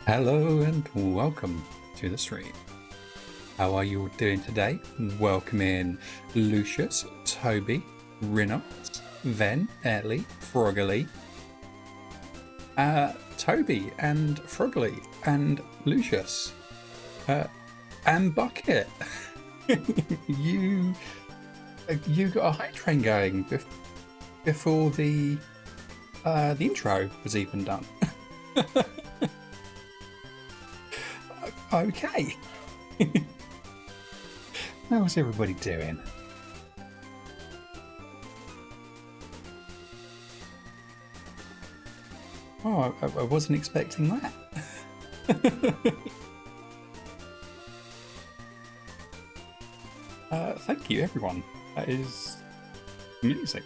Hello and welcome to the stream. How are you all doing today? Welcome in Lucius, Toby, Rinox, Ven, Ellie, Froggly, Toby and Froggly and Lucius, and Bucket. you got a hype train going before the intro was even done. Okay. How's everybody doing? Oh, I wasn't expecting that. Thank you, everyone. That is amazing.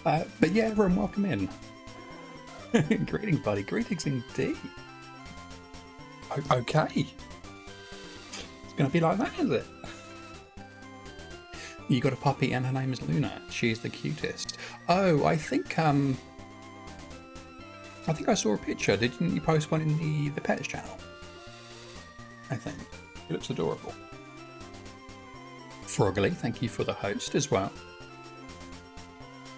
But yeah, everyone, welcome in. Greetings, buddy. Greetings indeed. Okay. It's going to be like that, is it? You got a puppy and her name is Luna. She's the cutest. Oh, I think I saw a picture. Didn't you post one in the pets channel? I think. It looks adorable. Froggly, thank you for the host as well.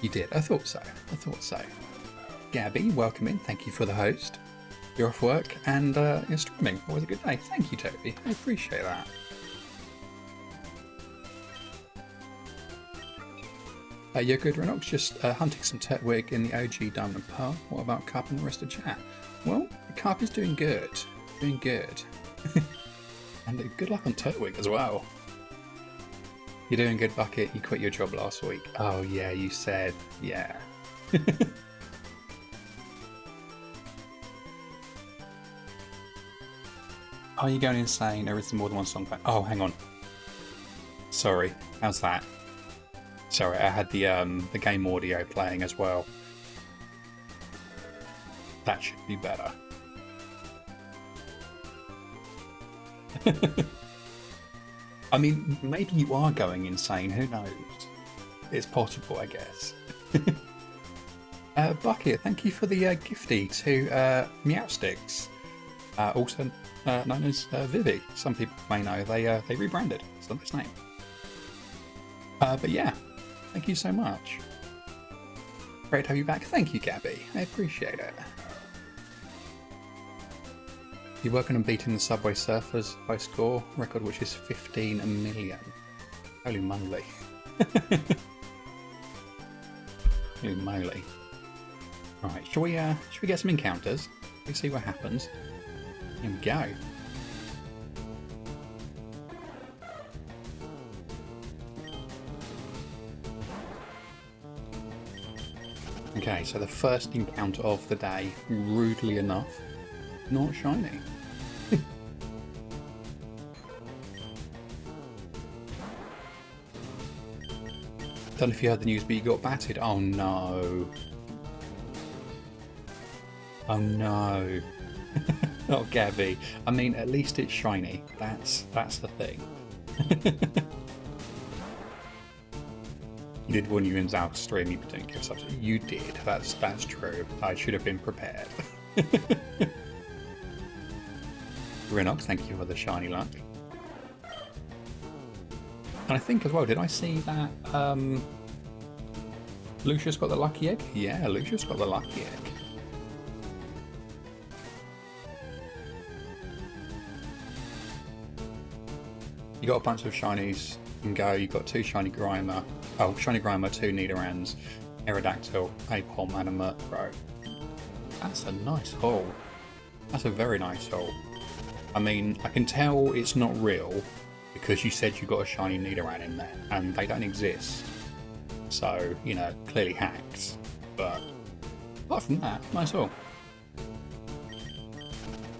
You did. I thought so. I thought so. Gabby, welcome in. Thank you for the host. You're off work and you're streaming. Always a good day. Thank you, Toby. I appreciate that. You're good, Renox. Just hunting some Turtwig in the OG Diamond Pearl. What about Cup and the rest of chat? Well, Cup is doing good. Doing good. And good luck on Turtwig as well. You're doing good, Bucket. You quit your job last week. Oh, yeah, you said. Yeah. Are you going insane? There is more than one song back. Oh, hang on. Sorry. How's that? Sorry, I had the game audio playing as well. That should be better. I mean, maybe you are going insane. Who knows? It's possible, I guess. Bucket, thank you for the gifty to Meowsticks. Also known as Vivi. Some people may know they rebranded. It's not its name. But yeah, thank you so much. Great to have you back. Thank you, Gabby. I appreciate it. You're working on beating the Subway Surfers high score record, which is 15 million. Holy moly. Holy moly. Right, shall we get some encounters? Let's see what happens. Here we go. Okay, so the first encounter of the day, rudely enough, not shiny. Don't know if you heard the news, but you got batted. Oh no. Oh no. Oh, Gabby. I mean, at least it's shiny. That's the thing. You did warn you in Zal's stream, you don't give subs. You did. That's true. I should have been prepared. Renox, thank you for the shiny luck. And I think as well, did I see that Lucius got the lucky egg? Yeah, Lucius got the lucky egg. You got a bunch of shinies. You can go. You got 2 shiny Grimer. Oh, shiny Grimer, 2 Nidorans, Aerodactyl, Apom, and a Murkrow. That's a nice haul. That's a very nice haul. I mean, I can tell it's not real because you said you got a shiny Nidoran in there, and they don't exist. So, you know, clearly hacked. But apart from that, nice haul.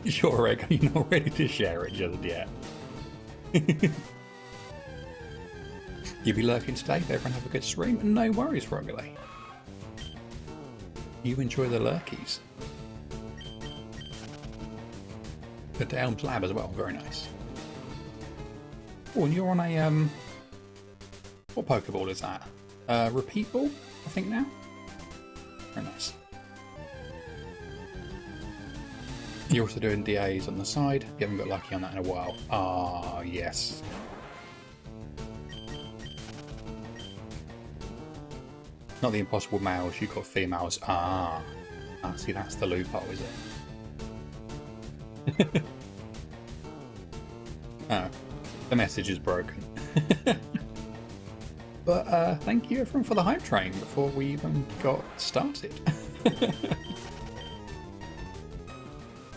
Sure, Egg, you're not ready to share it just yet. You'll be lurking today, everyone have a good stream, and no worries, Regularly. You enjoy the lurkies. The Down's Lab as well, very nice. Oh, and you're on a what Pokeball is that? Repeat ball, I think now. Very nice. You're also doing DAs on the side. You haven't got lucky on that in a while. Ah, yes. Not the impossible males, you've got females. Ah, see, that's the loophole, is it? Oh, the message is broken. But thank you everyone for the hype train before we even got started.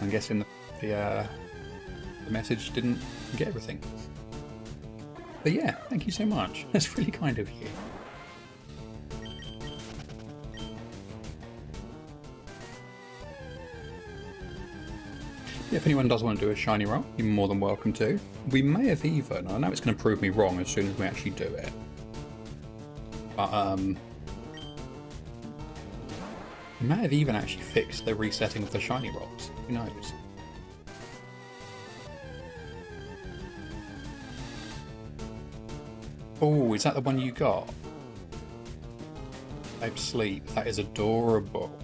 I'm guessing the message didn't get everything. But yeah, thank you so much. That's really kind of you. If anyone does want to do a shiny roll, you're more than welcome to. We may have even, I know it's going to prove me wrong as soon as we actually do it. But we may have even actually fixed the resetting of the shiny rolls. Who knows? Oh, is that the one you got? Babe Sleep, that is adorable.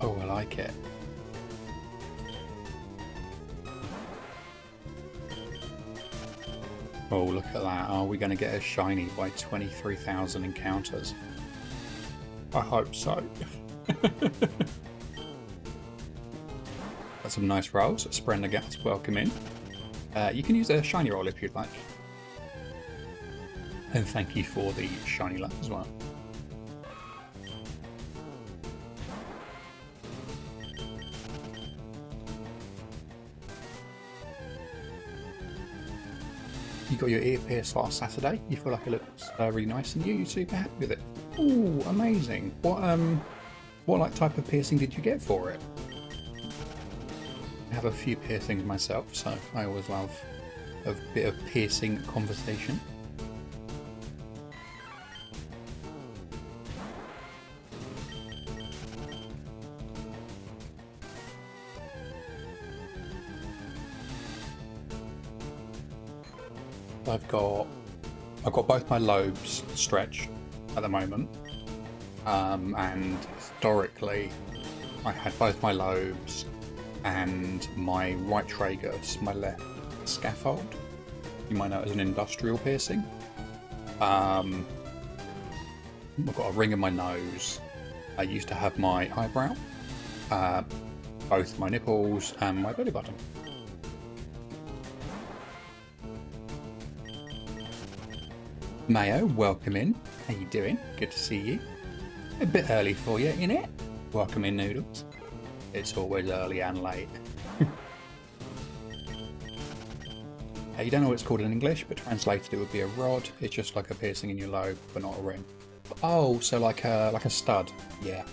Oh, I like it. Oh, look at that. Are we going to get a shiny by 23,000 encounters? I hope so. Got some nice rolls. Sprendergast, welcome in. You can use a shiny roll if you'd like. And thank you for the shiny luck as well. You got your ear pierced last Saturday. You feel like it looks really nice, and you're super happy with it. Ooh, amazing! What like type of piercing did you get for it? I have a few piercings myself, so I always love a bit of piercing conversation. I've got both my lobes stretched at the moment, and historically I had both my lobes and my right tragus, my left scaffold. You might know it as an industrial piercing. I've got a ring in my nose. I used to have my eyebrow, both my nipples and my belly button. Mayo, welcome in. How you doing? Good to see you. A bit early for you, innit? Welcome in, Noodles. It's always early and late. You don't know what it's called in English, but translated it would be a rod. It's just like a piercing in your lobe, but not a ring. Oh, so like a stud. Yeah.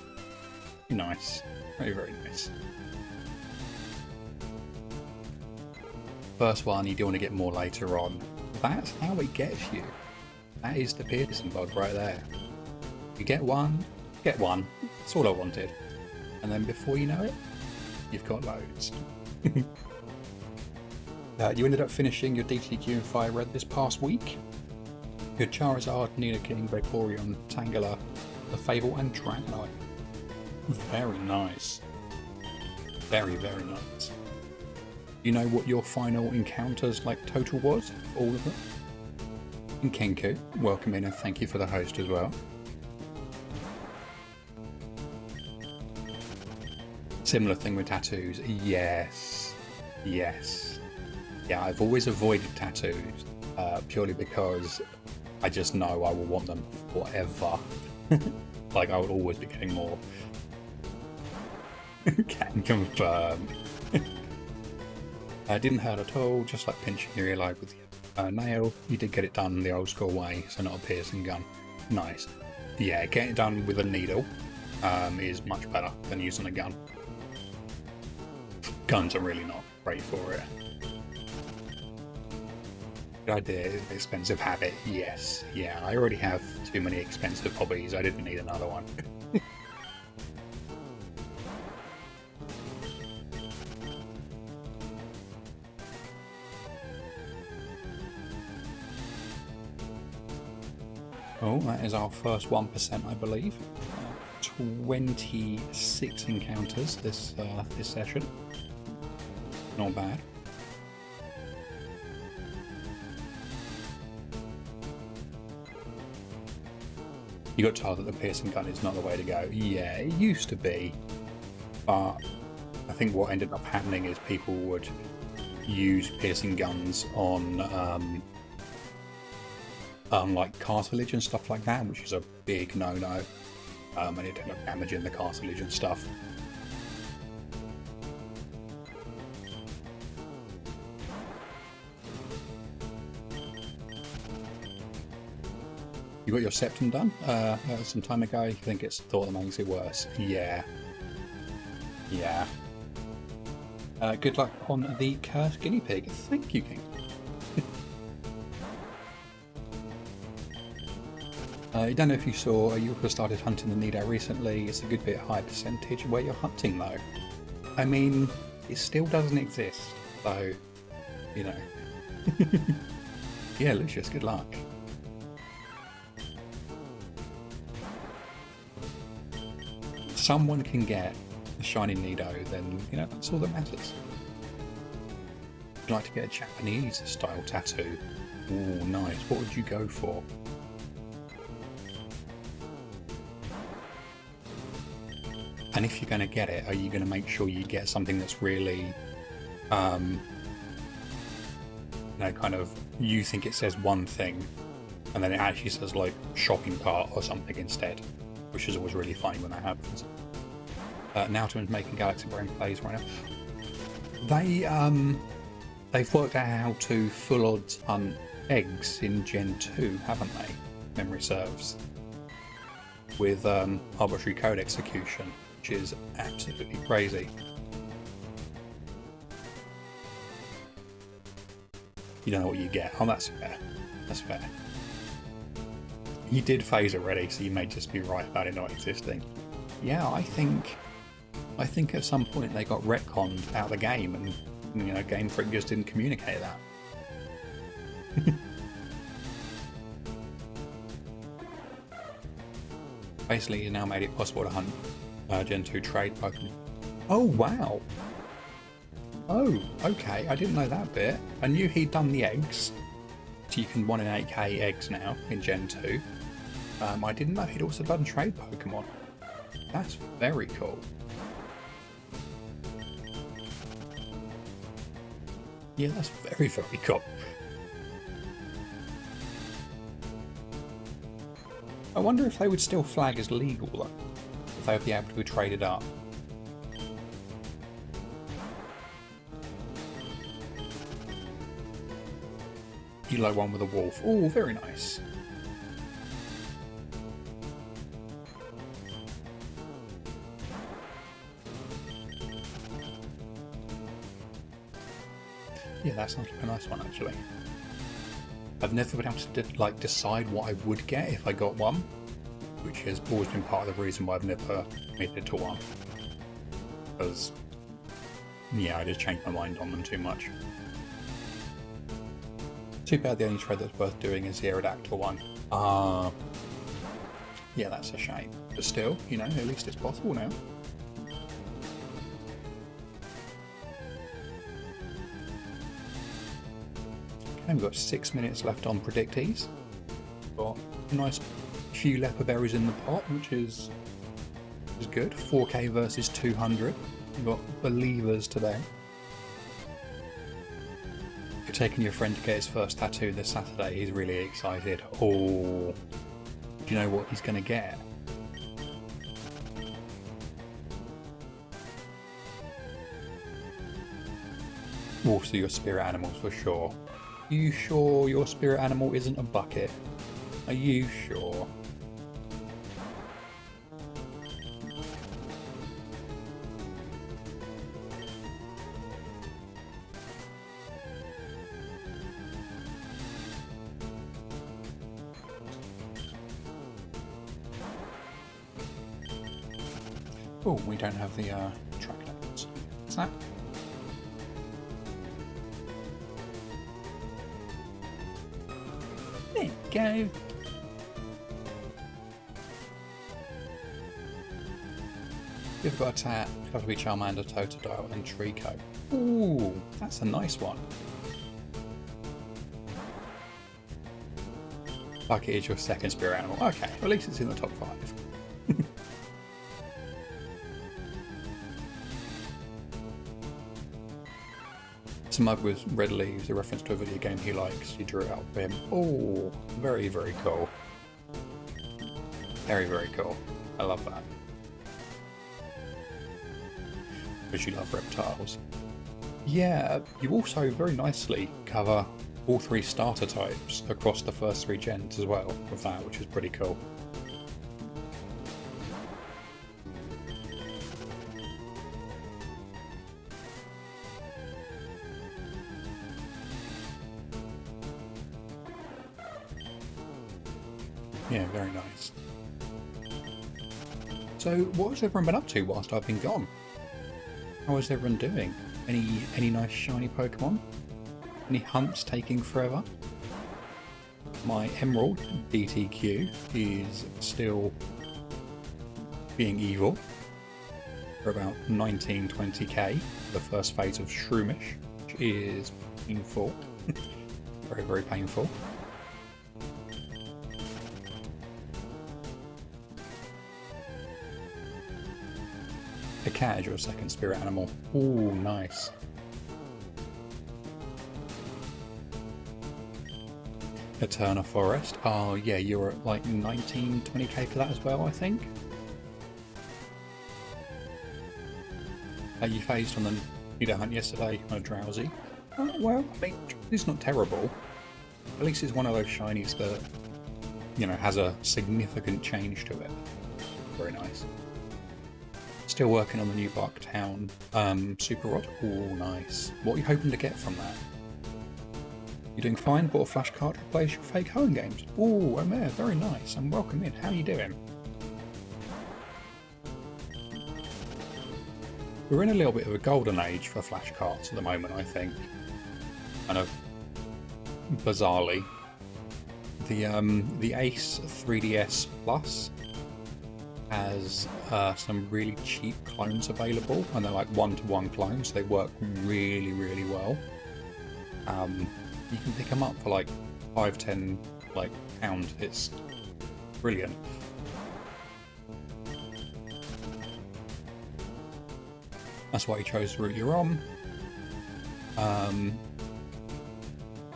Nice. Very, very nice. First one, you do want to get more later on. That's how it gets you. That is the piercing bug right there. You get one. That's all I wanted. And then before you know it, you've got loads. You ended up finishing your DTQ and FireRed this past week. Your Charizard, Nidoking, Vaporeon, Tangela, Lefable and Dragonite. Very nice. Very, very nice. You know what your final encounters total was? All of them? And Kenku, welcome in and thank you for the host as well. Similar thing with tattoos. Yes. Yeah, I've always avoided tattoos purely because I just know I will want them forever. I will always be getting more. Can confirm. Didn't hurt at all, just like pinching your ear lobe with the nail. You did get it done the old school way, so not a piercing gun. Nice. Yeah, getting it done with a needle is much better than using a gun. Guns are really not great for it. Good idea, expensive habit, yes. Yeah, I already have too many expensive hobbies, I didn't need another one. Oh, that is our first 1%, I believe. 26 encounters this session. Not bad. You got told that the piercing gun is not the way to go. Yeah, it used to be, but I think what ended up happening is people would use piercing guns on like cartilage and stuff like that, which is a big no-no, and it ended up damaging the cartilage and stuff. You got your septum done some time ago. You think it's thought that makes it worse? Yeah. Yeah. Good luck on the cursed guinea pig. Thank you, King. I don't know if you saw, you could have started hunting the Nido recently. It's a good bit high percentage where you're hunting though. I mean, it still doesn't exist, so, you know. Yeah, Lucius, good luck. Someone can get a shiny Nido, then, you know, that's all that matters. Would you like to get a Japanese style tattoo? Ooh, nice. What would you go for? And if you're going to get it, are you going to make sure you get something that's really, you know, kind of, you think it says one thing, and then it actually says, like, shopping cart or something instead, which is always really funny when that happens. Nowton's making Galaxy Brain plays right now. They've worked out how to full odds hunt eggs in Gen 2, haven't they? Memory serves. With arbitrary code execution, which is absolutely crazy. You don't know what you get. Oh, that's fair. That's fair. You did phase already, so you may just be right about it not existing. Yeah, I think at some point they got retconned out of the game, and you know, Game Freak just didn't communicate that. Basically, he now made it possible to hunt Gen 2 trade Pokemon. Oh wow! Oh, okay. I didn't know that bit. I knew he'd done the eggs, so you can 1 in 8k eggs now in Gen 2. I didn't know he'd also done trade Pokemon. That's very cool. Yeah, that's very, very cool. I wonder if they would still flag as legal, though, if they would be able to be traded up. You like one with a wolf. Oh, very nice. Yeah, that sounds like a nice one, actually. I've never been able to decide what I would get if I got one, which has always been part of the reason why I've never made it to one. Because, yeah, I just changed my mind on them too much. Too bad the only trade that's worth doing is the Aerodactyl one. Yeah, that's a shame. But still, you know, at least it's possible now. Okay, we've got 6 minutes left on predictees. Got a nice few leper berries in the pot, which is good. 4k versus 200. We've got believers today. You're taking your friend to get his first tattoo this Saturday. He's really excited. Oh, do you know what he's going to get? Also your spirit animals for sure. Are you sure your spirit animal isn't a bucket? Are you sure? Oh, we don't have the track labels. What's that? There you go. You've got a tap, got to be Charmander, Totodile, and Trico. Ooh, that's a nice one. Like it is your second spirit animal. Okay, at least it's in the top 5. Smug with red leaves, a reference to a video game he likes. You drew it out for him. Oh, very, very cool. Very, very cool. I love that. Because you love reptiles. Yeah, you also very nicely cover all 3 starter types across the first 3 gens as well with that, which is pretty cool. Yeah, very nice. So, what has everyone been up to whilst I've been gone? How is everyone doing? Any nice shiny Pokemon? Any hunts taking forever? My Emerald DTQ is still being evil for about 19-20k for the first phase of Shroomish, which is painful. Very, very painful. A cat is your second spirit animal. Ooh, nice. Eterna Forest. Oh yeah, you're at like 19-20k for that as well, I think. You phased on the Nido hunt yesterday on a Drowsy. Well, I mean, it's not terrible. At least it's one of those shinies that, you know, has a significant change to it. Very nice. Still working on the new Bucktown Super Rod. Oh, nice. What are you hoping to get from that? You're doing fine. Bought a flash card to replace your fake home games. Oh, Omer, very nice. And welcome in. How are you doing? We're in a little bit of a golden age for flash cards at the moment, I think. Kind of bizarrely. The Ace 3DS Plus has some really cheap clones available, and they're like 1-to-1 clones, so they work really, really well. You can pick them up for like £5-10 pounds. It's brilliant. That's why you chose the route you're on.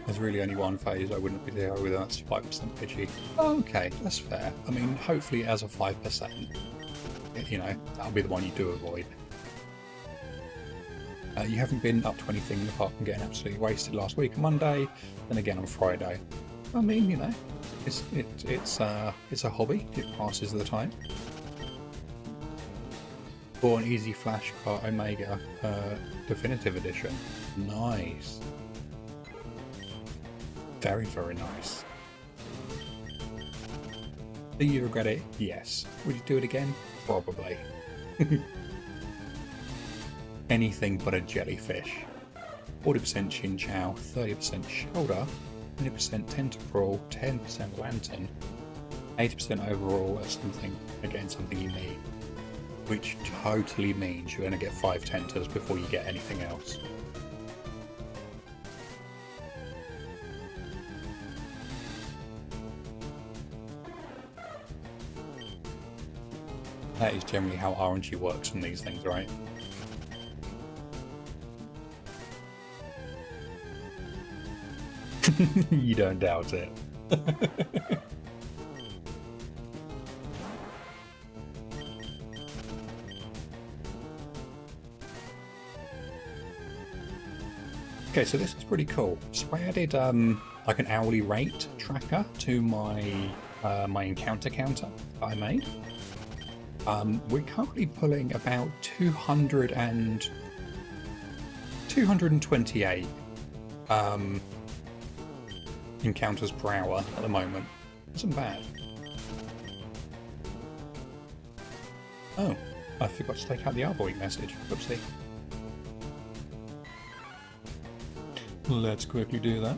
There's really only one phase I wouldn't be there with, that's 5% Pidgey. Okay, that's fair. I mean, hopefully it has a 5%. You know, that'll be the one you do avoid. You haven't been up to anything apart from getting absolutely wasted last week on Monday, then again on Friday. I mean, you know, it's a hobby. It passes the time. Bought an Easy Flash Card Omega Definitive Edition. Nice. Very, very nice. Do you regret it? Yes. Would you do it again? Probably. Anything but a jellyfish. 40% Chinchou, 30% Shoulder, 20% Tentacruel, 10% Lantern, 80% overall. That's something, again, something you need. Which totally means you're going to get 5 Tentas before you get anything else. That is generally how RNG works from these things, right? You don't doubt it. Okay, so this is pretty cool. So I added like an hourly rate tracker to my my encounter counter that I made. We're currently pulling about 228 encounters per hour at the moment. Isn't bad. Oh, I forgot to take out the Arboreal message. Whoopsie. Let's quickly do that.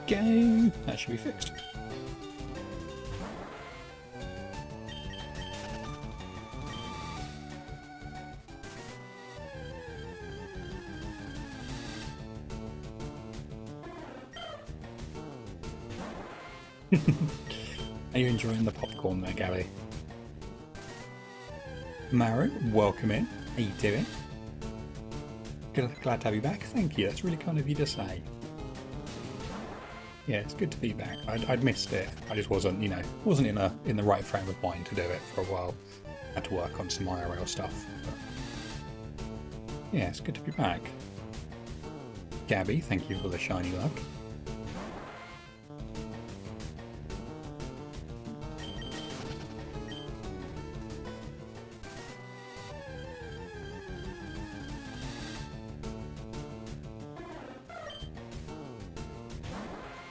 go. That should be fixed. Are you enjoying the popcorn there, Gabby? Maru, welcome in. How you doing? Glad to have you back. Thank you. That's really kind of you to say. Yeah, it's good to be back. I'd missed it. I just wasn't, you know, wasn't in the right frame of mind to do it for a while. Had to work on some IRL stuff. But yeah, it's good to be back. Gabby, thank you for the shiny luck.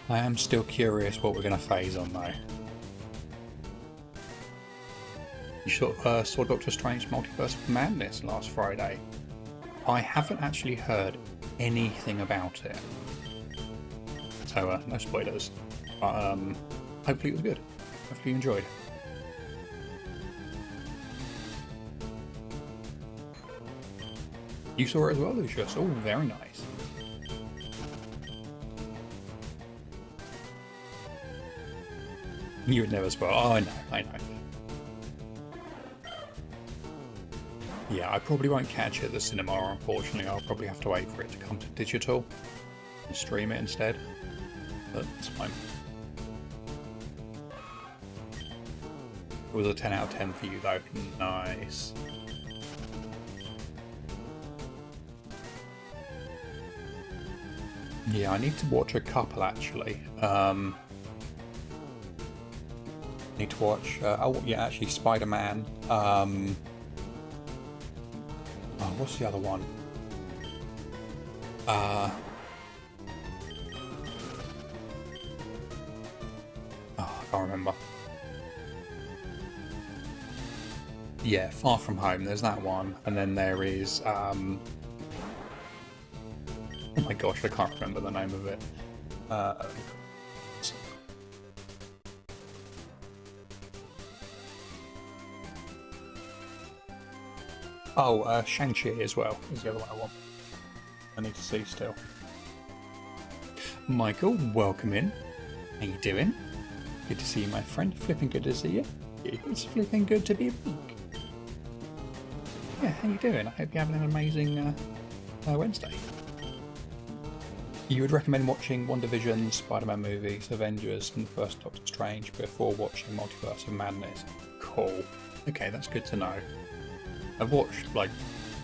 I am still curious what we're going to phase on though. You saw Doctor Strange Multiverse of Madness last Friday. I haven't actually heard anything about it. So no spoilers. But hopefully it was good. Hopefully you enjoyed. You saw it as well, Lucius? Oh, very nice. You would never spoil. Oh, I know. Yeah, I probably won't catch it at the cinema, unfortunately. I'll probably have to wait for it to come to digital and stream it instead. But it's fine. It was a 10 out of 10 for you, though. Nice. Yeah, I need to watch a couple, actually. Need to watch oh yeah, actually Spider-Man. Oh, what's the other one? Oh, I can't remember. Yeah, Far From Home, there's that one, and then there is oh my gosh, I can't remember the name of it. Oh, Shang-Chi as well is the other one I want. I need to see still. Michael, welcome in. How you doing? Good to see you, my friend. Flipping good to see you. It's flipping good to be awake. Yeah, how you doing? I hope you're having an amazing Wednesday. You would recommend watching WandaVision, Spider-Man movies, Avengers, and the first Doctor Strange before watching Multiverse of Madness. Cool. Okay, that's good to know. I've watched like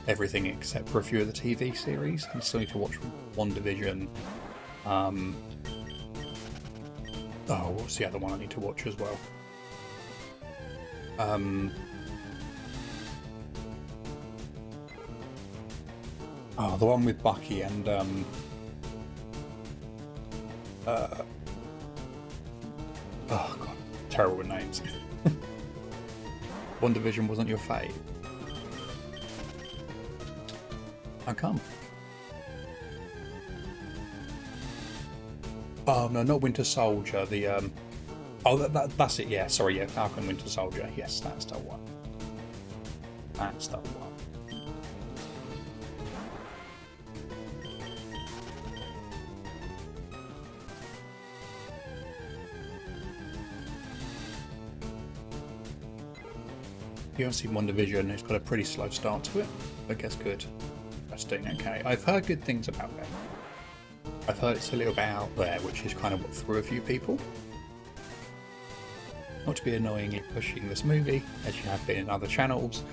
everything except for a few of the TV series. I still need to watch WandaVision. Oh, what's the other one I need to watch as well? Oh, the one with Bucky and oh god, terrible with names. WandaVision wasn't your fave. How come? Oh no, not Winter Soldier. The oh, that's it. Yeah, sorry. Yeah, Falcon Winter Soldier. Yes, that's the one. That's the one. If you haven't seen WandaVision, it's got a pretty slow start to it, but gets good. Okay, I've heard good things about it. I've heard it's a little bit out there, which is kind of what threw a few people. Not to be annoyingly pushing this movie, as you have been in other channels,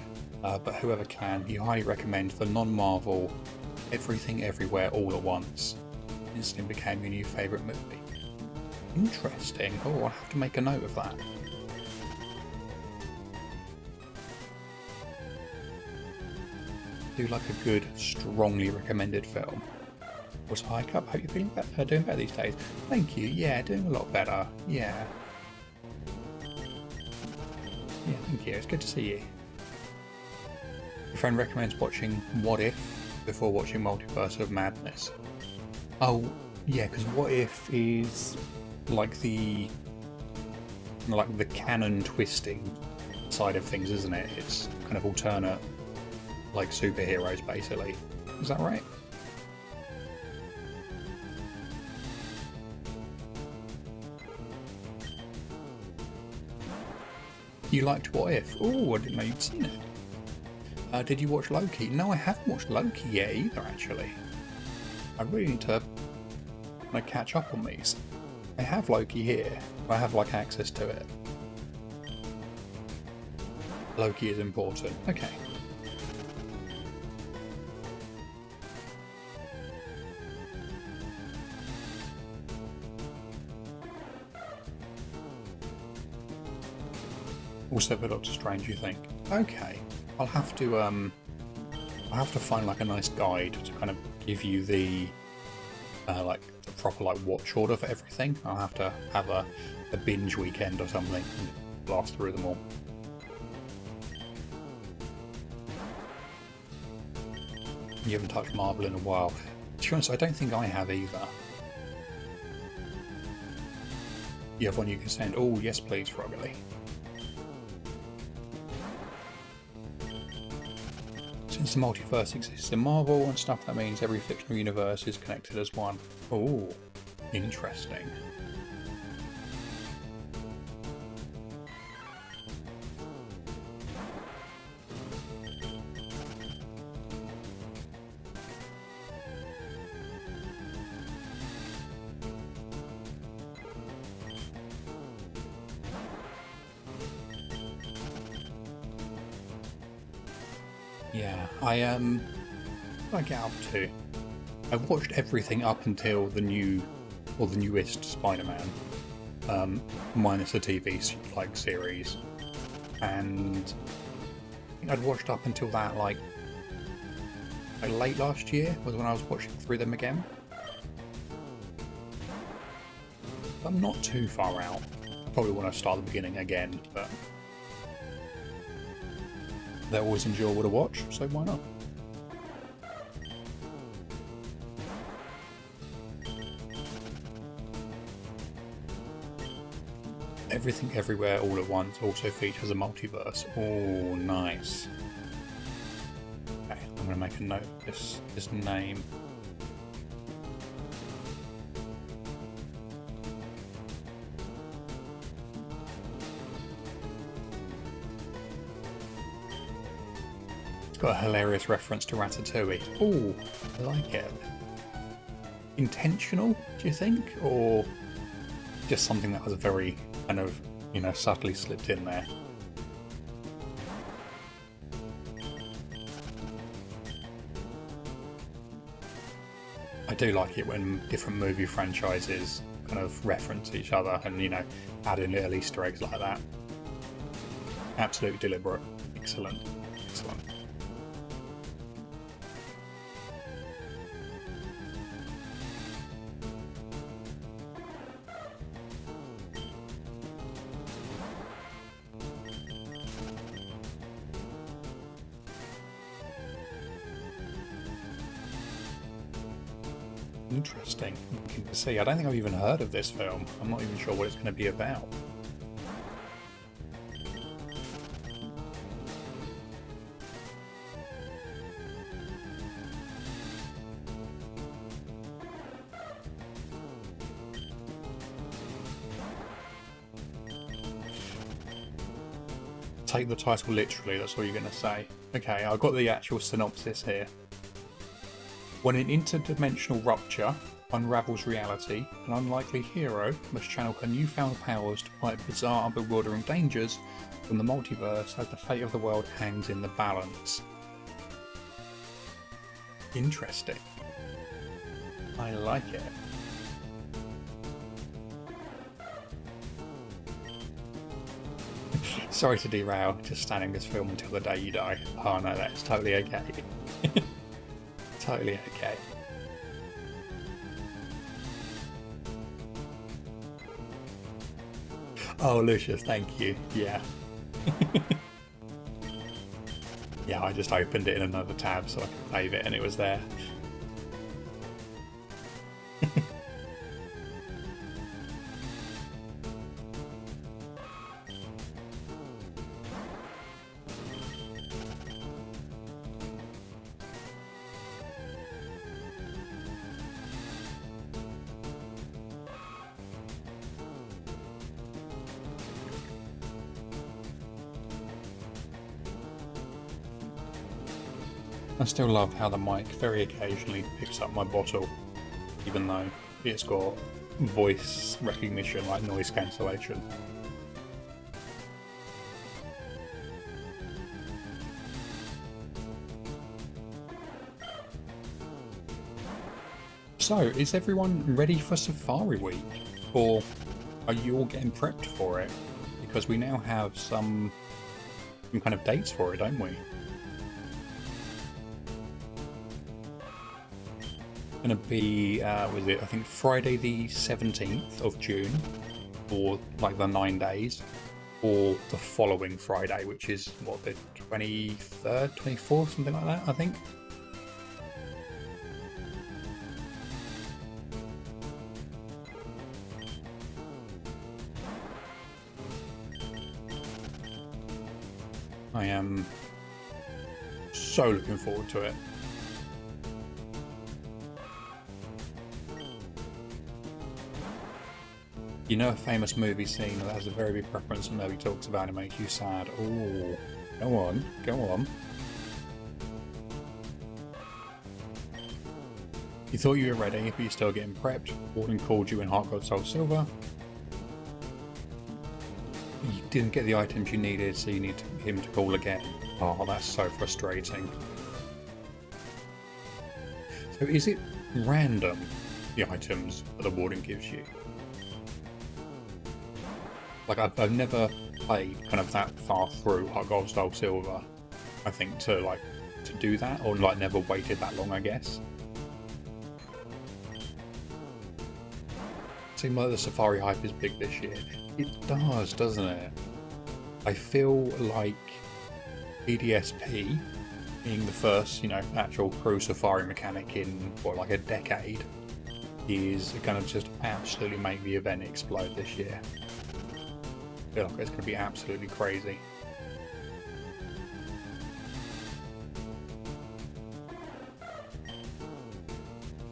but whoever can, you highly recommend the non-Marvel Everything Everywhere All at Once. Instantly became your new favourite movie. Interesting. Oh, I'll have to make a note of that. Do like a good, strongly recommended film. What's Hike Up? Hope you're feeling better, doing better these days. Thank you. Yeah, doing a lot better. Yeah. Yeah, thank you. It's good to see you. Your friend recommends watching What If before watching Multiverse of Madness. Oh, Yeah, because what if is like the canon twisting side of things, isn't it? It's kind of alternate, like superheroes, basically. Is that right? You liked What If? Oh, I didn't know you'd seen it. Did you watch Loki? No, I haven't watched Loki yet either, actually. I really need to catch up on these. I have Loki here. I have like access to it. Loki is important. Okay. Also for Doctor Strange, you think? Okay. I'll have to find like a nice guide to kind of give you the like the proper like watch order for everything. I'll have to have a binge weekend or something and blast through them all. You haven't touched Marvel in a while. To be honest, I don't think I have either. You have one you can send? Oh, yes please, Froggerly. Since the multiverse exists in Marvel and stuff, that means every fictional universe is connected as one. Oh, interesting. Yeah, I get up to. I've watched everything up until the newest Spider-Man, minus the TV series, and I think I'd watched up until that like late last year was when I was watching through them again. I'm not too far out. Probably want to start the beginning again, but they're always enjoyable to watch, so why not? Everything Everywhere All at Once also features a multiverse. Oh, nice. Okay, I'm going to make a note of this name. It's got a hilarious reference to Ratatouille. Oh, I like it. Intentional, do you think? Or just something that was very kind of, subtly slipped in there? I do like it when different movie franchises kind of reference each other and, add in little Easter eggs like that. Absolutely deliberate. Excellent. Excellent. Interesting. Looking to see. I don't think I've even heard of this film. I'm not even sure what it's going to be about. Take the title literally, that's all you're going to say. Okay, I've got the actual synopsis here. When an interdimensional rupture unravels reality, an unlikely hero must channel her newfound powers to fight bizarre and bewildering dangers from the multiverse as the fate of the world hangs in the balance. Interesting. I like it. Sorry to derail, just standing this film until the day you die. Oh no, that's totally okay. Totally okay. Oh, Lucius, thank you. Yeah. Yeah, I just opened it in another tab so I could save it and it was there. I still love how the mic very occasionally picks up my bottle, even though it's got voice recognition, like noise cancellation. So, is everyone ready for Safari Week? Or are you all getting prepped for it? Because we now have some kind of dates for it, don't we? Going to be, was it, I think Friday the 17th of June, for like the 9 days, or the following Friday, which is, what, the 23rd, 24th, something like that, I think? I am so looking forward to it. You know, a famous movie scene that has a very big reference and nobody talks about and makes you sad. Oh, go on, go on. You thought you were ready, but you're still getting prepped. Warden called you in Heart Gold Soul Silver. You didn't get the items you needed, so you need him to call again. Oh, that's so frustrating. So is it random, the items that the Warden gives you? Like, I've never played kind of that far through Heart Gold Soul Silver, I think, to do that, or like never waited that long, I guess. Seems like the Safari hype is big this year. It does, doesn't it? I feel like BDSP, being the first, you know, actual crew Safari mechanic in, what, like a decade, is going to just absolutely make the event explode this year. I feel like it's going to be absolutely crazy.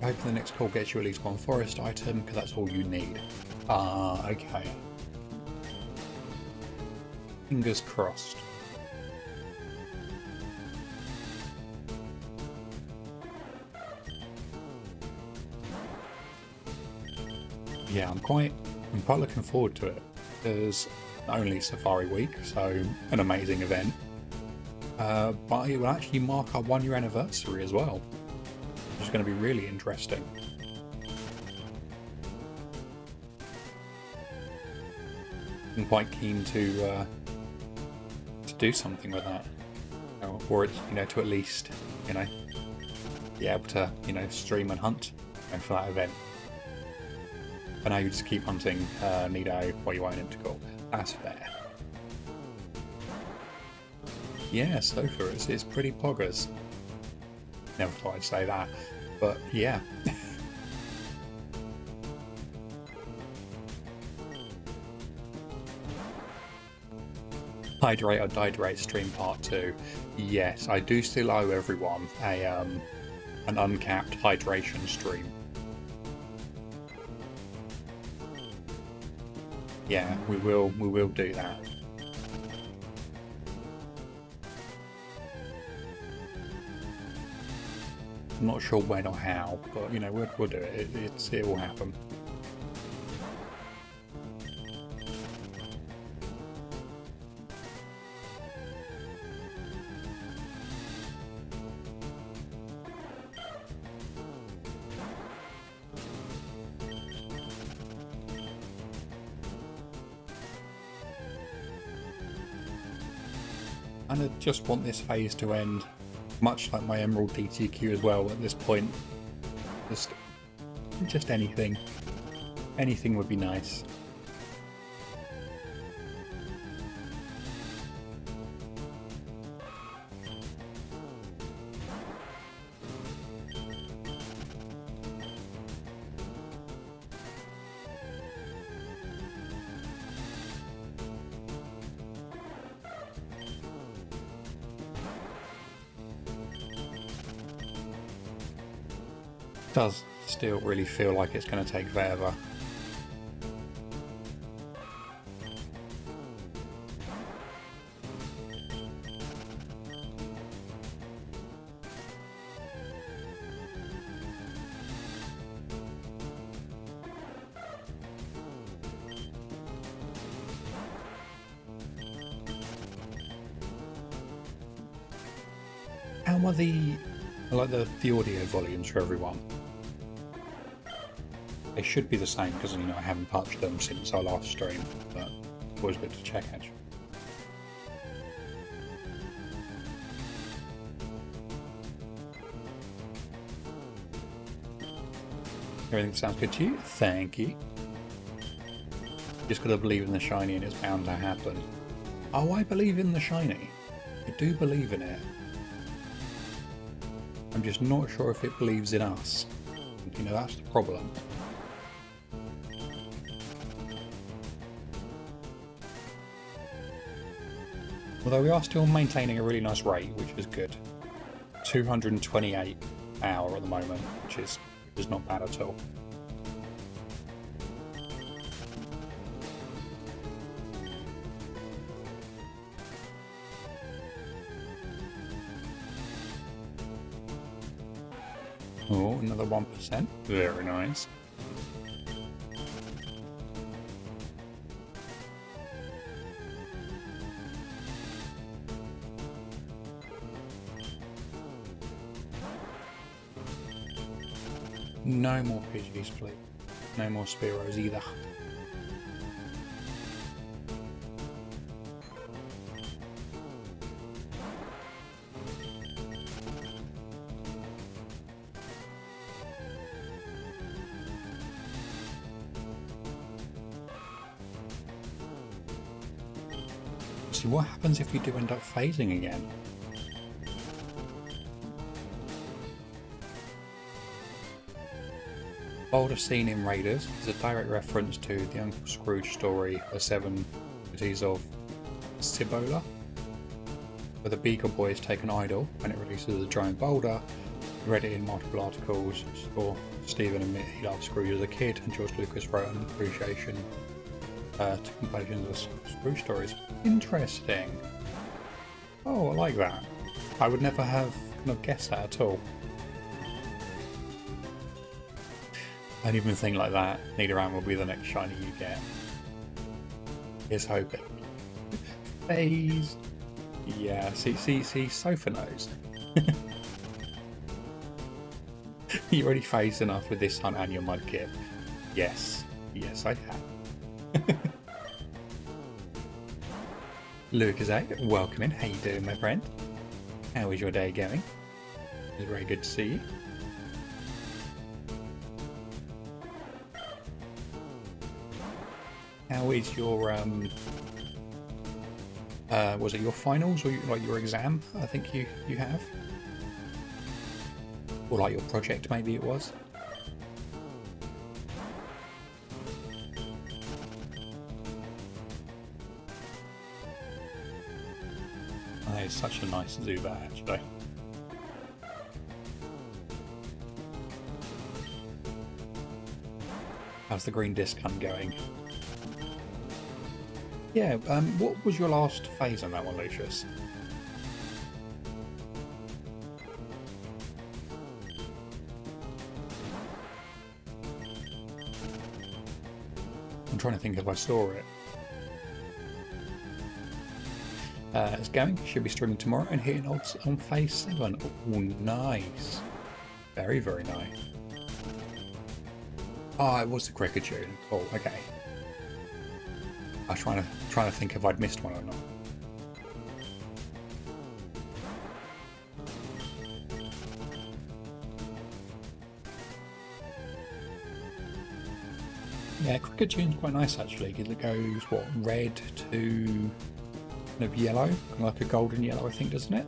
I hope the next call gets you at least one forest item, because that's all you need. Ah, okay. Fingers crossed. Yeah, I'm quite looking forward to it. There's not only Safari Week, so an amazing event, but it will actually mark our 1 year anniversary as well, which is going to be really interesting. I'm quite keen to do something with that, or you know, to at least, you know, be able to, you know, stream and hunt, you know, for that event. And now you just keep hunting Nido while you own him to call. That's fair. Yeah, so far it's pretty poggers. Never thought I'd say that, but yeah. Hydrate or Dihydrate stream part 2. Yes, I do still owe everyone a an uncapped hydration stream. Yeah, we will do that. I'm not sure when or how, but you know, we'll do it. It will happen. And I just want this phase to end, much like my Emerald DTQ as well at this point. Just anything. Anything would be nice. Does still really feel like it's going to take forever. how are the audio volumes for everyone? They should be the same because, you know, I haven't touched them since our last stream, but always good to check actually. Everything sounds good to you? Thank you. Just gotta believe in the shiny and it's bound to happen. Oh, I believe in the shiny. I do believe in it. I'm just not sure if it believes in us. You know, that's the problem. Although we are still maintaining a really nice rate, which is good. 228 an hour at the moment, which is not bad at all. Oh, another 1%. Very nice. No more Pidgeys, please. No more Spearows either. See, what happens if we do end up phasing again? Boulder scene in Raiders is a direct reference to the Uncle Scrooge story, The Seven Cities of Cibola, where the Beagle Boys take an idol when it releases a giant boulder. Read it in multiple articles, saw Stephen admit he loved Scrooge as a kid, and George Lucas wrote an appreciation to compilations of Scrooge stories. Interesting. Oh, I like that. I would never have kind of guessed that at all. I don't even think like that. NidoranM will be the next shiny you get. Here's hoping. Phase. Yeah, see, Sofa knows. You already phased enough with this hunt and your mudkip. Yes, I have. Lucasade, welcome in. How you doing, my friend? How is your day going? It's very good to see you. How is your was it your finals or like your exam? I think you have, or like your project maybe it was. Oh, it's such a nice zoo that actually. How's the green disc hunt going? Yeah, what was your last phase on that one, Lucius? I'm trying to think if I saw it. It's going, should be streaming tomorrow and hitting odds on phase 7. Oh, nice. Very, very nice. Oh, it was the cricket tune. Oh, okay. I was trying to think if I'd missed one or not. Yeah, cricket tune's quite nice actually, because it goes what, red to kind of yellow, kind of like a golden yellow, I think, doesn't it?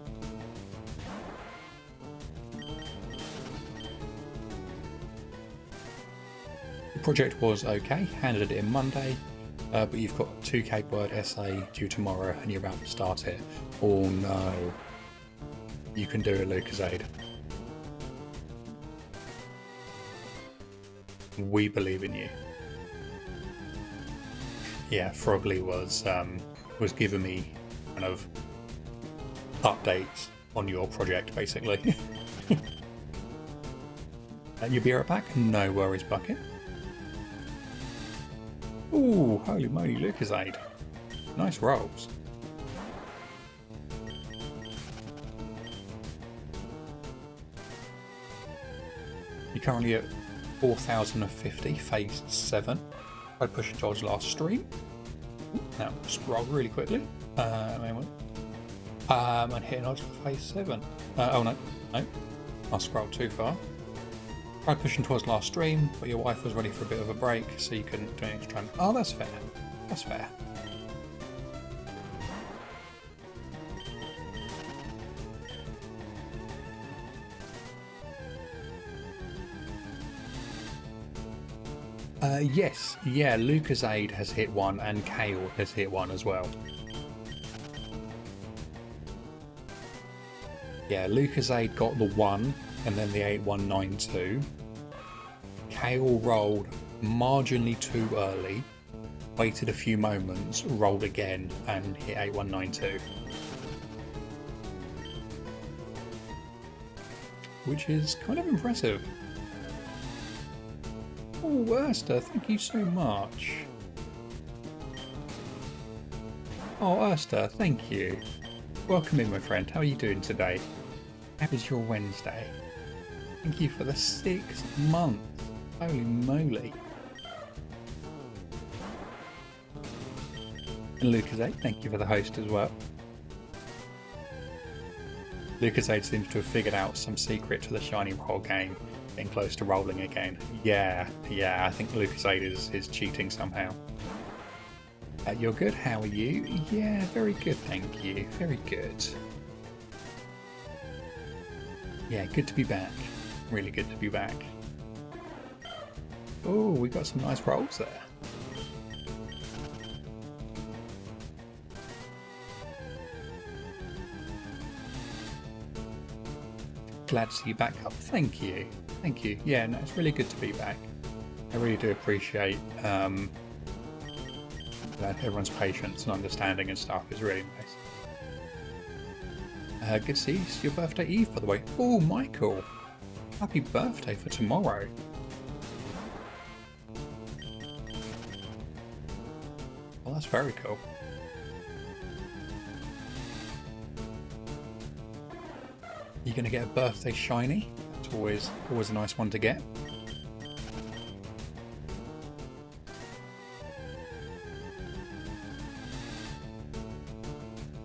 The project was okay, handed it in Monday. But you've got 2K word essay due tomorrow and you're about to start it. Oh no. You can do it, Lucasade. We believe in you. Yeah, Frogly was giving me kind of updates on your project basically. You'll be right back? No worries, Bucket. Ooh, holy moly, Lucasade. Nice rolls. You're currently at 4,050, phase 7. By pushing towards last stream. Now, scroll really quickly. And hitting odds for phase 7. Oh no, I scrolled too far. Tried pushing towards last stream, but your wife was ready for a bit of a break, so you couldn't do an extra time. Oh, that's fair. That's fair. Yes, yeah, Lucasade has hit 1 and Kale has hit 1 as well. Yeah, Lucasade got the 1 and then the 8192. Kale rolled marginally too early, waited a few moments, rolled again and hit 8192. Which is kind of impressive. Oh, Erster, thank you so much. Oh, Erster, thank you. Welcome in, my friend. How are you doing today? How is your Wednesday? Thank you for the 6 months. Holy moly. And Lucasade, thank you for the host as well. Lucasade seems to have figured out some secret to the shiny roll game. Getting close to rolling again. Yeah, I think Lucasade is cheating somehow. You're good, how are you? Yeah, very good, thank you. Very good. Yeah, good to be back. Really good to be back. Oh, we got some nice rolls there. Glad to see you back up. Thank you. Thank you. Yeah, no, it's really good to be back. I really do appreciate everyone's patience and understanding and stuff. Is really nice. Good to see you. It's your birthday eve, by the way. Oh, Michael. Happy birthday for tomorrow. Well, that's very cool. You're going to get a birthday shiny. It's always a nice one to get.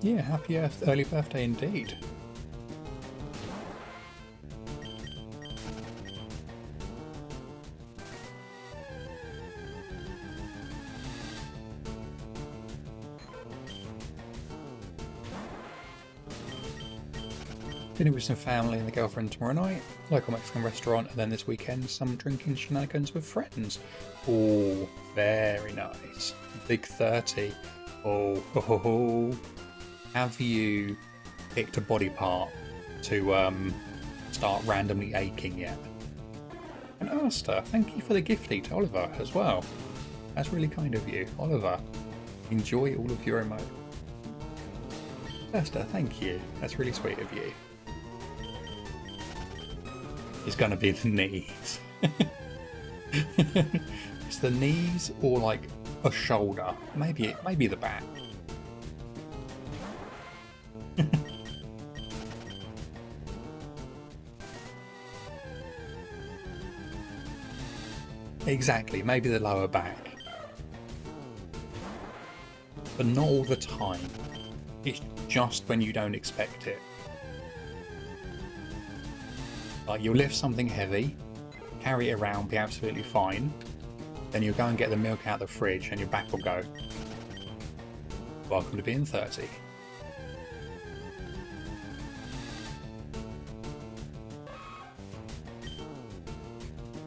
Yeah, happy early birthday indeed. Dinner with some family and the girlfriend tomorrow night, local Mexican restaurant, and then this weekend some drinking shenanigans with friends. Oh, very nice. Big 30. Oh. Have you picked a body part to start randomly aching yet? And Asta, thank you for the gifty to Oliver as well. That's really kind of you, Oliver. Enjoy all of your emotes. Asta, thank you. That's really sweet of you. It's gonna be the knees. It's the knees or like a shoulder. Maybe the back. Exactly, maybe the lower back. But not all the time. It's just when you don't expect it. Like you'll lift something heavy, carry it around, be absolutely fine. Then you'll go and get the milk out of the fridge and your back will go, welcome to being 30.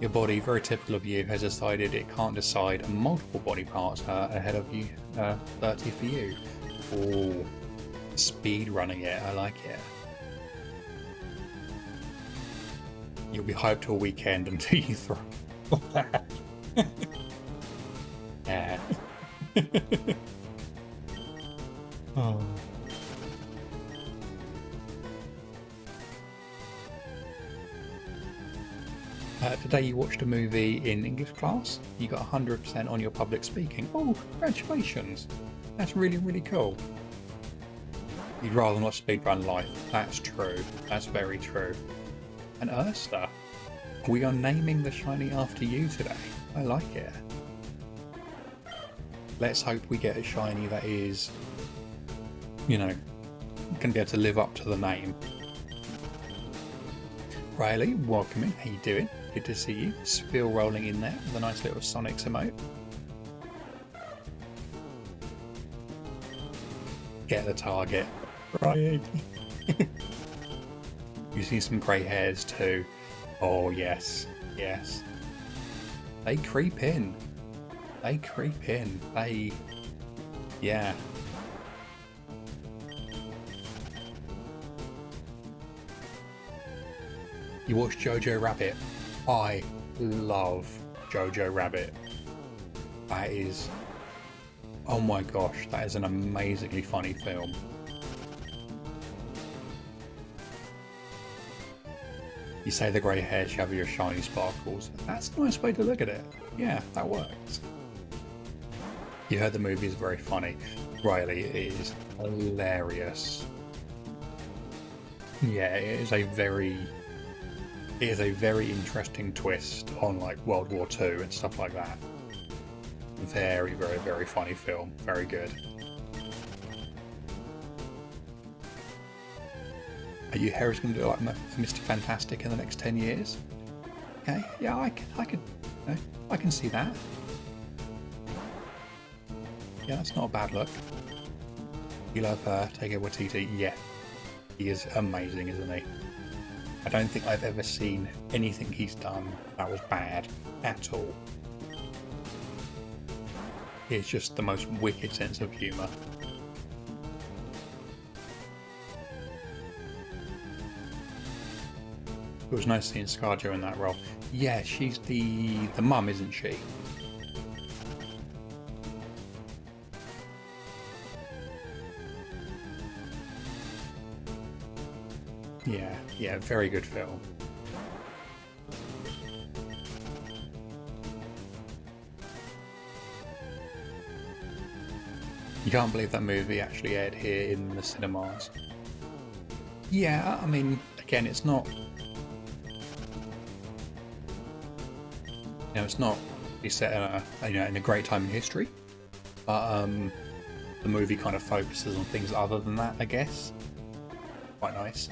Your body, very typical of you, has decided it can't decide multiple body parts ahead of you, 30 for you. Oh, speed running it, I like it. You'll be hyped all weekend until you throw that. Yeah. Oh. Today you watched a movie in English class. You got 100% on your public speaking. Oh, congratulations. That's really, really cool. You'd rather not speedrun life. That's true. That's very true. And Erster, We are naming the shiny after you today. I like it. Let's hope we get a shiny that is, you know, going to be able to live up to the name. Riley, welcome in. How you doing? Good to see you. Spill rolling in there with a nice little Sonic's emote. Get the target. Right. You see some grey hairs too. Oh yes, yes. They creep in. They creep in. They, yeah. You watch Jojo Rabbit? I love Jojo Rabbit. That is, oh my gosh, that is an amazingly funny film. You say the grey hair show your shiny sparkles. That's a nice way to look at it. Yeah, that works. You heard the movie is very funny. Riley, it is hilarious. Yeah, it is a very interesting twist on like World War II and stuff like that. Very, very, very funny film. Very good. Are you Harry's going to do like Mr. Fantastic in the next 10 years? Okay, yeah, I can see that. Yeah, that's not a bad look. You love Taika Waititi? Yeah, he is amazing, isn't he? I don't think I've ever seen anything he's done that was bad at all. It's just the most wicked sense of humour. It was nice seeing ScarJo in that role. Yeah, she's the mum, isn't she? Yeah, very good film. You can't believe that movie actually aired here in the cinemas. Yeah, I mean, again, it's not... You know, it's not set in a great time in history, but the movie kind of focuses on things other than that, I guess. Quite nice.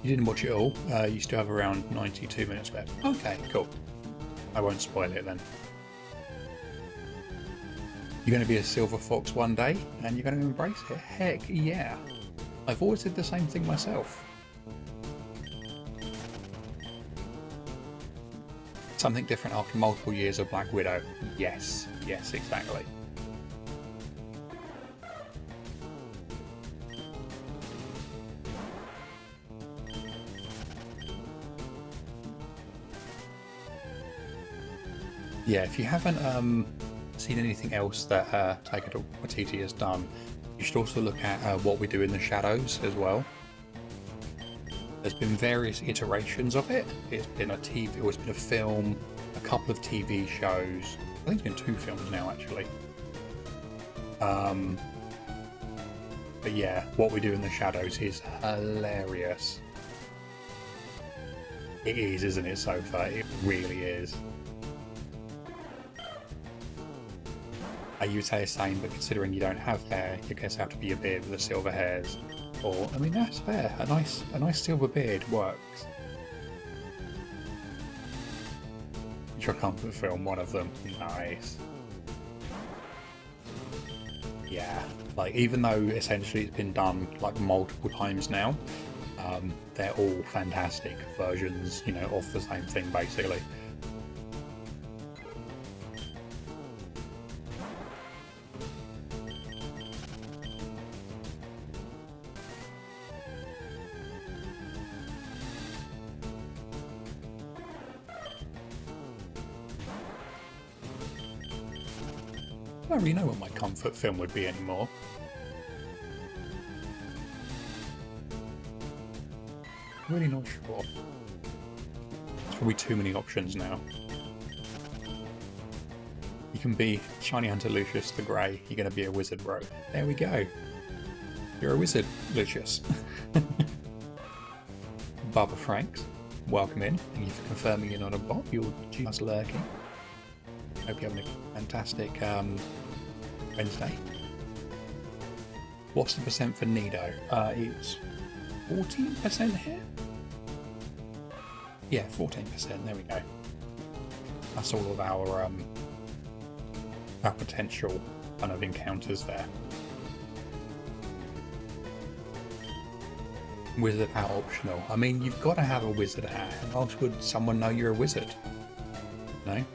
You didn't watch it all. You still have around 92 minutes left. Okay, cool. I won't spoil it then. You're going to be a silver fox one day, and you're going to embrace it. Heck yeah! I've always did the same thing myself. Something different after multiple years of Black Widow. Yes, yes, exactly. Yeah, if you haven't seen anything else that Taika Waititi has done, you should also look at What We Do in the Shadows as well. There's been various iterations of it. It's been a TV, it's been a film, a couple of TV shows. I think it's been 2 films now, actually. But yeah, What We Do in the Shadows is hilarious. It is, isn't it, so far? It really is. You would say the same, but considering you don't have hair, you guess have to be a beard with the silver hairs. Or, I mean, that's fair. A nice silver beard works. It's your comfort film, one of them. Nice. Yeah, like even though essentially it's been done like multiple times now, they're all fantastic versions, you know, of the same thing basically. I don't really know what my comfort film would be anymore. Really not sure. There's probably too many options now. You can be Shiny Hunter Lucius the Grey, you're going to be a wizard, bro. There we go. You're a wizard, Lucius. Barbara Franks. welcome in. Thank you for confirming you're not a bot, you're just lurking. Hope you're having a fantastic Wednesday. What's the percent for Nido? It's 14% here? Yeah, 14%, there we go. That's all of our potential kind of encounters there. Wizard hat optional. I mean, you've got to have a wizard hat. How else would someone know you're a wizard? No?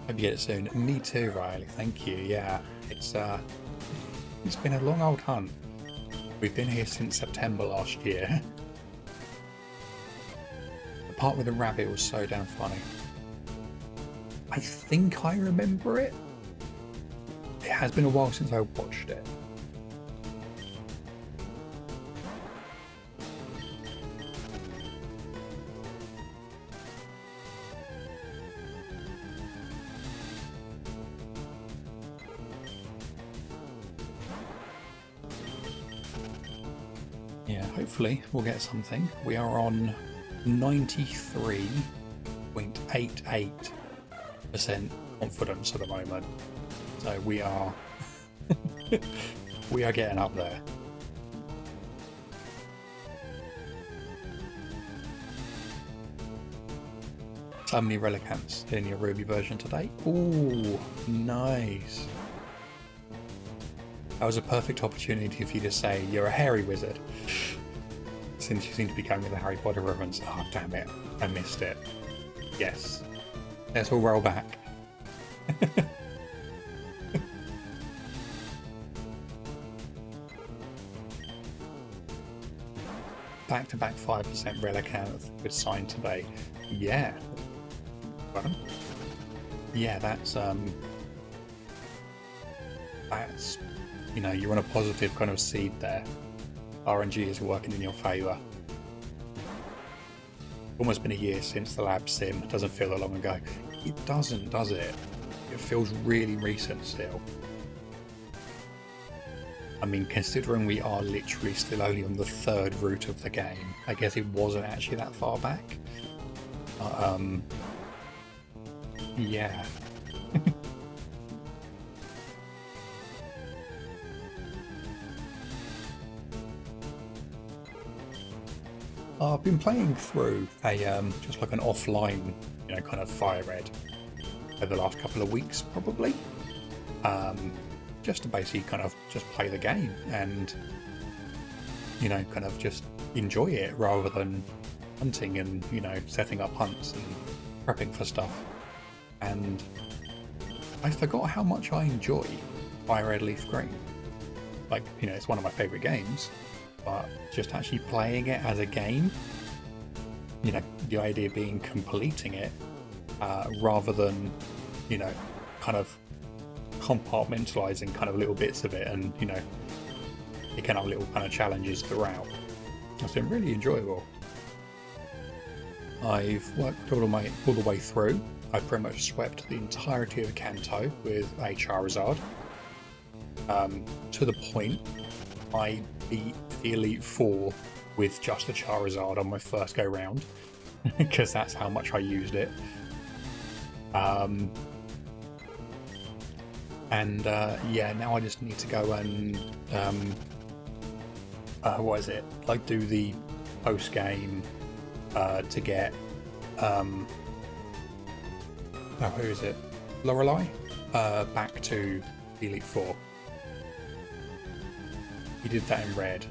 Hope you get it soon. Me too, Riley. Thank you. Yeah, it's been a long old hunt. We've been here since September last year. The part with the rabbit was so damn funny. I think I remember it. It has been a while since I watched it. Yeah, hopefully we'll get something. We are on 93.88% confidence at the moment. So we are we are getting up there. So many relicants in your Ruby version today. Ooh, nice. That was a perfect opportunity for you to say you're a hairy wizard. Since you seem to be going with the Harry Potter reference. Oh, damn it. I missed it. Yes. Let's all roll back. Back-to-back 5% relicant with sign today. Yeah. Well, yeah, that's you know, you're on a positive kind of seed there. RNG is working in your favour. Almost been a year since the lab sim. It doesn't feel that long ago. It doesn't, does it? It feels really recent still. I mean, considering we are literally still only on the third route of the game, I guess it wasn't actually that far back. Yeah. I've been playing through a just like an offline, you know, kind of FireRed over the last couple of weeks, probably. Just to basically kind of just play the game and, you know, kind of just enjoy it rather than hunting and, you know, setting up hunts and prepping for stuff. And I forgot how much I enjoy FireRed Leaf Green. Like, you know, it's one of my favourite games, but just actually playing it as a game, you know, the idea being completing it rather than, you know, kind of compartmentalizing kind of little bits of it and, you know, picking up little kind of challenges throughout. It's been really enjoyable. I've worked all the way through. I pretty much swept the entirety of Kanto with a Charizard. To the point I beat the Elite Four with just a Charizard on my first go round because that's how much I used it. Yeah, now I just need to go and what is it? Like do the post game to get who is it? Lorelei back to the Elite Four. You did that in red.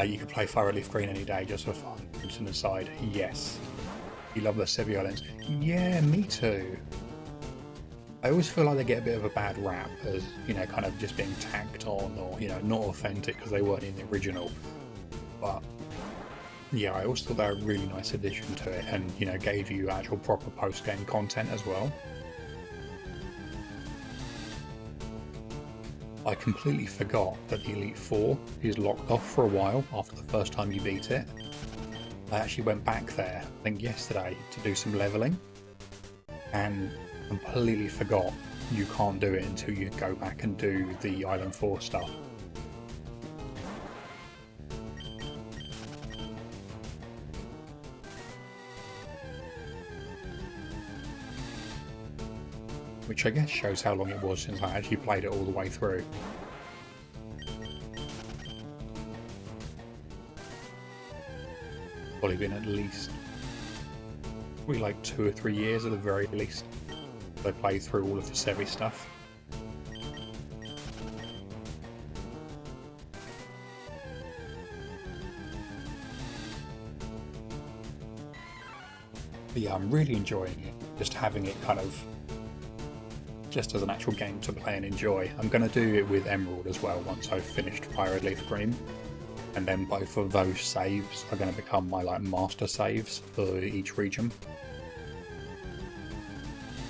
You could play FireRed Leaf Green any day just for fun. Just an aside. Yes. You love the Sevi Islands. Yeah, me too. I always feel like they get a bit of a bad rap as, you know, kind of just being tacked on or, you know, not authentic because they weren't in the original. But yeah, I always thought they were a really nice addition to it and, you know, gave you actual proper post-game content as well. I completely forgot that the Elite Four is locked off for a while after the first time you beat it. I actually went back there, I think yesterday, to do some leveling and completely forgot you can't do it until you go back and do the Island 4 stuff. which I guess shows how long it was since I actually played it all the way through. Probably been at least probably like 2 or 3 years at the very least. I played through all of the Sevi stuff. But yeah, I'm really enjoying it. Just having it kind of just as an actual game to play and enjoy. I'm going to do it with Emerald as well once I've finished FireRed Leaf Green. And then both of those saves are going to become my like master saves for each region.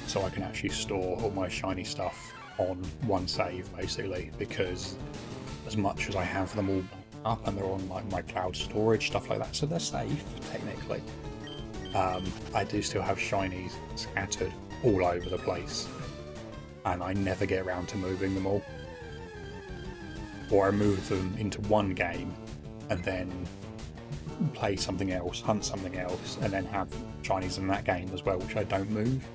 So I can actually store all my shiny stuff on one save basically, because as much as I have them all up and they're on like my cloud storage, stuff like that, so they're safe technically. I do still have shinies scattered all over the place, and I never get around to moving them all. Or I move them into one game and then play something else, hunt something else, and then have shinies in that game as well, which I don't move.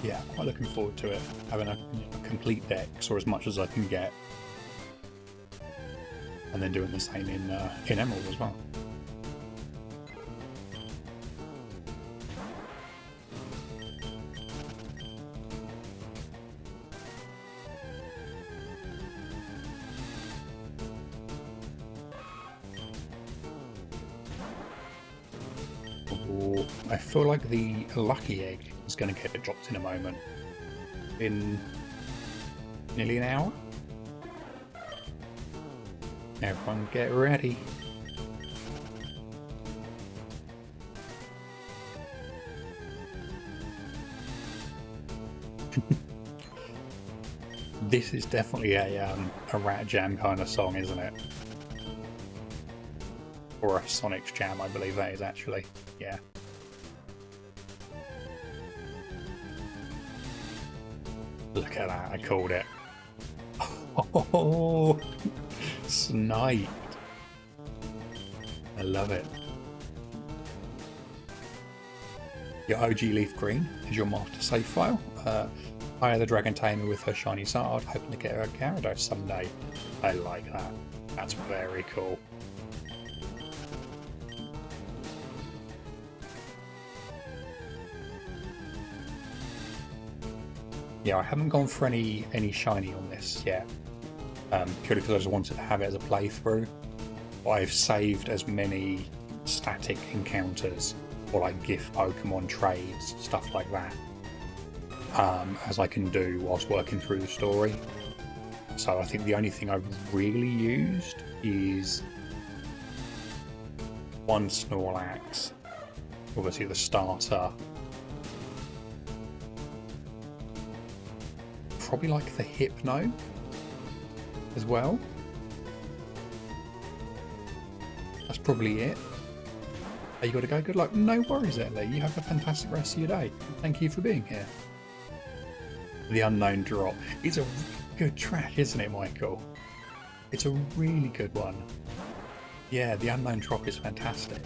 Yeah, quite looking forward to it, having a complete dex, or as much as I can get, and then doing the same in Emerald as well. Ooh, I feel like the lucky egg is going to get dropped in a moment. In nearly an hour? Everyone get ready. This is definitely a Rat Jam kind of song, isn't it? Or a Sonic's Jam, I believe that is actually. Yeah. Look at that, I called it. Oh, sniped. I love it. Your OG Leaf Green is your master save file. Hire the Dragon Tamer with her shiny Zard, hoping to get her a Gyarados someday. I like that. That's very cool. Yeah, I haven't gone for any shiny on this yet, purely because I just wanted to have it as a playthrough. But I've saved as many static encounters or like gift Pokemon trades, stuff like that, as I can do whilst working through the story. So I think the only thing I've really used is one Snorlax, obviously the starter. Probably like the Hypno as well. That's probably it. You got to go. Good luck. No worries, Ellie. You have a fantastic rest of your day. Thank you for being here. The Unknown Drop. It's a good track, isn't it, Michael? It's a really good one. Yeah, the Unknown Drop is fantastic.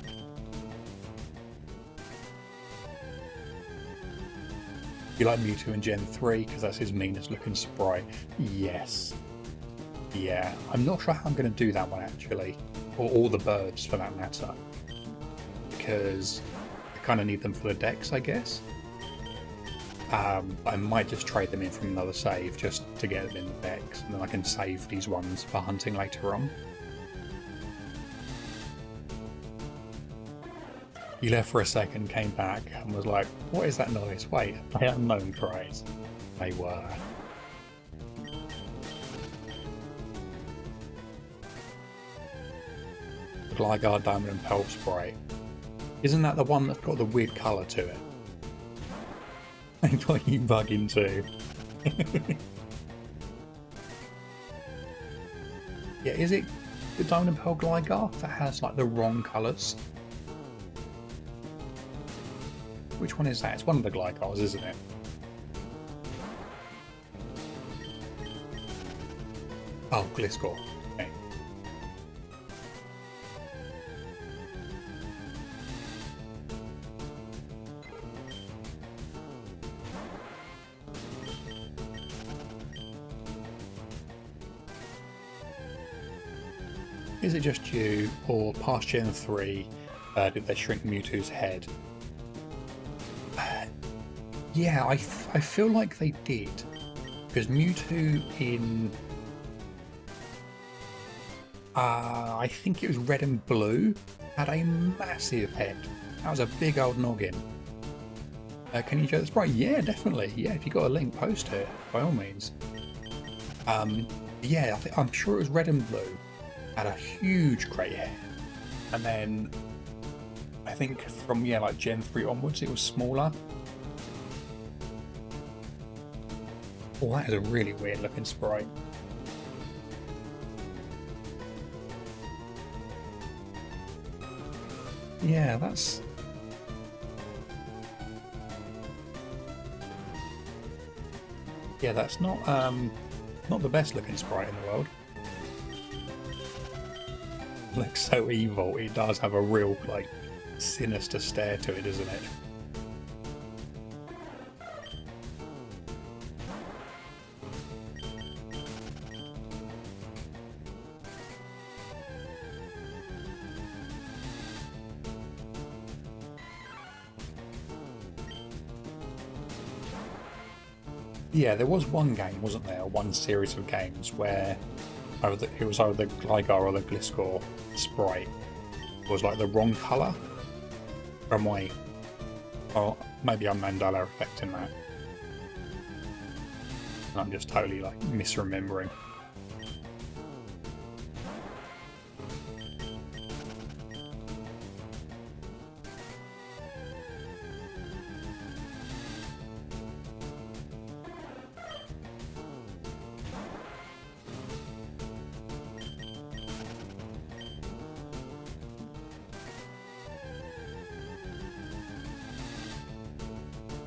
You like Mewtwo in Gen 3 because that's his meanest looking sprite? Yes. Yeah, I'm not sure how I'm going to do that one actually, or all the birds for that matter, because I kind of need them for the decks, I guess. I might just trade them in from another save just to get them in the decks, and then I can save these ones for hunting later on. You left for a second, came back, and was like, what is that noise? Wait, they are Unknown cries. They were. The Gligar Diamond and Pearl Sprite. Isn't that the one that's got the weird colour to it? That's what you bug into. Yeah, is it the Diamond and Pearl Gligar that has like the wrong colours? Which one is that? It's one of the Glygars, isn't it? Oh, Gliscor. Okay. Is it just you, or past Gen 3, did they shrink Mewtwo's head? Yeah, I feel like they did. Because Mewtwo in... I think it was Red and Blue, had a massive head. That was a big old noggin. Can you show the sprite? Yeah, definitely. Yeah, if you got a link, post it, by all means. Yeah, I'm sure it was Red and Blue. Had a huge grey hair, and then I think from like Gen 3 onwards it was smaller. Oh, that is a really weird looking sprite. Yeah, that's not the best looking sprite in the world. Looks so evil. It does have a real like sinister stare to it, doesn't it? Yeah, there was one game, wasn't there? One series of games where it was either the Gligar or the Gliscor sprite was like the wrong colour. Or am I? Oh, maybe I'm Mandela affecting that. I'm just totally like misremembering.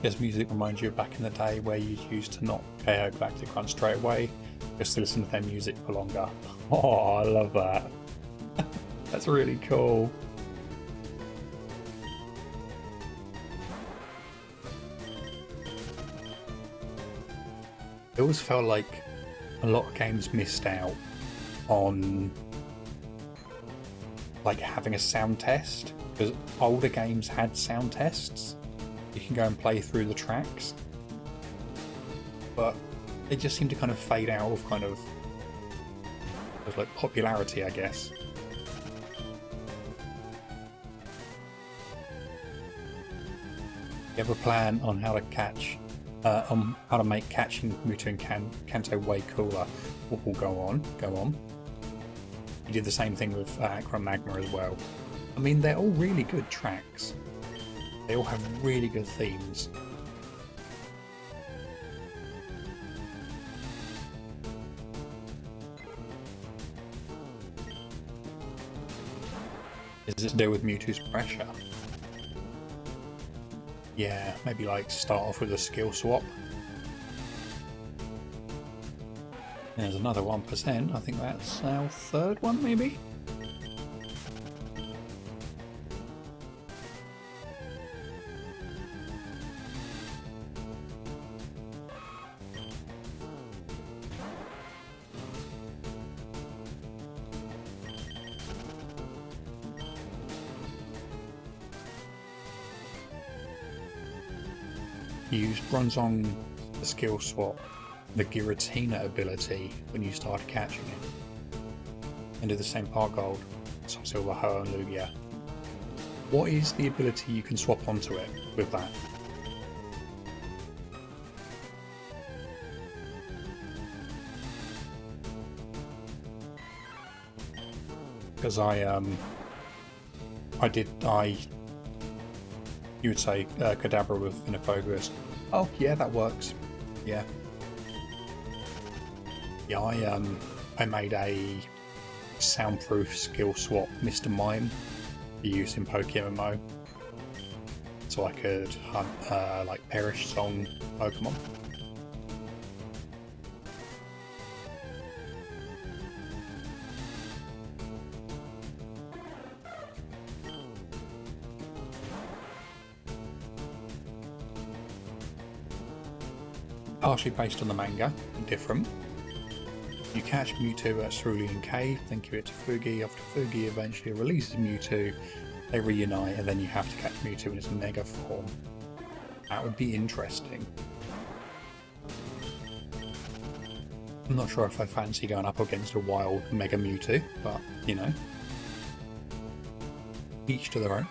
This music reminds you of back in the day where you used to not KO Galactic Run straight away, just to listen to their music for longer. Oh, I love that. That's really cool. It always felt like a lot of games missed out on like having a sound test, because older games had sound tests. You can go and play through the tracks, but they just seem to kind of fade out of kind of like popularity, I guess. You have a plan on how to catch, on how to make catching Mewtwo and Kanto way cooler. We'll go on. You did the same thing with Aqua Magma as well. I mean, they're all really good tracks. They all have really good themes. Is this to do with Mewtwo's pressure? Yeah, maybe like start off with a skill swap. There's another 1%. I think that's our third one, maybe? Use Bronzong the skill swap, the Giratina ability when you start catching it, and do the same part gold, Soft Silver, Ho and Lugia. What is the ability you can swap onto it with that? Because you would say Kadabra with Inner Oh yeah, that works. Yeah. Yeah, I made a soundproof skill swap Mr. Mime for use in PokeMMO, so I could hunt like Perish Song Pokemon. partially based on the manga, different. You catch Mewtwo at Cerulean Cave, then give it to Fugi. After Fugi eventually releases Mewtwo, they reunite, and then you have to catch Mewtwo in its mega form. That would be interesting. I'm not sure if I fancy going up against a wild Mega Mewtwo, but, you know, each to their own.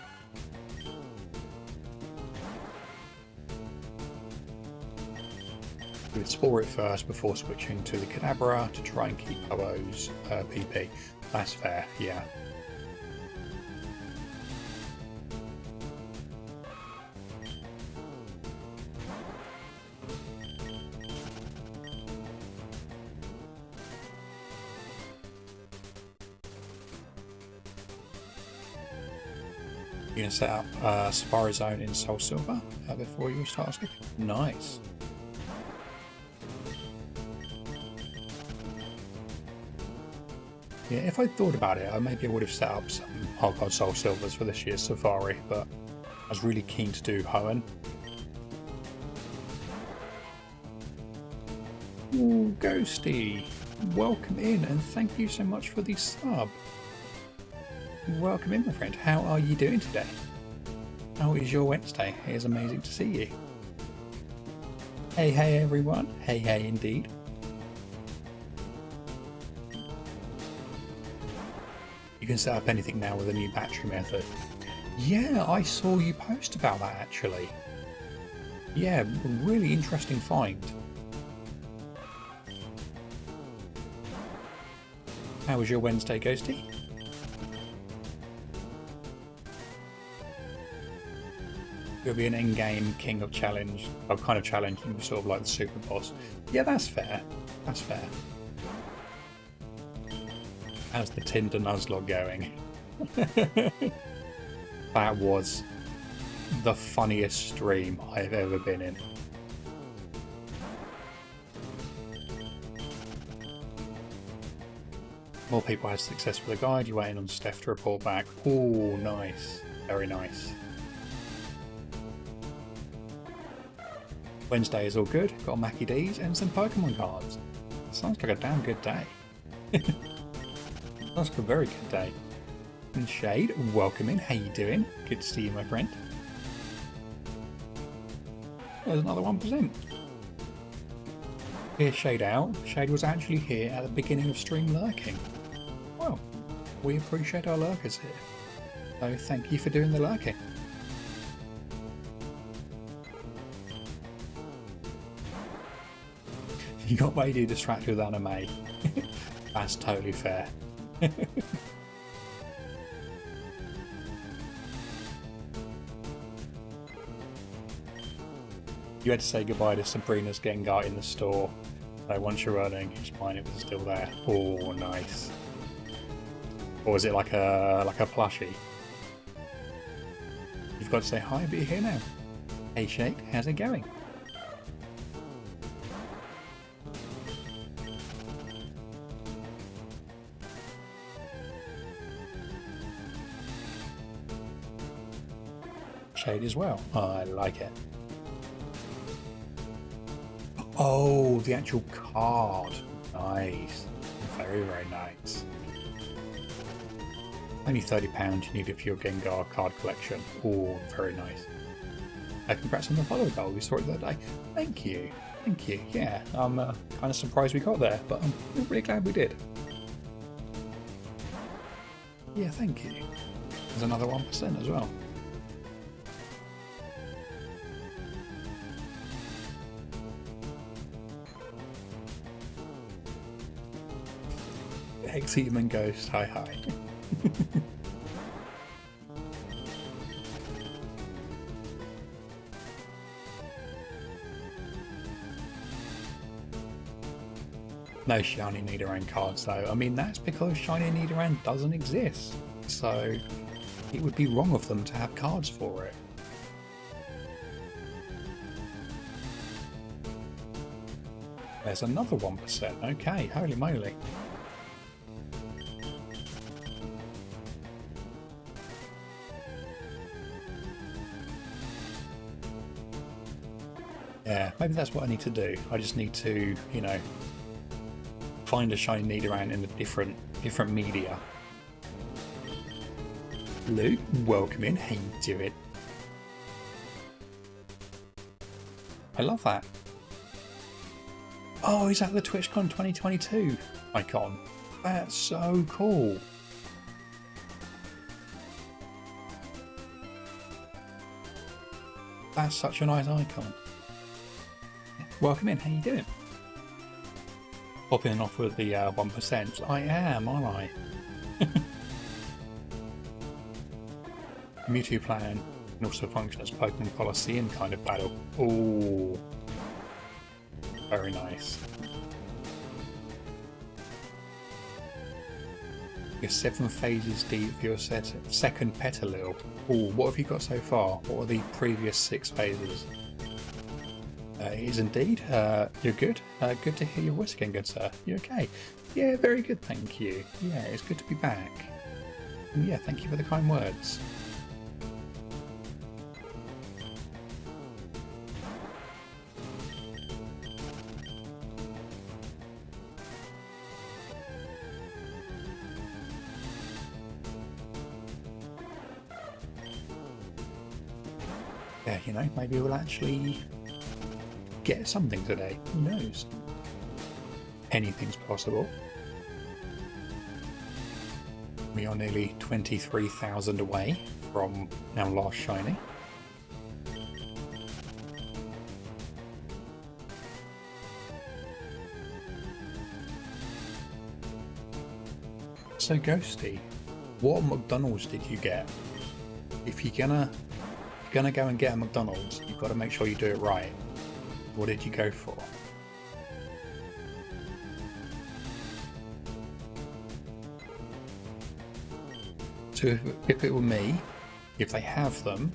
We would spore it first before switching to the Kadabra to try and keep Ho-Oh's PP. That's fair, yeah. You're going to set up Safari Zone in Soul Silver before you start asking? Nice. Yeah, if I'd thought about it, maybe I would have set up some Hardcard Soul Silvers for this year's Safari, but I was really keen to do Hoenn. Ooh, Ghosty, welcome in and thank you so much for the sub. Welcome in, my friend. How are you doing today? How is your Wednesday? It is amazing to see you. Hey, hey, everyone. Hey, hey, indeed. You can set up anything now with a new battery method. Yeah, I saw you post about that, actually. Yeah, really interesting find. How was your Wednesday, Ghosty? You'll be an in-game king of challenge, or kind of challenging, sort of like the super boss. Yeah, that's fair. That's fair. How's the Tinder Nuzlocke going? That was the funniest stream I've ever been in. More people had success with the guide. You're waiting on Steph to report back. Oh, nice. Very nice. Wednesday is all good. Got Mackie D's and some Pokemon cards. Sounds like a damn good day. Sounds like a very good day. And Shade, welcome in. How you doing? Good to see you, my friend. There's another 1%. Here's Shade out. Shade was actually here at the beginning of stream lurking. Well, we appreciate our lurkers here. So thank you for doing the lurking. You got way distracted with anime. That's totally fair. You had to say goodbye to Sabrina's Gengar in the store. So once you're running, it's fine, it was still there. Oh, nice. Or was it like a plushie? You've got to say hi, but you're here now. Hey Shade, how's it going? Shade as well. Oh, I like it. Oh, the actual card. Nice. Very, very nice. Only £30 you needed for your Gengar card collection. Oh, very nice. Congrats on the follow goal. We saw it the other day. Thank you. Thank you. Yeah, I'm kind of surprised we got there, but I'm really glad we did. Yeah, thank you. There's another 1% as well. Ex-Human Ghost, hi hi. No shiny Nidoran cards though. I mean, that's because shiny Nidoran doesn't exist. So it would be wrong of them to have cards for it. There's another 1%. Okay, holy moly. Yeah, maybe that's what I need to do. I just need to, you know, find a shiny Nidoran in a different media. Luke, welcome in. How you doing? I love that. Oh, is that the TwitchCon 2022 icon? That's so cool. That's such a nice icon. Welcome in, how you doing? Popping off with the 1%. I am, aren't I? Mewtwo plan can also function as Pokemon Coliseum kind of battle. Ooh. Very nice. You're 7 phases deep for your second Petalil. Ooh, what have you got so far? What are the previous 6 phases? It is indeed. You're good. Good to hear your voice again, good sir. You okay? Yeah, very good, thank you. Yeah, it's good to be back. And yeah, thank you for the kind words. Yeah, you know, maybe we'll actually get something today. Who knows? Anything's possible. We are nearly 23,000 away from our last shiny. So Ghosty, what McDonald's did you get? If you're gonna go and get a McDonald's, you've got to make sure you do it right. What did you go for? So if it were me, if they have them,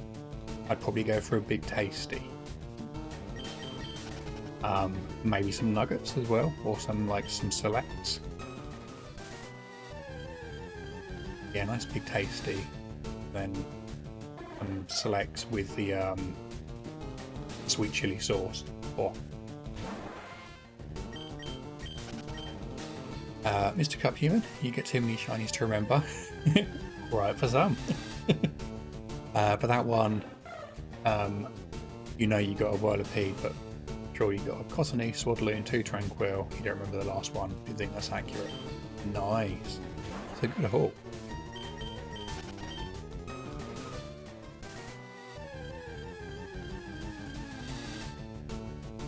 I'd probably go for a Big Tasty. Maybe some nuggets as well, or some selects. Yeah, nice Big Tasty. Then selects with the sweet chili sauce. Or Mr. Cup Human, you get too many shinies to remember. Right for some. But that one, you know you got a Whirlipede, but sure you got a Cottony, Swaddling, 2 Tranquil. You don't remember the last one. You think that's accurate? Nice. It's a good haul.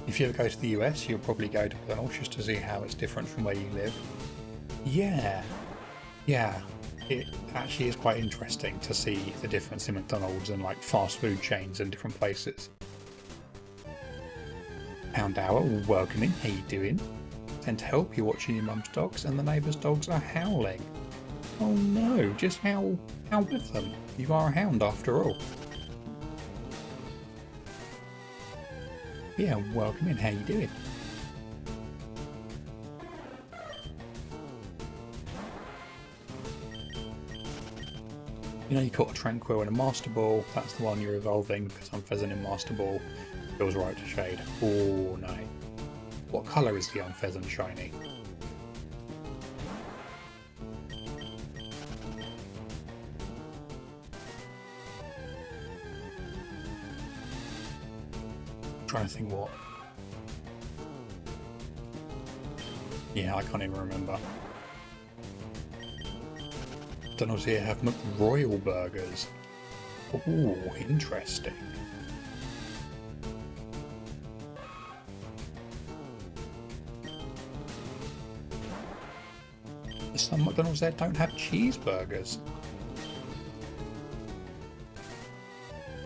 If you ever go to the US, you'll probably go to McDonald's just to see how it's different from where you live. Yeah, it actually is quite interesting to see the difference in McDonald's and like fast food chains in different places. Pound Hour, welcoming, how you doing? Sent to help, you're watching your mum's dogs and the neighbour's dogs are howling. Oh no, just howl with them. You are a hound after all. Yeah, welcome in, how you doing? You know you caught a Tranquil and a Master Ball, that's the one you're evolving because Unfezant in Master Ball feels right to shade. Oh no. What colour is the Unfezant shiny? Trying to think what. Yeah, I can't even remember. McDonald's here have McRoyal burgers. Ooh, interesting. Some McDonald's there don't have cheeseburgers.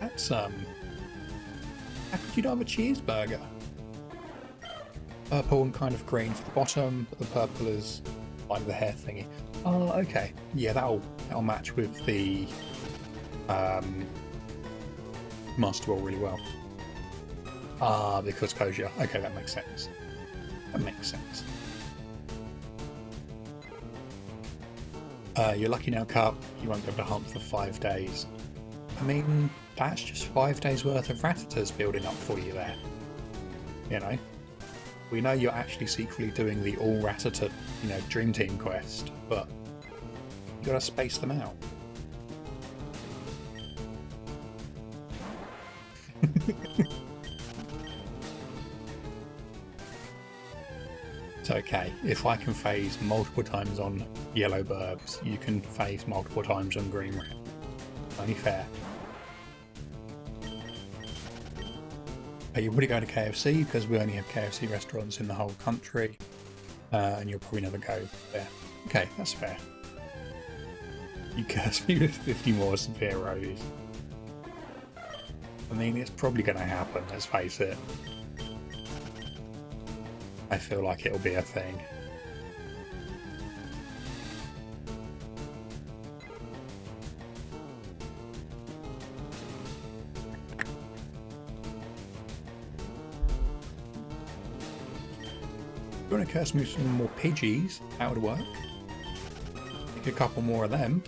That's how could you not have a cheeseburger? Purple and kind of green for the bottom, but the purple is like the hair thingy. Oh, okay. Yeah, that'll match with the Master Ball really well. Ah, because kosher. Okay, that makes sense. That makes sense. You're lucky now, Cup. You won't be able to hunt for 5 days. I mean, that's just 5 days worth of Rattatas building up for you there. You know, we know you're actually secretly doing the all Ratata, you know, Dream Team quest, but you gotta space them out. It's okay. If I can phase multiple times on yellow burbs, you can phase multiple times on green rat. Only fair. But you would go to KFC because we only have KFC restaurants in the whole country, and you'll probably never go there. Okay, that's fair. You curse me with 50 more severe roadies. I mean, it's probably going to happen, let's face it. I feel like it'll be a thing. You want to curse me with some more Pidgeys? That would work. Make a couple more of them.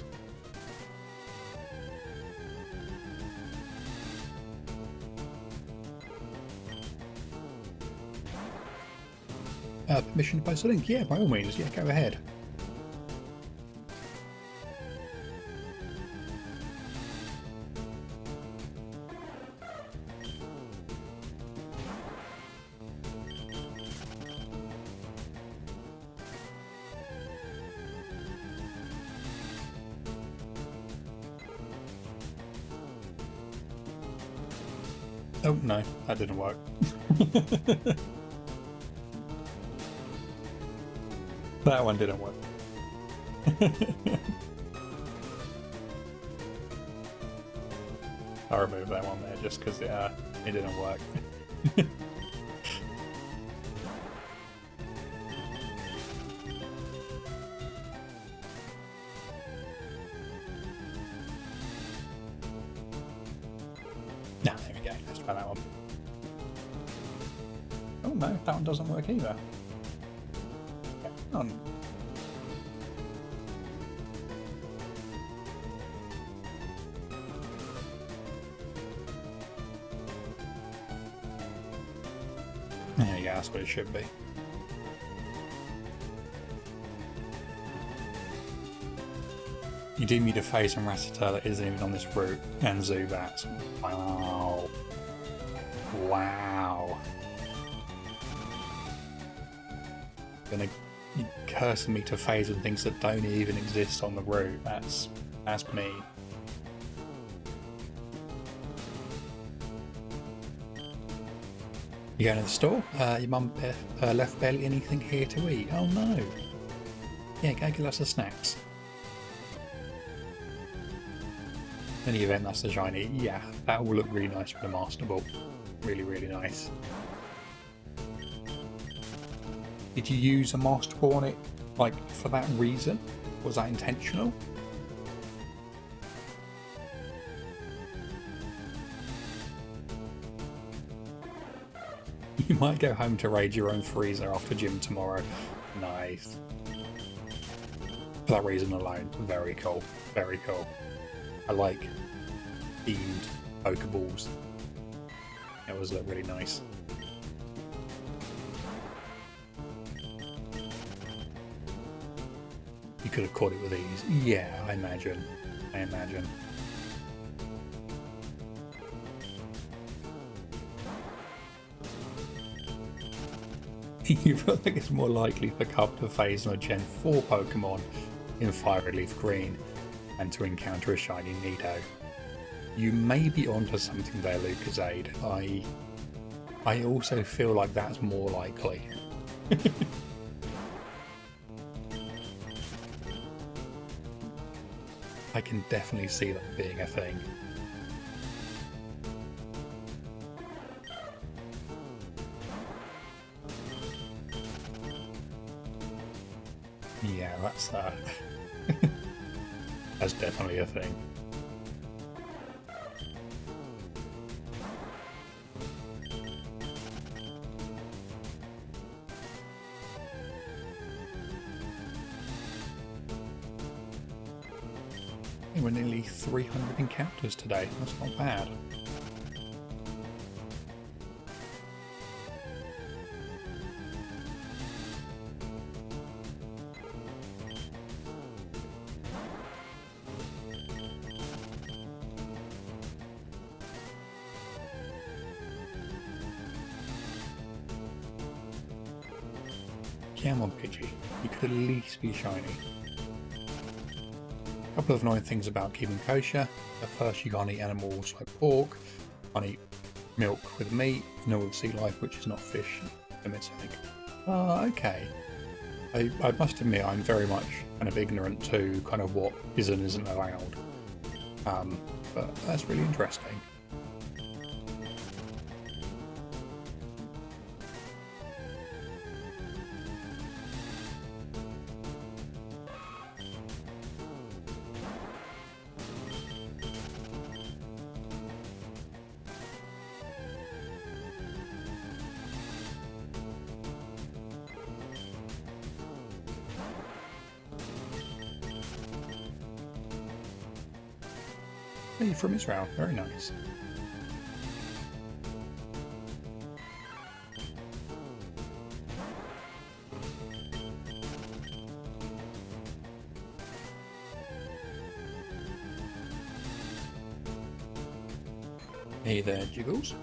Permission to post a link? Yeah, by all means. Yeah, go ahead. Oh no, that didn't work. That one didn't work. I'll remove that one there just because it didn't work. No, there we go. Let's try that one. Oh no, that one doesn't work either. On. There you go, that's what it should be. You do need a phase on Rattata that isn't even on this route, and Zubats. Wow. Wow. Gonna cursing me to phase and things that don't even exist on the route. That's me. You going to the store? Your mum left barely anything here to eat. Oh no. Yeah, go get lots of snacks. In the event, that's the shiny. Yeah, that will look really nice with the Master Ball. Really, really nice. Did you use a Master Ball on it, like, for that reason? Was that intentional? You might go home to raid your own freezer after gym tomorrow. Nice. For that reason alone, very cool. Very cool. I like themed Pokeballs. It was really nice. You could have caught it with ease. Yeah, I imagine. I imagine. You feel like it's more likely for Cup to phase on a Gen 4 Pokemon in FireRed Leaf Green and to encounter a shiny Nido. You may be onto something there, Lucasade. I also feel like that's more likely. I can definitely see that being a thing. Yeah, that's that's definitely a thing. We're nearly 300 encounters today. That's not bad. Come on, Pidgey. You could at least be shiny. A couple of annoying things about keeping kosher. At first, you can't eat animals like pork, can't eat milk with meat, nor with sea life, which is not fish, for its sake. Okay. I must admit, I'm very much kind of ignorant to kind of what is and isn't allowed. But that's really interesting. Hey, from Israel, very nice. Hey there, Jiggles.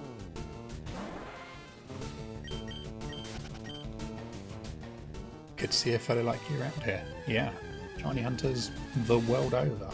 Good to see a fellow like you around here. Yeah, shiny hunters the world over.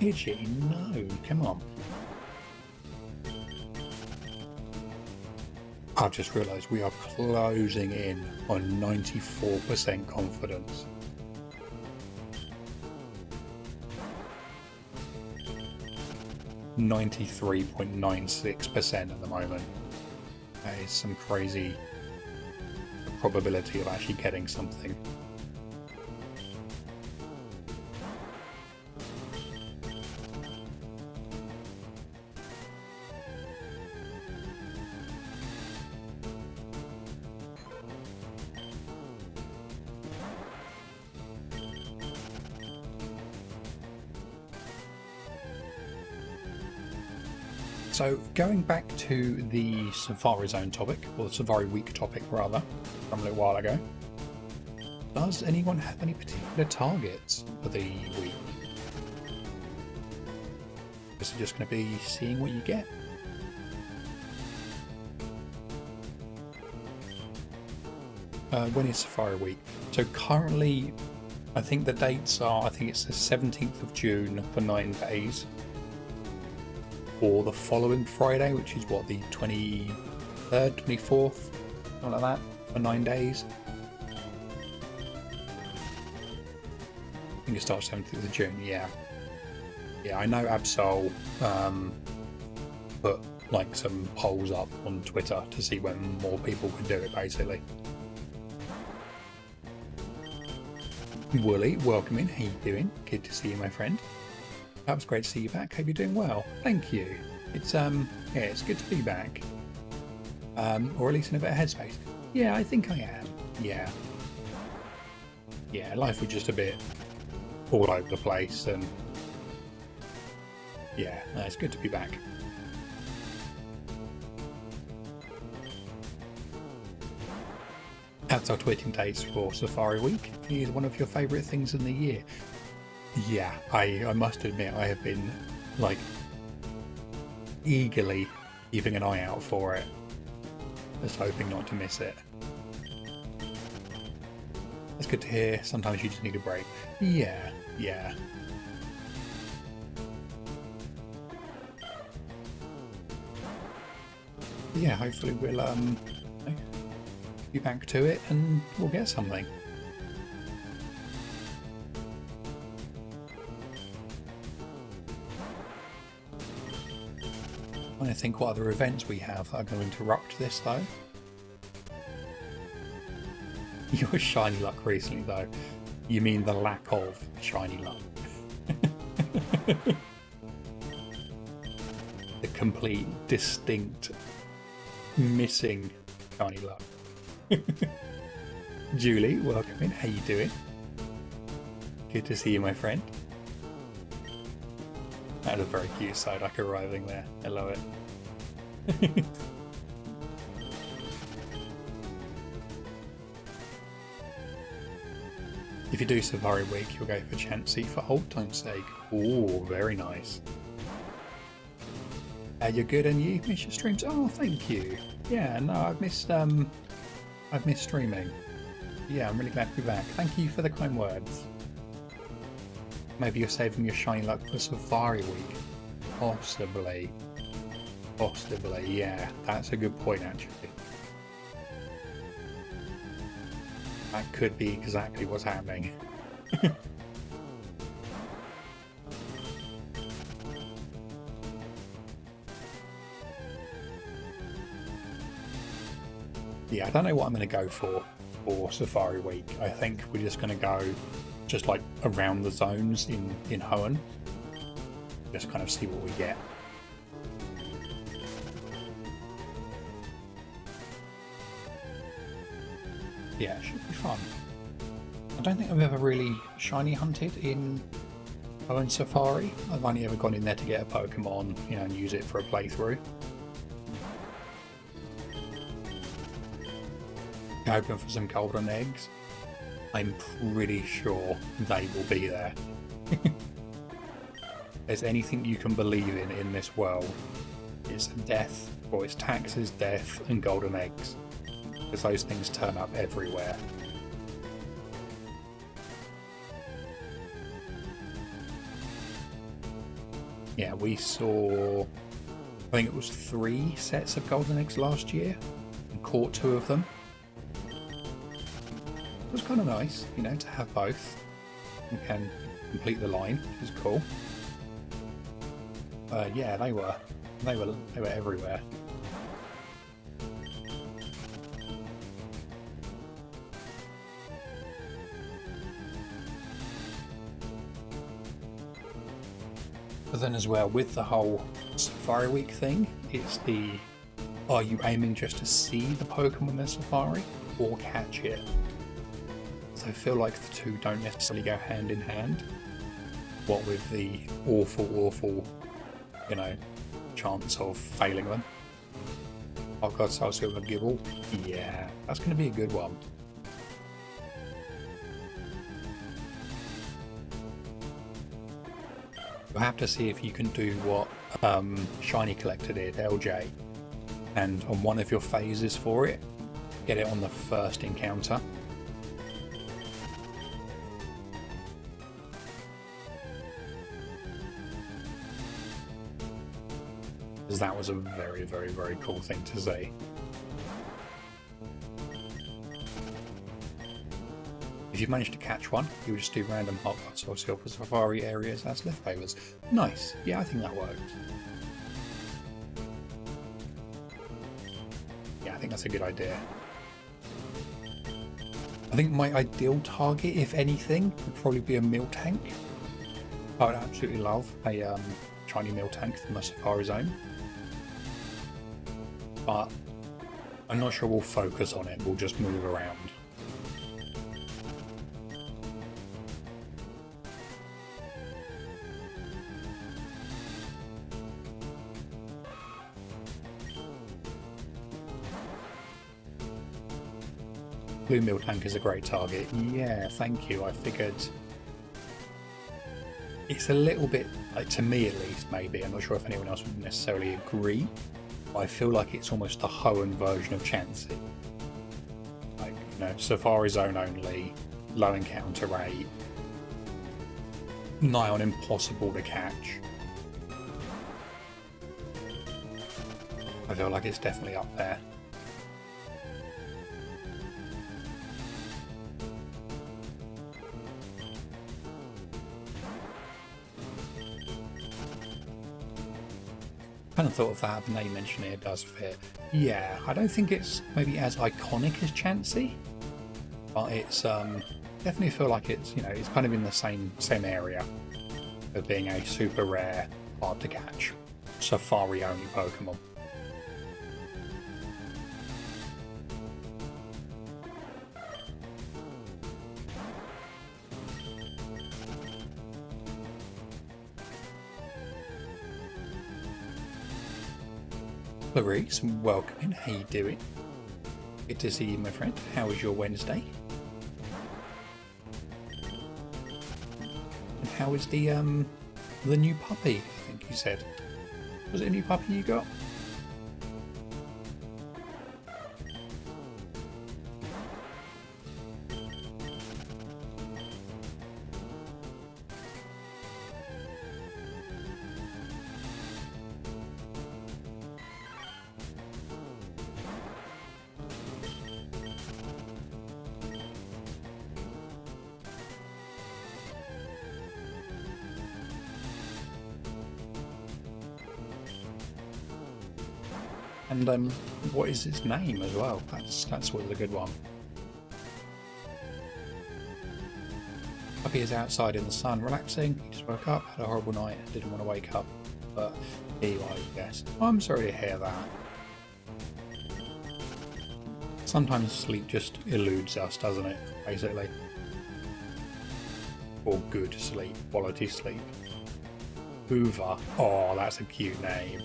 Pidgey, no, come on. I've just realised we are closing in on 94% confidence. .96% at the moment. That is some crazy probability of actually getting something. So going back to the Safari Zone topic, or the Safari Week topic rather, from a little while ago, does anyone have any particular targets for the week? Is it just going to be seeing what you get? When is Safari Week? So currently, I think the dates are, I think it's the 17th of June for 9 days. Or the following Friday, which is what, the 23rd, 24th, something like that, for 9 days. I think it starts 17th of June, yeah. Yeah, I know Absol put like some polls up on Twitter to see when more people could do it, basically. Wooly, welcome in, how you doing? Good to see you, my friend. That was great to see you back. Hope you're doing well. Thank you. It's yeah, it's good to be back. Or at least in a better headspace. Yeah, I think I am. Yeah. Yeah, life was just a bit all over the place, and yeah, it's good to be back. That's our tweeting dates for Safari Week. It is one of your favourite things in the year. Yeah, I must admit I have been like eagerly keeping an eye out for it, just hoping not to miss it. It's good to hear. Sometimes you just need a break. Yeah, yeah. Yeah, hopefully we'll be back to it and we'll get something. I think what other events we have are going to interrupt this though. Your shiny luck recently though. You mean the lack of shiny luck. The complete, distinct, missing shiny luck. Julie, welcome in. How you doing? Good to see you, my friend. That was a very cute Psyduck arriving there. I love it. If you do Safari Week, you'll go for Chansey for old time's sake. Ooh, very nice. You're good, and you miss your streams? Oh, thank you. Yeah, no, I've missed streaming. Yeah, I'm really glad to be back. Thank you for the kind words. Maybe you're saving your shiny luck for Safari Week. Possibly. Possibly, yeah. That's a good point, actually. That could be exactly what's happening. Yeah, I don't know what I'm going to go for Safari Week. I think we're just going to go just like around the zones in Hoenn. Just kind of see what we get. Yeah, it should be fun. I don't think I've ever really shiny hunted in Hoenn Safari. I've only ever gone in there to get a Pokemon, you know, and use it for a playthrough. Hoping for some golden eggs. I'm pretty sure they will be there. If there's anything you can believe in this world, it's death, or it's taxes, death, and golden eggs. Because those things turn up everywhere. Yeah, we saw, I think it was 3 sets of golden eggs last year, and caught 2 of them. It was kind of nice, you know, to have both. You can complete the line, which is cool. Yeah, they were everywhere. But then as well, with the whole Safari Week thing, it's the, are you aiming just to see the Pokemon in the Safari or catch it? So I feel like the two don't necessarily go hand in hand. What with the awful, you know, chance of failing them. Oh god, so Silver Gibble. Yeah, that's going to be a good one. You'll have to see if you can do what Shiny Collector did, LJ, and on one of your phases for it, get it on the first encounter. Because that was a very cool thing to see. If you manage to catch one, you just do random hotpots or Silver Safari areas as leftovers. Nice. Yeah, I think that works. Yeah, I think that's a good idea. I think my ideal target, if anything, would probably be a Miltank. I would absolutely love a shiny Miltank from the Safari Zone. But I'm not sure we'll focus on it, we'll just move around. Blue Miltank is a great target. Yeah, thank you. I figured it's a little bit, like, to me at least, maybe. I'm not sure if anyone else would necessarily agree. I feel like it's almost a Hoenn version of Chansey. Like, you know, Safari Zone only, low encounter rate, nigh on impossible to catch. I feel like it's definitely up there. I kind of thought of that, but now you mention it, it does fit. Yeah, I don't think it's maybe as iconic as Chansey, but it's definitely feel like it's, you know, it's kind of in the same area of being a super rare, hard to catch, Safari only Pokemon. Clarice, welcome in. How you doing? Good to see you, my friend. How was your Wednesday? And how was the new puppy? I think you said. Was it a new puppy you got? And what is its name as well? That's always a good one. Puppy is outside in the sun, relaxing. He just woke up, had a horrible night, didn't want to wake up, but here you are, I guess. I'm sorry to hear that. Sometimes sleep just eludes us, doesn't it? Basically. Or good sleep, quality sleep. Hoover. Oh, that's a cute name.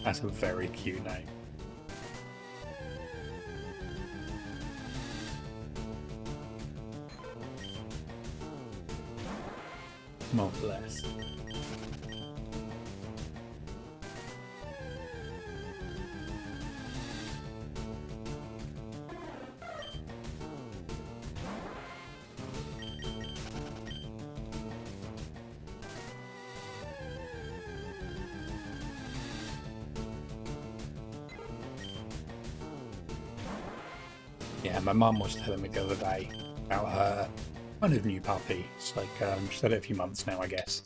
That's a very cute name. Oh, bless. Yeah, my mum was telling me the other day about her kind of new puppy. It's like, she's had it a few months now, I guess.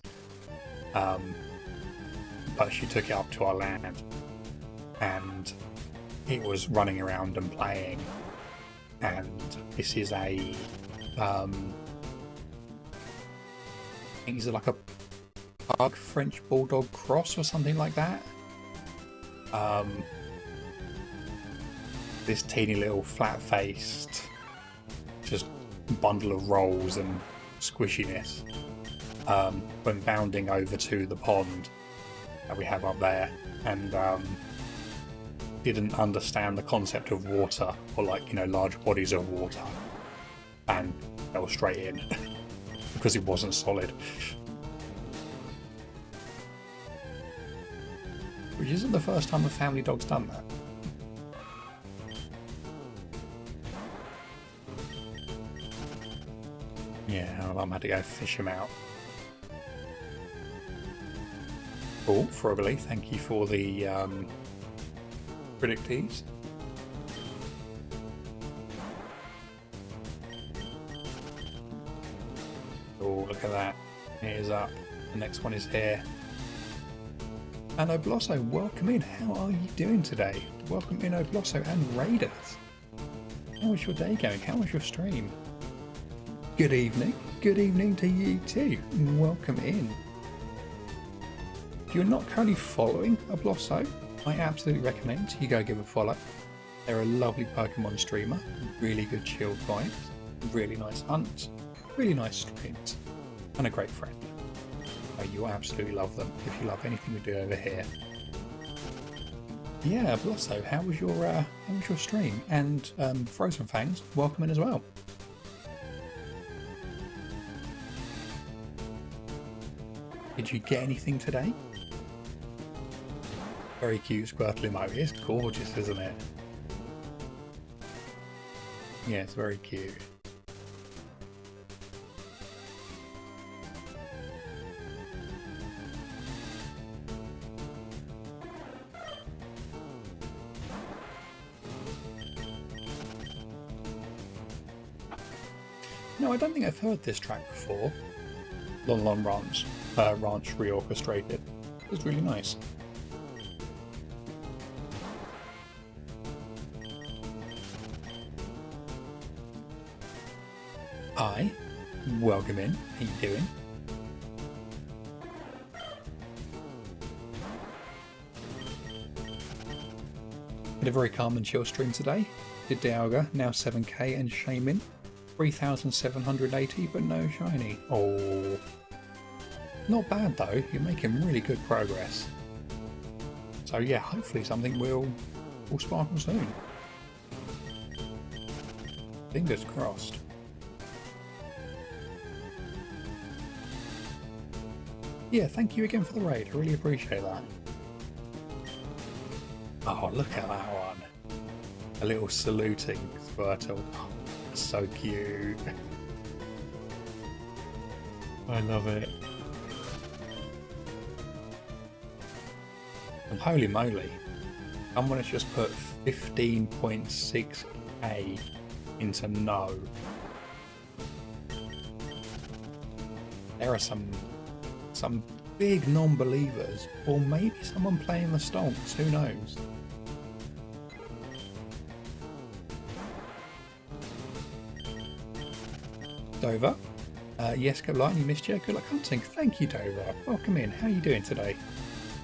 But she took it up to our land and it was running around and playing. And this is a, I think it's like a pug French bulldog cross or something like that. This teeny little flat-faced just bundle of rolls and squishiness when bounding over to the pond that we have up there, and didn't understand the concept of water, or like, you know, large bodies of water, and fell straight in because it wasn't solid, which isn't the first time a family dog's done that. Yeah, my mum had to go fish him out. Oh, Frogly, thank you for the predictees. Oh, look at that. Here's up. The next one is here. And Oblosso, welcome in. How are you doing today? Welcome in, Oblosso and Raiders. How was your day going? How was your stream? Good evening. Good evening to you too. Welcome in. If you're not currently following Oblosso, I absolutely recommend you go give a follow. They're a lovely Pokemon streamer, really good chilled vibes, really nice hunts, really nice streams, and a great friend. You'll absolutely love them if you love anything we do over here. Yeah, Oblosso, how was your stream? And Frozen Fangs, welcome in as well. Did you get anything today? Very cute Squirtle emoji. It's gorgeous, isn't it? Yeah, it's very cute. No, I don't think I've heard this track before. Lon Lon Ranch reorchestrated. It was really nice. Hi, welcome in. How you doing? Had a very calm and chill stream today. Did Dialga, now 7k, and Shaman, 3,780, but no shiny. Oh, not bad though. You're making really good progress. So yeah, hopefully something will sparkle soon. Fingers crossed. Yeah, thank you again for the raid. I really appreciate that. Oh, look at that one. A little saluting Squirtle. Oh, so cute. I love it. And holy moly. Someone has just put 15.6k into no. There are some big non-believers, or maybe someone playing the stonks, who knows. Dover, yes, good luck. You missed you. Good luck hunting. Thank you, Dover. Welcome in. How are you doing today?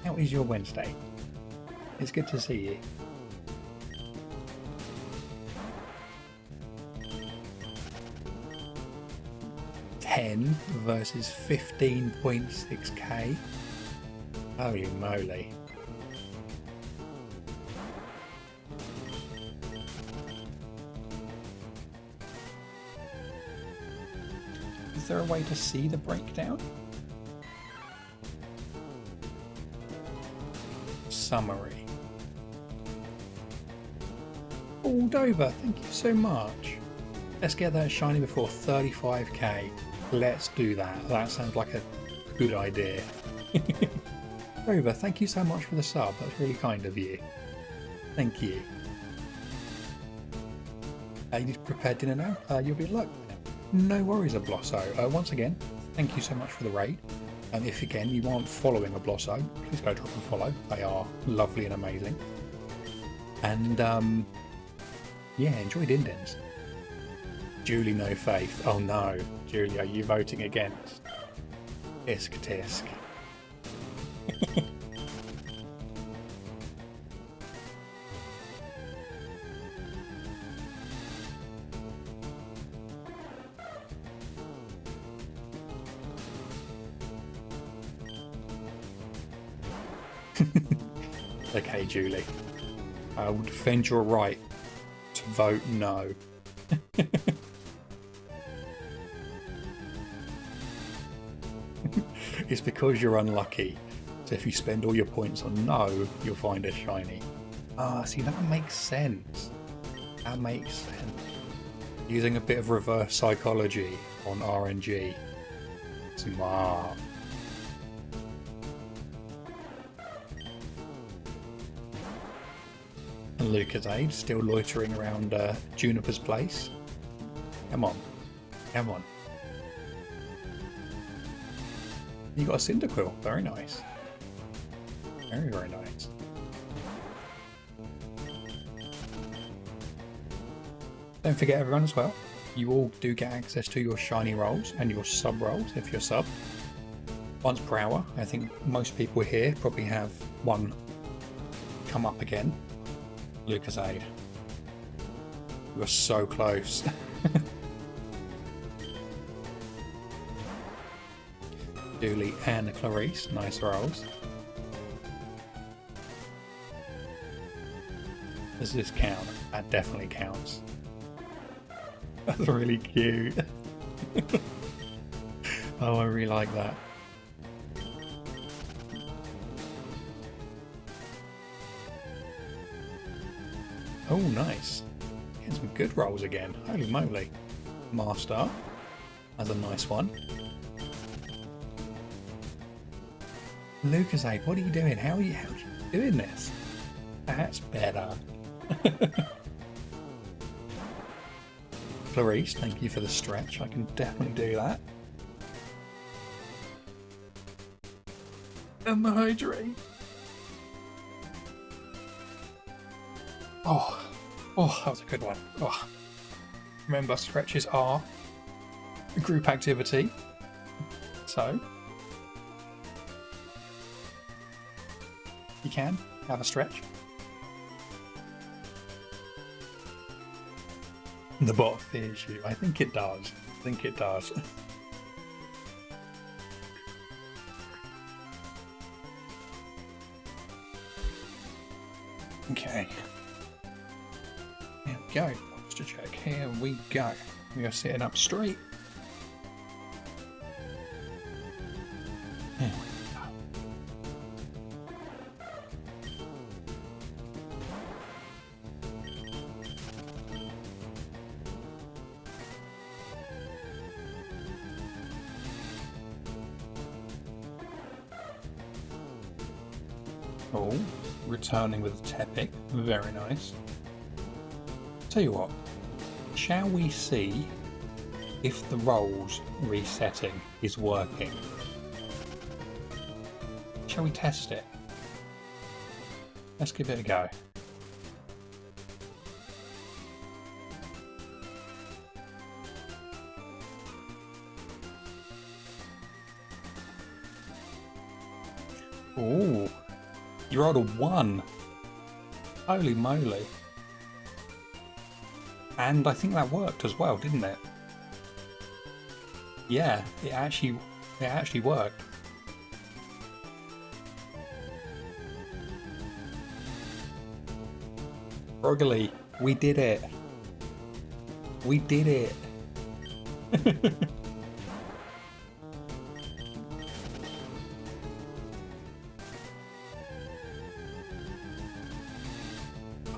How is your Wednesday? It's good to see you. Versus 15.6k. Holy moly. Is there a way to see the breakdown? Summary. Oh, Dover, thank you so much. Let's get that shiny before 35k. Let's do that. That sounds like a good idea. Dover, thank you so much for the sub. That's really kind of you. Thank you. You prepared dinner now? You'll be in luck. No worries, Ablosso. Once again, thank you so much for the raid. And if again you aren't following Ablosso, please go drop and follow. They are lovely and amazing. And yeah, enjoy Dindins. Julie, no faith. Oh no, Julie, are you voting against? Tisk tisk. Okay, Julie. I will defend your right to vote no. It's because you're unlucky. So if you spend all your points on no, you'll find a shiny. Ah, see, that makes sense. That makes sense. Using a bit of reverse psychology on RNG. Smart. And Lucasade still loitering around Juniper's place. Come on. Come on. You got a Cyndaquil. Very nice. Very, very nice. Don't forget, everyone, as well, you all do get access to your shiny rolls and your sub rolls if you're sub. Once per hour. I think most people here probably have one come up again. Lucasade. You were so close. Dooley and Clarice, nice rolls. Does this count? That definitely counts. That's really cute. Oh, I really like that. Oh, nice. Getting some good rolls again. Holy moly. Master. That's a nice one. Lucasade, what are you doing? How are you doing this? That's better. Clarice, thank you for the stretch. I can definitely do that. And the hydrate. Oh, that was a good one. Oh. Remember, stretches are a group activity. So, you can have a stretch. The bot fears you. I think it does. I think it does. Okay. Here we go. Just to check. Here we go. We are sitting up straight. Here we go. Oh, returning with a Tepic. Very nice. Tell you what, shall we see if the roles resetting is working? Shall we test it? Let's give it a go. Ooh, you rolled a 1. Holy moly. And I think that worked as well, didn't it? Yeah, it actually worked. Broggly, we did it. We did it.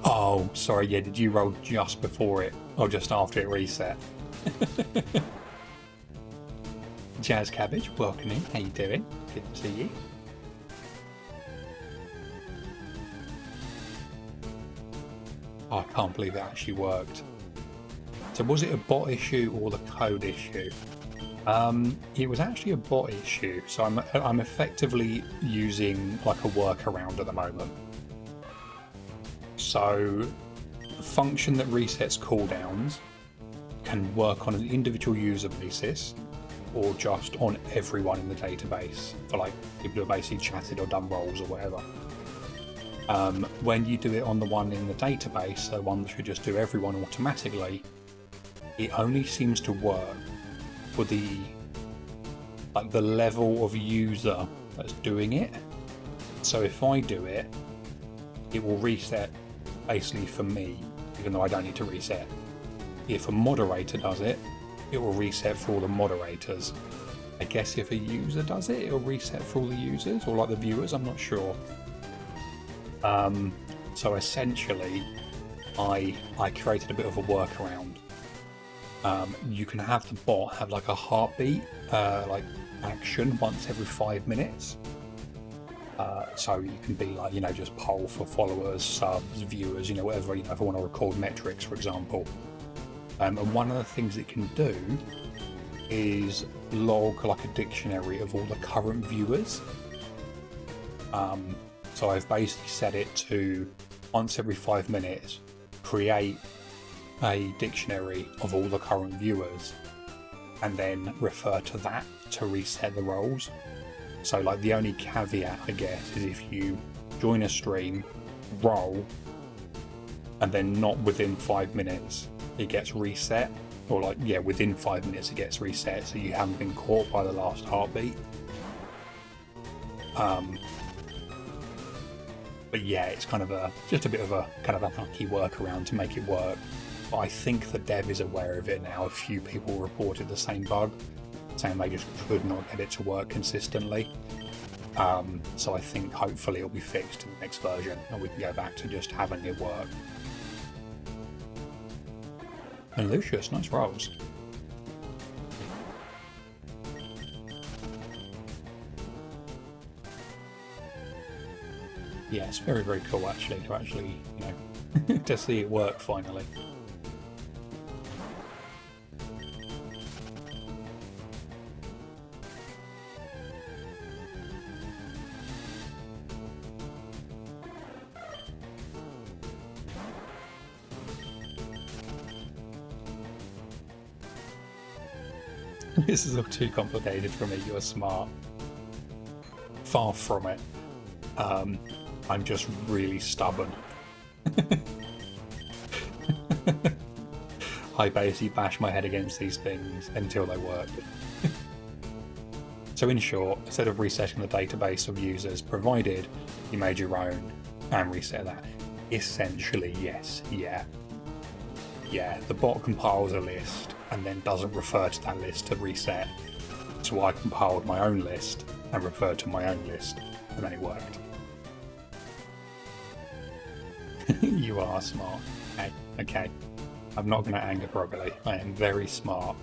Oh, sorry, yeah, did you roll just before it, or just after it reset? Jazz Cabbage, welcome in, how you doing? Good to see you. Oh, I can't believe it actually worked. So was it a bot issue or the code issue? It was actually a bot issue, so I'm effectively using like a workaround at the moment. So the function that resets cooldowns can work on an individual user basis or just on everyone in the database for like people who have basically chatted or done roles or whatever. When you do it on the one in the database, the one that should just do everyone automatically, it only seems to work for the level of user that's doing it. So if I do it, it will reset basically for me, even though I don't need to reset. If a moderator does it, it will reset for all the moderators. I guess if a user does it, it'll reset for all the users, or like the viewers, I'm not sure. So essentially, I created a bit of a workaround. You can have the bot have like a heartbeat, like action once every 5 minutes. So you can be like, you know, just poll for followers, subs, viewers, you know, whatever, you know, if I want to record metrics, for example. And one of the things it can do is log like a dictionary of all the current viewers. So I've basically set it to once every 5 minutes, create a dictionary of all the current viewers and then refer to that to reset the roles. So like the only caveat, I guess, is if you join a stream, roll, and then not within 5 minutes it gets reset, or like, yeah, within 5 minutes it gets reset, so you haven't been caught by the last heartbeat. But yeah, it's kind of just a bit of a kind of a funky workaround to make it work. But I think the dev is aware of it now. A few people reported the same bug, saying they just could not get it to work consistently. So I think hopefully it'll be fixed in the next version and we can go back to just having it work. And Lucius, nice rolls. Yeah, it's very, very cool actually to you know, to see it work finally. This is all too complicated for me, you're smart. Far from it. I'm just really stubborn. I basically bash my head against these things until they work. So in short, instead of resetting the database of users provided, you made your own and reset that. Essentially, yes. Yeah. Yeah, the bot compiles a list and then doesn't refer to that list to reset. So I compiled my own list and referred to my own list, and then it worked. You are smart. Okay, okay. I'm not going to anger properly. I am very smart.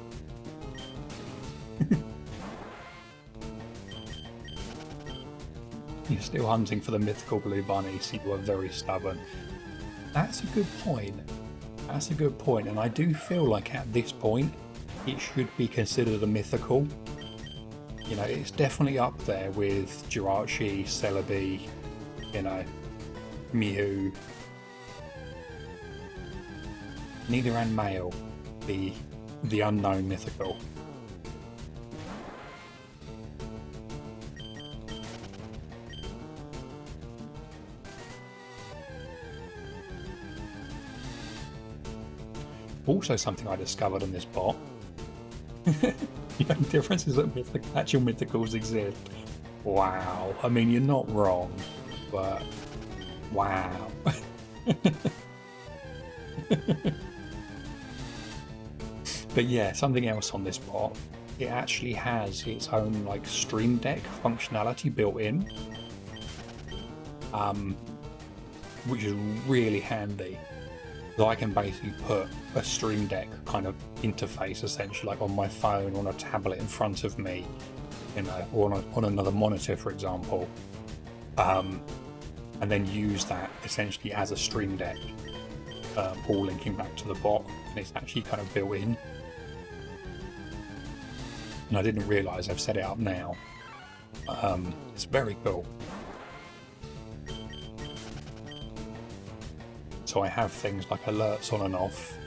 You're still hunting for the mythical blue bunny, so you are very stubborn. That's a good point. That's a good point, and I do feel like at this point it should be considered a mythical. You know, it's definitely up there with Jirachi, Celebi, you know, Mew, NidoranM male, the unknown mythical. Also, something I discovered on this bot. The only difference is that actual mythicals exist. Wow. I mean, you're not wrong, but wow. But yeah, something else on this bot. It actually has its own like Stream Deck functionality built in, which is really handy. So I can basically put a Stream Deck kind of interface essentially like on my phone, on a tablet in front of me, you know, or on another monitor, for example, and then use that essentially as a Stream Deck, all linking back to the bot, and it's actually kind of built in. And I didn't realise I've set it up now. It's very cool. So I have things like alerts on and off,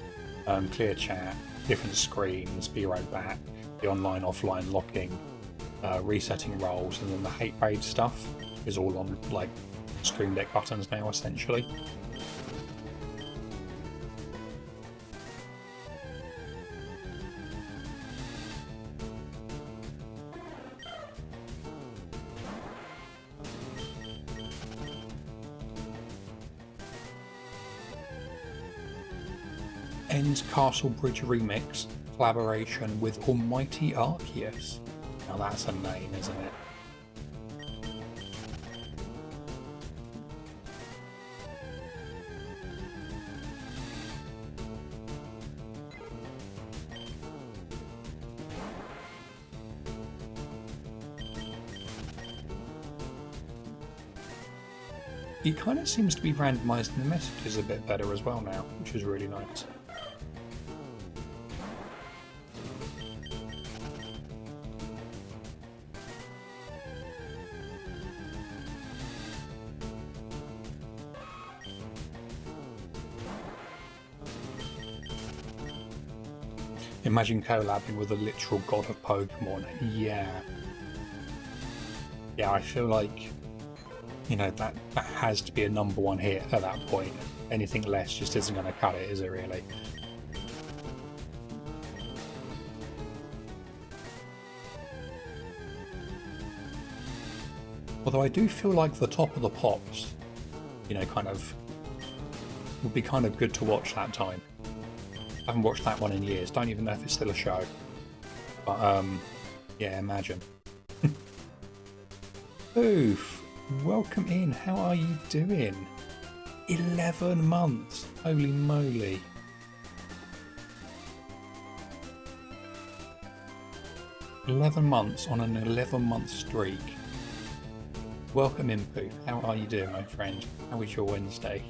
clear chat, different screens, be right back, the online offline locking, resetting roles, and then the hate raid stuff is all on like Stream Deck buttons now essentially. Ends Castle Bridge remix collaboration with Almighty Arceus. Now that's a name, isn't it? It kind of seems to be randomising the messages a bit better as well now, which is really nice. Imagine collabing with a literal god of Pokemon. Yeah. Yeah, I feel like, you know, that has to be a #1 hit at that point. Anything less just isn't going to cut it, is it really? Although I do feel like the top of the pops, you know, kind of would be kind of good to watch that time. I haven't watched that one in years. Don't even know if it's still a show. But yeah, imagine. Oof. Welcome in. How are you doing? 11 months. Holy moly. "11 months on an 11-month streak." Welcome in, Pooh. How are you doing, my friend? How was your Wednesday?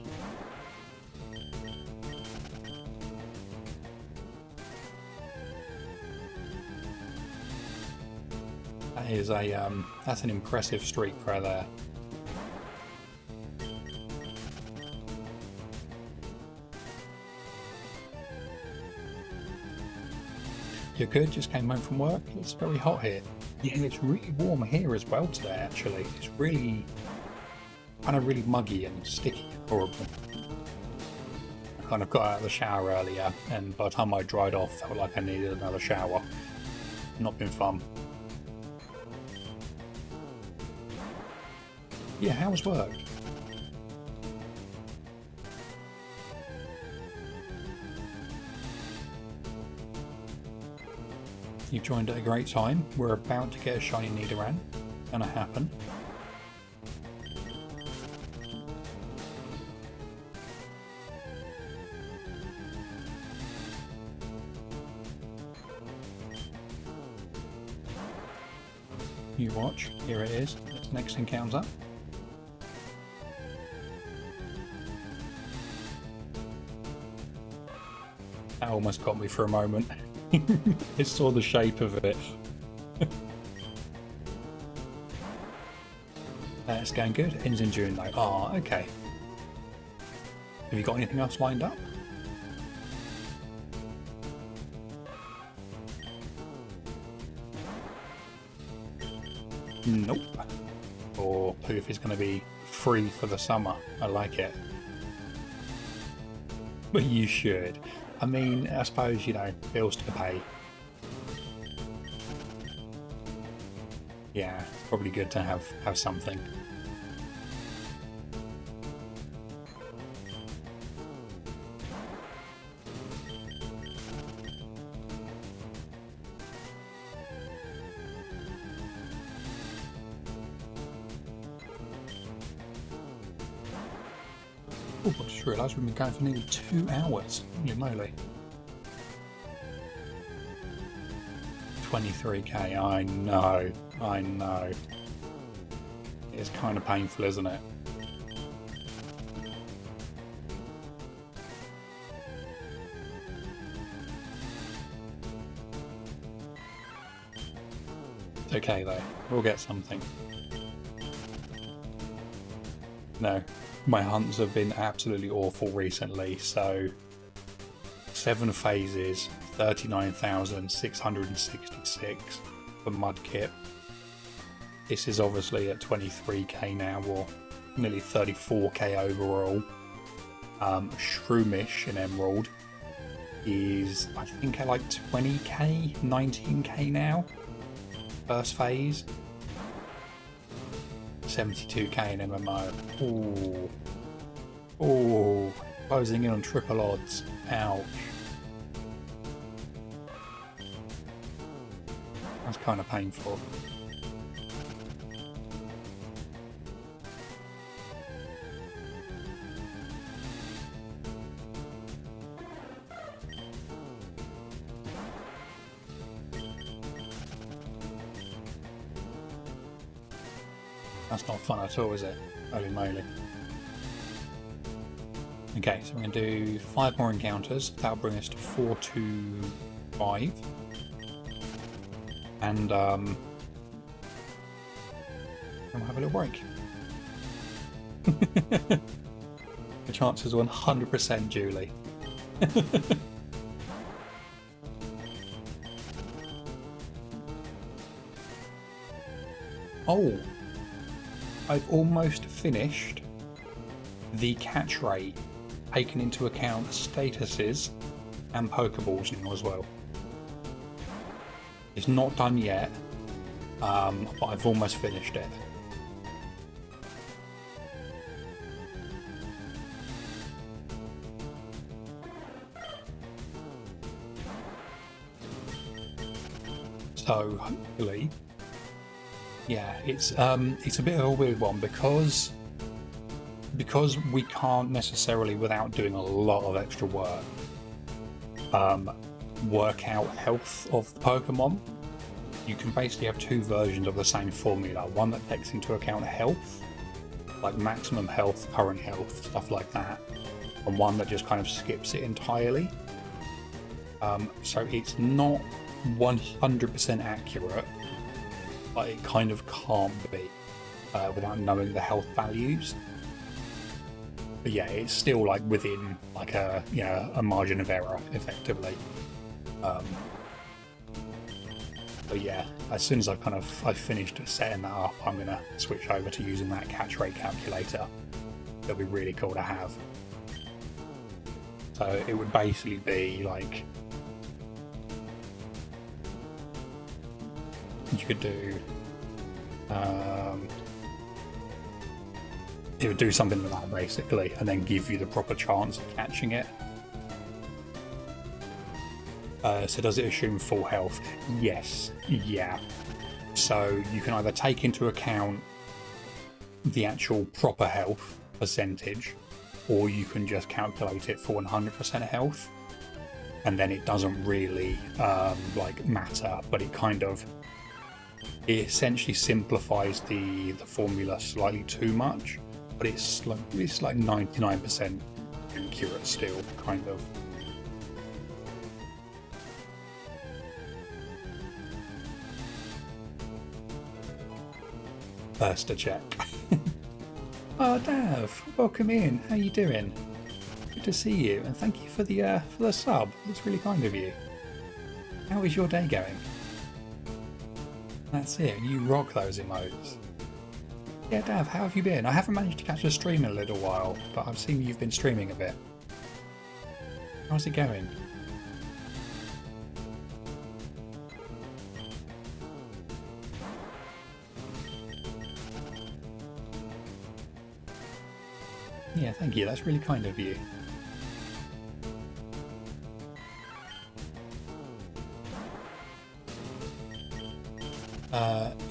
That is a that's an impressive streak right there. You're good? Just came home from work? It's very hot here. Yeah, it's really warm here as well today, actually. It's really, kind of really muggy and sticky. Horrible. I kind of got out of the shower earlier, and by the time I dried off, felt like I needed another shower. Not been fun. Yeah, how was work? you've joined at a great time. We're about to get a shiny Nidoran. Gonna happen. You watch, here it is, its next encounter. That almost got me for a moment. I saw the shape of it. It's going good. Ends in June though. Oh, okay. Have you got anything else lined up? Nope. Or Poof is going to be free for the summer. I like it. But you should. I mean, I suppose, you know, bills to pay. Yeah, it's probably good to have something. Oh, I just realised we've been going for nearly 2 hours. Holy moly. 23k, I know. It's kind of painful, isn't it? It's okay though, we'll get something. No, my hunts have been absolutely awful recently, so 7 phases, 39,666 for Mudkip. This is obviously at 23k now, or nearly 34k overall. Shroomish in Emerald is, I think, at like 20k, 19k now. First phase. 72k in MMO. Ooh. Ooh. Closing in on triple odds. Ouch. That's kind of painful. That's not fun at all, is it? Holy moly. Okay, so we're going to do 5 more encounters. That'll bring us to 425. And we'll have a little break. The chances are 100% Julie. Oh! I've almost finished the catch rate, taking into account statuses and Pokeballs now as well. It's not done yet, but I've almost finished it. So hopefully, yeah, it's a bit of a weird one because we can't necessarily, without doing a lot of extra work, work out health of the Pokemon. You can basically have 2 versions of the same formula. One that takes into account health, like maximum health, current health, stuff like that, and one that just kind of skips it entirely. So it's not 100% accurate, but it kind of can't be without knowing the health values. But yeah, it's still like within like a, you know, a margin of error effectively. But yeah, as soon as I've finished setting that up, I'm gonna switch over to using that catch rate calculator. It'll be really cool to have. So it would basically be like, you could do it would do something like that basically, and then give you the proper chance of catching it. So does it assume full health? Yes. Yeah. So you can either take into account the actual proper health percentage, or you can just calculate it for 100% health, and then it doesn't really like matter, but it essentially simplifies the formula slightly too much, but it's like 99% accurate still, kind of. First to check. Oh, Dav, welcome in. How you doing? Good to see you, and thank you for the sub. It's really kind of you. How is your day going? That's it. You rock those emotes. Yeah, Dav, how have you been? I haven't managed to catch a stream in a little while, but I've seen you've been streaming a bit. How's it going? Yeah, thank you. That's really kind of you.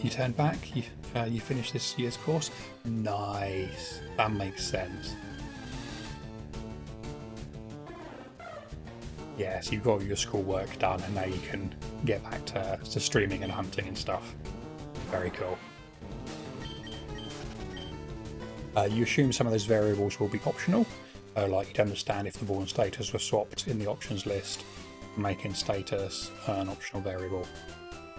You turned back? You finished this year's course? Nice. That makes sense. Yeah, so you've got your schoolwork done and now you can get back to streaming and hunting and stuff. Very cool. You assume some of those variables will be optional, like you'd understand if the ball and status were swapped in the options list, making status an optional variable.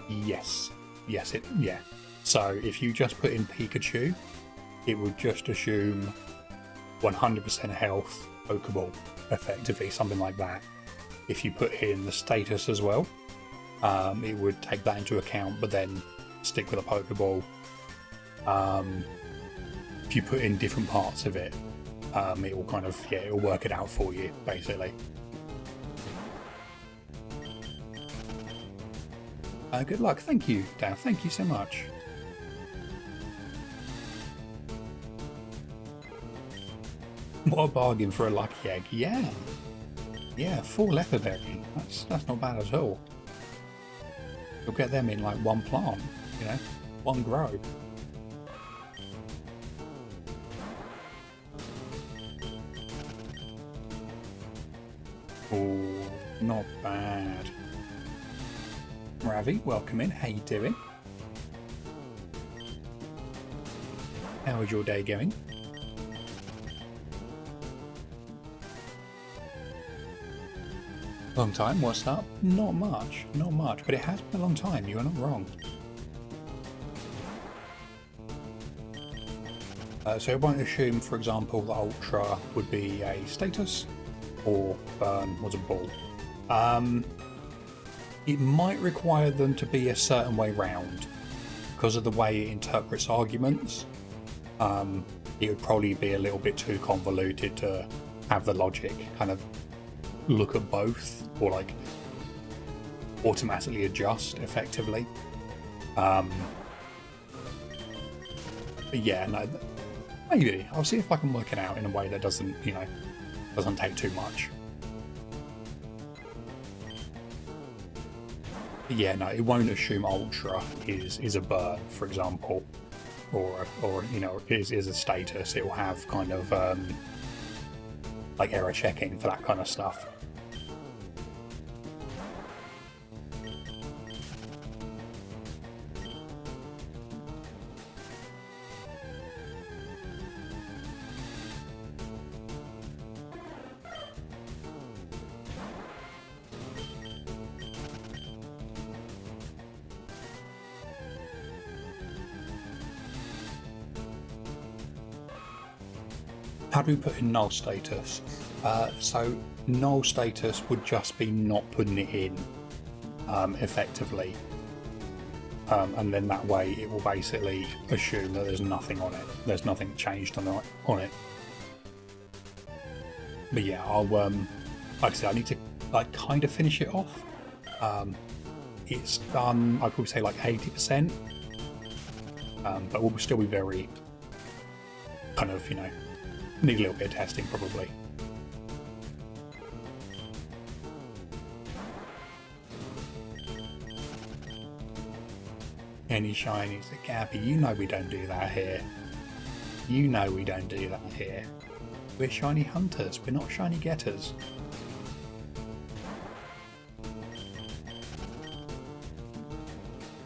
Yes. Yeah. So if you just put in Pikachu, it would just assume 100% health Pokeball, effectively, something like that. If you put in the status as well, it would take that into account, but then stick with a Pokeball. If you put in different parts of it, it will kind of, yeah, it'll work it out for you, basically. Good luck. Thank you, Dan. Thank you so much. What a bargain for a lucky egg. Yeah. Yeah, 4 leopard berry. That's not bad at all. You'll get them in like one plant, you know, one grow. Oh, not bad. Ravi, welcome in. How you doing? How is your day going? Long time, what's up? Not much, but it has been a long time, you are not wrong. So it won't assume, for example, that Ultra would be a status, or Burn was a ball. It might require them to be a certain way round, because of the way it interprets arguments. It would probably be a little bit too convoluted to have the logic kind of look at both, or like automatically adjust effectively. But yeah, no, maybe I'll see if I can work it out in a way that doesn't, you know, doesn't take too much. But yeah, no, it won't assume Ultra is a burn, for example, or you know, is a status. It will have kind of like error checking for that kind of stuff. How do we put in null status? So null status would just be not putting it in effectively, and then that way it will basically assume that there's nothing on it. There's nothing changed on it. But yeah, I'll like I said, I need to like kind of finish it off. It's done, I'd probably say like 80%, but we'll still be very kind of, you know, need a little bit of testing probably. any shinies. Gabby, you know we don't do that here. You know we don't do that here. We're shiny hunters, we're not shiny getters.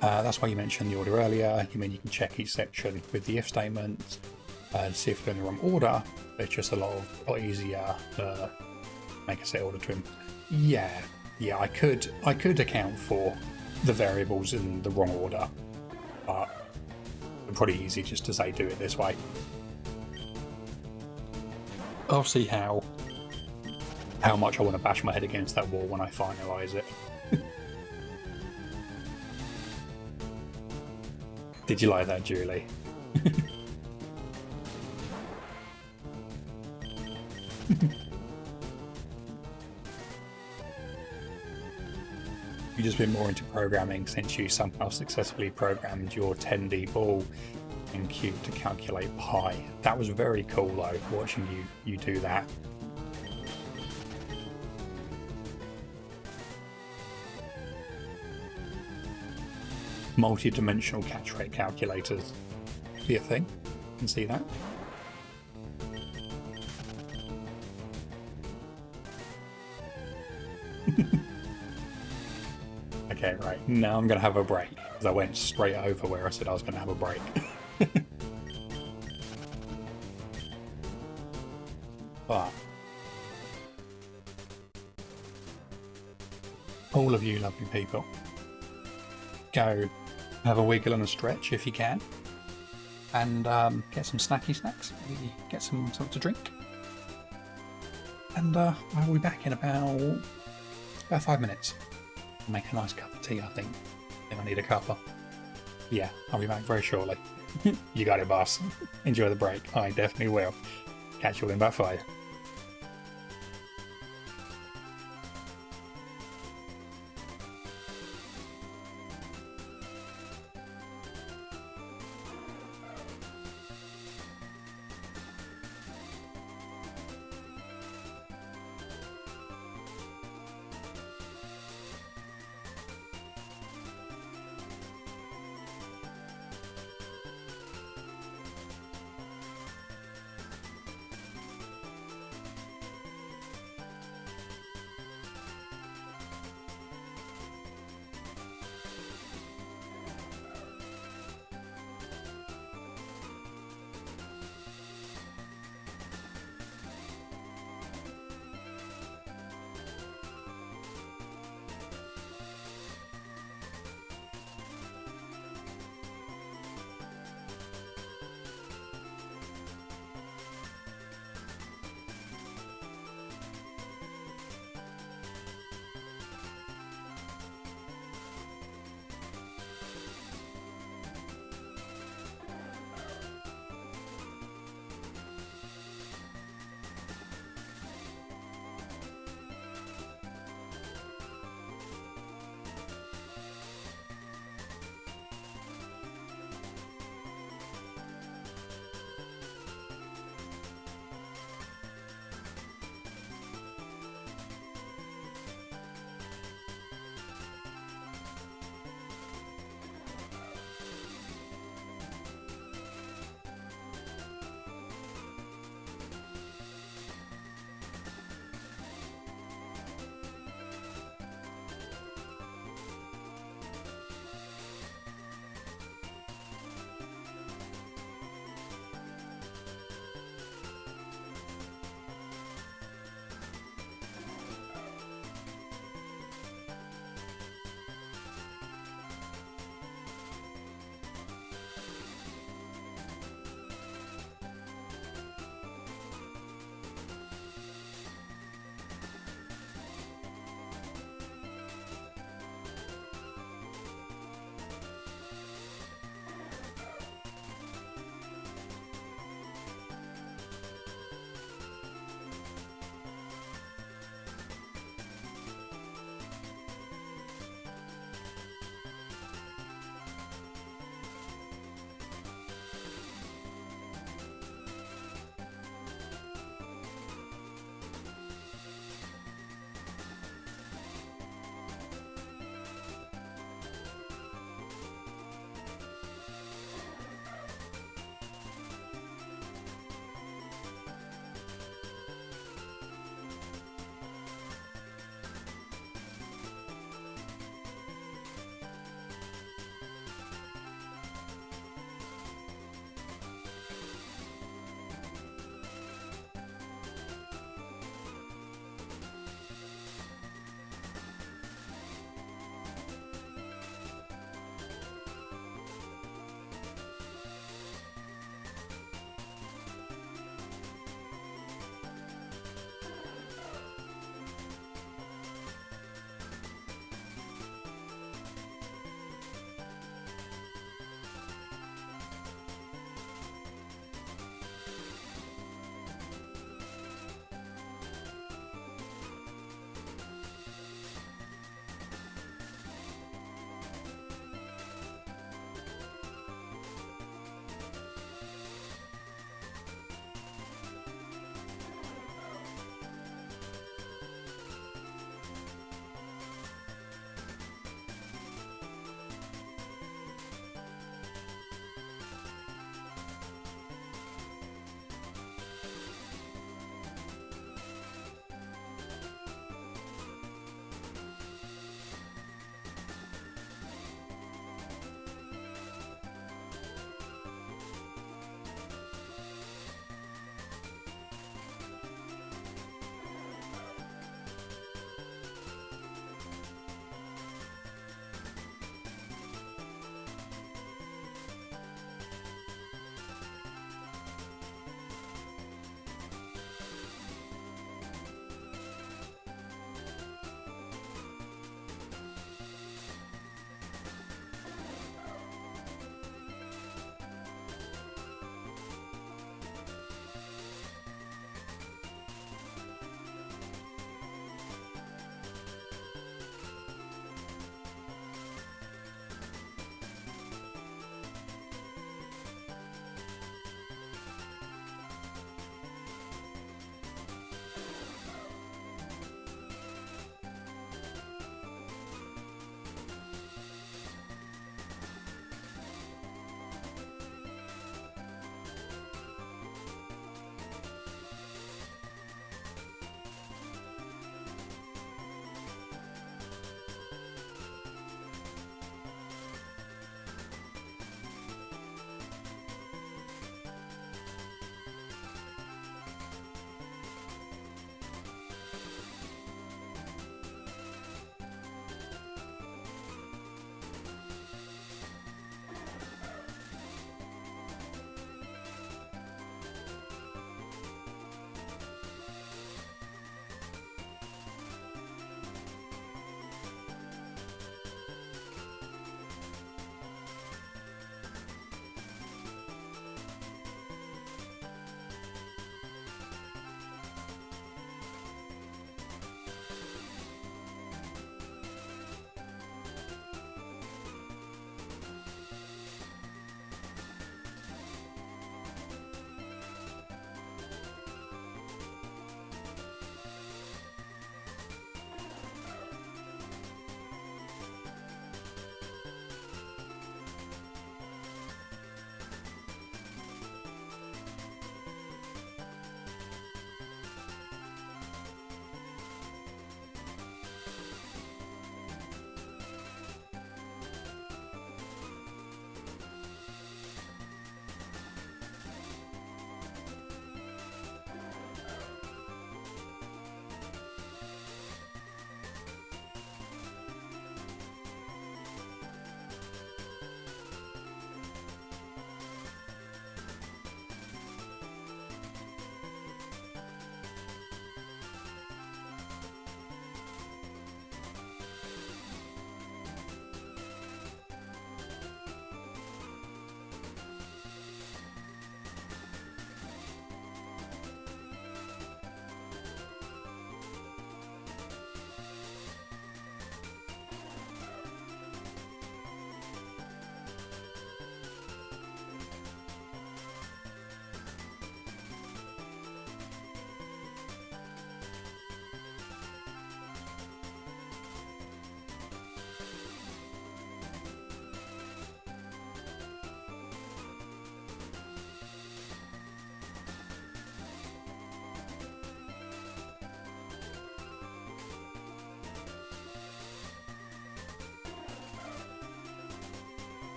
That's why you mentioned the order earlier. You mean you can check each section with the if statement and see if they're in the wrong order. It's just a lot easier to make a set order to him. Yeah, I could account for the variables in the wrong order, but it's probably easy just to say do it this way. I'll see how much I want to bash my head against that wall when I finalise it. Did you like that, Julie? You've just been more into programming since you somehow successfully programmed your 10D ball and cube to calculate pi. That was very cool though, watching you do that. Multi-dimensional catch rate calculators be a thing. You can see that. Okay, right. Now I'm going to have a break, because I went straight over where I said I was going to have a break. But all of you lovely people, go have a wiggle and a stretch if you can, and get some snacky snacks, maybe get something to drink, and I'll be back in about 5 minutes. I'll make a nice cup of tea, I think I need a cuppa. Yeah, I'll be back very shortly. You got it, boss. Enjoy the break. I definitely will. Catch you all in about 5.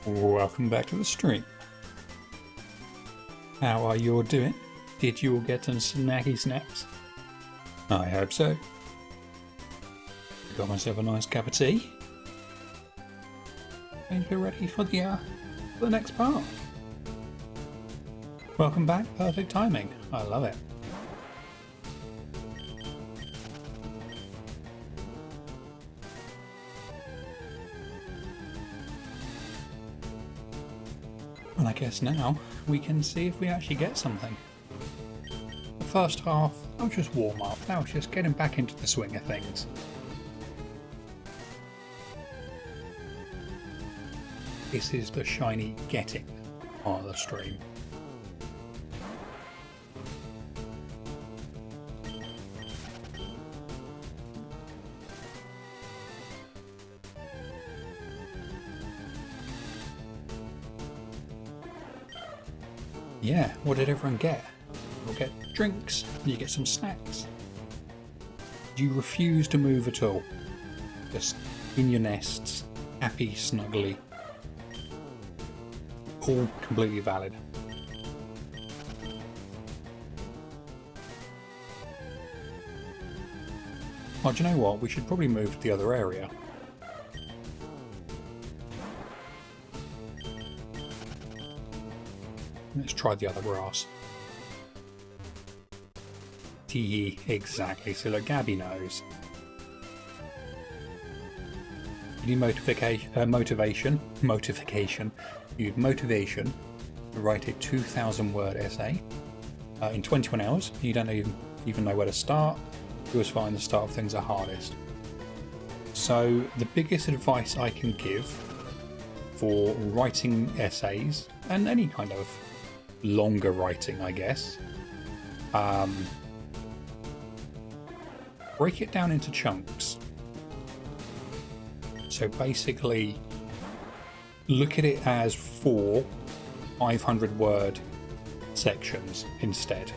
Welcome back to the stream. How are you all doing? Did you all get some snacky snacks? I hope so. Got myself a nice cup of tea. And get ready for the next part. Welcome back, perfect timing. I love it. And I guess now we can see if we actually get something. The first half, I'll just warm up. Now just getting back into the swing of things. This is the shiny getting part of the stream. Yeah, what did everyone get? You'll get drinks, and you get some snacks. You refuse to move at all. Just in your nests, happy, snuggly. All completely valid. Oh, do you know what? We should probably move to the other area. Let's try the other grass. Tee, exactly. So look, Gabby knows. You need motivation. You need motivation to write a 2,000 word essay in 21 hours. You don't even know where to start. You always find the start of things are hardest. So the biggest advice I can give for writing essays and any kind of longer writing, I guess, break it down into chunks. So basically look at it as 4 500-word sections instead,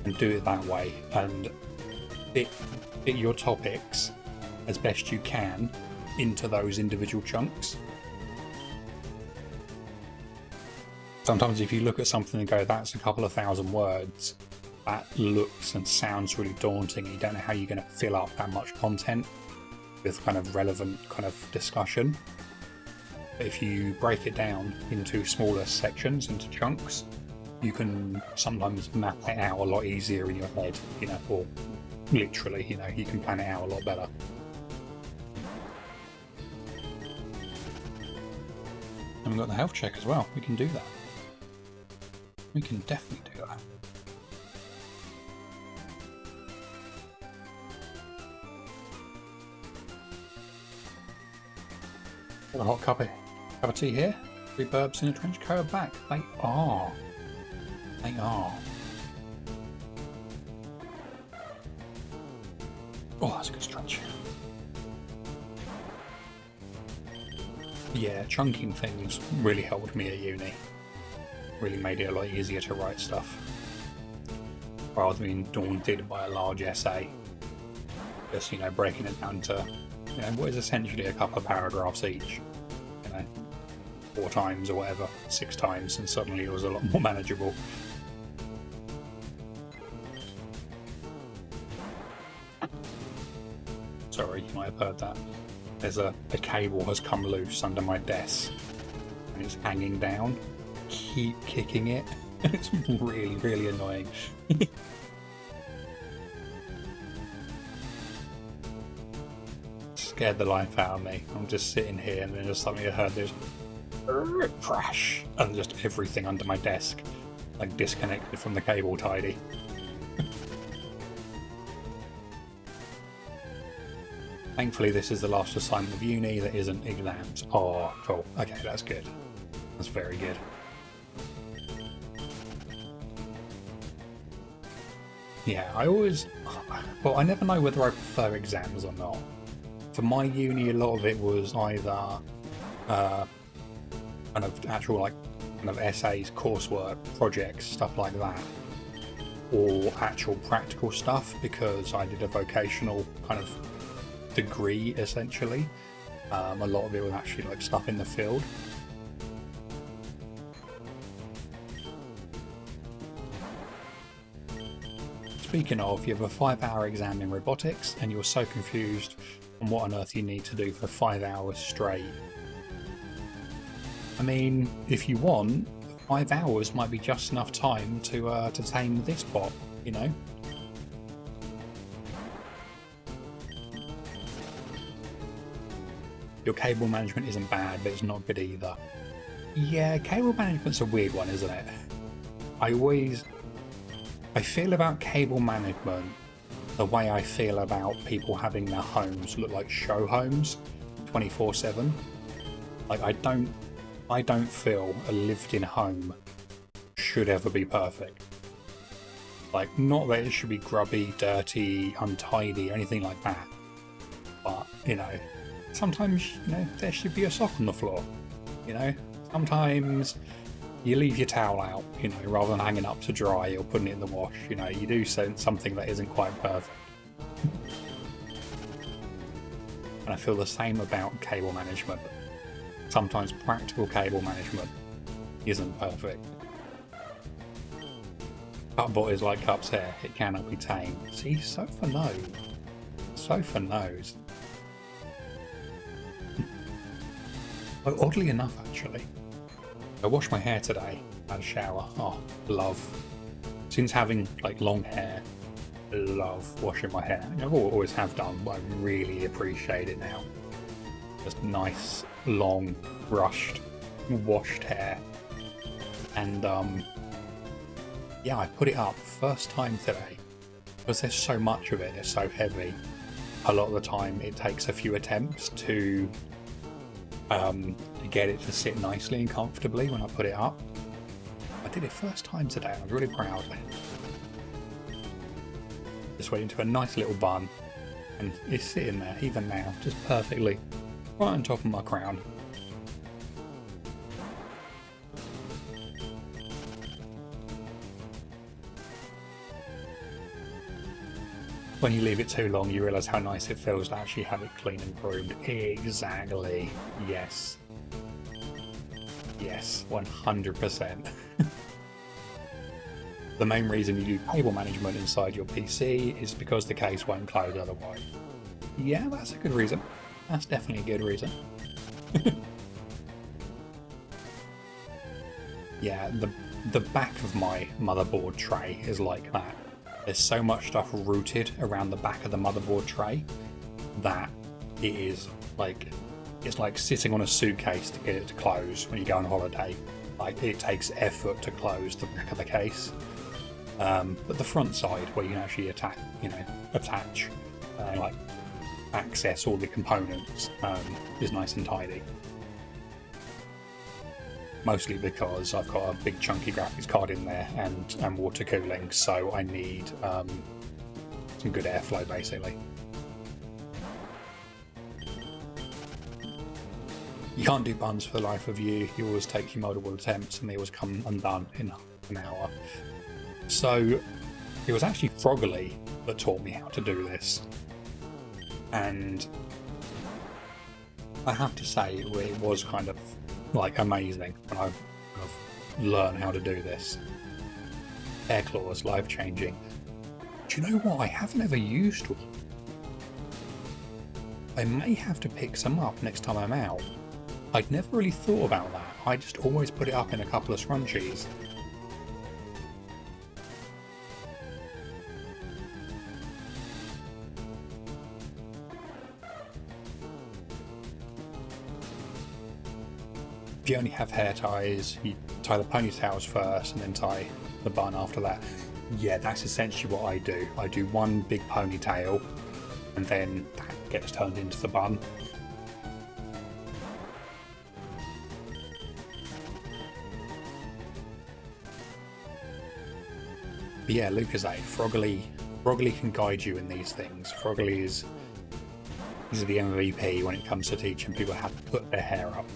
and do it that way, and fit your topics as best you can into those individual chunks. Sometimes if you look at something and go, that's a couple of thousand words, that looks and sounds really daunting, and you don't know how you're going to fill up that much content with kind of relevant kind of discussion. But if you break it down into smaller sections, into chunks, you can sometimes map it out a lot easier in your head, you know, or literally, you know, you can plan it out a lot better. And we've got the health check as well. We can do that. We can definitely do that. Got a hot cup of tea here. 3 burbs in a trench coat back. They are. They are. Oh, that's a good stretch. Yeah, chunking things really helped me at uni. Really made it a lot easier to write stuff, rather than being daunted by a large essay. Just, you know, breaking it down to, you know, what is essentially a couple of paragraphs each, you know, 4 times or whatever, 6 times, and suddenly it was a lot more manageable. Sorry, you might have heard that. There's a cable has come loose under my desk and it's hanging down. Keep kicking it. It's really, really annoying. Scared the life out of me. I'm just sitting here and then just suddenly I heard this crash and just everything under my desk like disconnected from the cable tidy. Thankfully this is the last assignment of uni that isn't exams. Oh, cool. Okay, that's good. That's very good. Yeah, I never know whether I prefer exams or not. For my uni, a lot of it was either kind of actual like kind of essays, coursework, projects, stuff like that, or actual practical stuff, because I did a vocational kind of degree essentially. A lot of it was actually like stuff in the field. Speaking of, you have a 5-hour exam in robotics and you're so confused on what on earth you need to do for 5 hours straight. I mean, if you want, 5 hours might be just enough time to tame this bot, you know? Your cable management isn't bad, but it's not good either. Yeah, cable management's a weird one, isn't it? I feel about cable management the way I feel about people having their homes look like show homes 24/7. Like I don't feel a lived-in home should ever be perfect. Like, not that it should be grubby, dirty, untidy, anything like that. But, you know, sometimes, you know, there should be a sock on the floor. You know, sometimes you leave your towel out, you know, rather than hanging up to dry or putting it in the wash. You know, you do something that isn't quite perfect. And I feel the same about cable management. Sometimes practical cable management isn't perfect. Cupbot is like Cup's hair, it cannot be tamed. See, Sofa knows. Sofa knows. Oh, oddly enough, actually, I washed my hair today, had a shower. Oh, love. Since having like long hair, love washing my hair. I always have done, but I really appreciate it now. Just nice, long, brushed, washed hair. And yeah, I put it up first time today because there's so much of it, it's so heavy. A lot of the time it takes a few attempts to get it to sit nicely and comfortably when I put it up. I did it first time today and I was really proud. Just went into a nice little bun and it's sitting there even now, just perfectly, right on top of my crown. When you leave it too long, you realise how nice it feels to actually have it clean and groomed. Exactly. Yes. Yes, 100%. The main reason you do cable management inside your PC is because the case won't close otherwise. Yeah, that's a good reason. That's definitely a good reason. Yeah, the back of my motherboard tray is like that. There's so much stuff rooted around the back of the motherboard tray that it is like, it's like sitting on a suitcase to get it to close when you go on holiday. Like, it takes effort to close the back of the case. But the front side, where you can actually attach and like access all the components, is nice and tidy. Mostly because I've got a big chunky graphics card in there and water cooling, so I need some good airflow basically. You can't do buns for the life of you. You always take your multiple attempts and they always come undone in an hour. So it was actually Froggerly that taught me how to do this, and I have to say it was kind of like amazing when I learned how to do this. Air claws, life changing. Do you know what? I haven't ever used one. I may have to pick some up next time I'm out. I'd never really thought about that. I just always put it up in a couple of scrunchies. If you only have hair ties, you tie the ponytails first and then tie the bun after that. Yeah, that's essentially what I do. I do one big ponytail and then that gets turned into the bun. But yeah, Lucasade, Froggerly can guide you in these things. Froggerly is the MVP when it comes to teaching people how to put their hair up.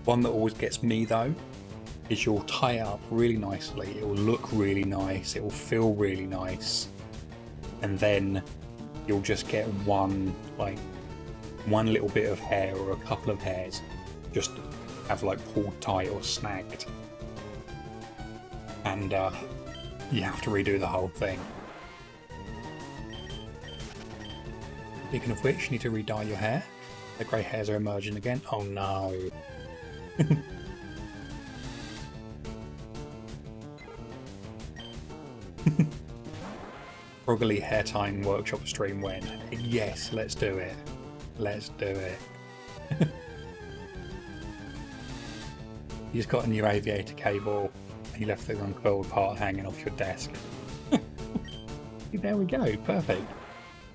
One that always gets me though is you'll tie it up really nicely, it will look really nice, it will feel really nice, and then you'll just get one little bit of hair or a couple of hairs just have like pulled tight or snagged. And you have to redo the whole thing. Speaking of which, you need to re-dye your hair. The grey hairs are emerging again. Oh no. Froggy hair tying workshop stream when? Yes, let's do it. Let's do it. You just got a new aviator cable and you left the uncoiled part hanging off your desk. There we go, perfect.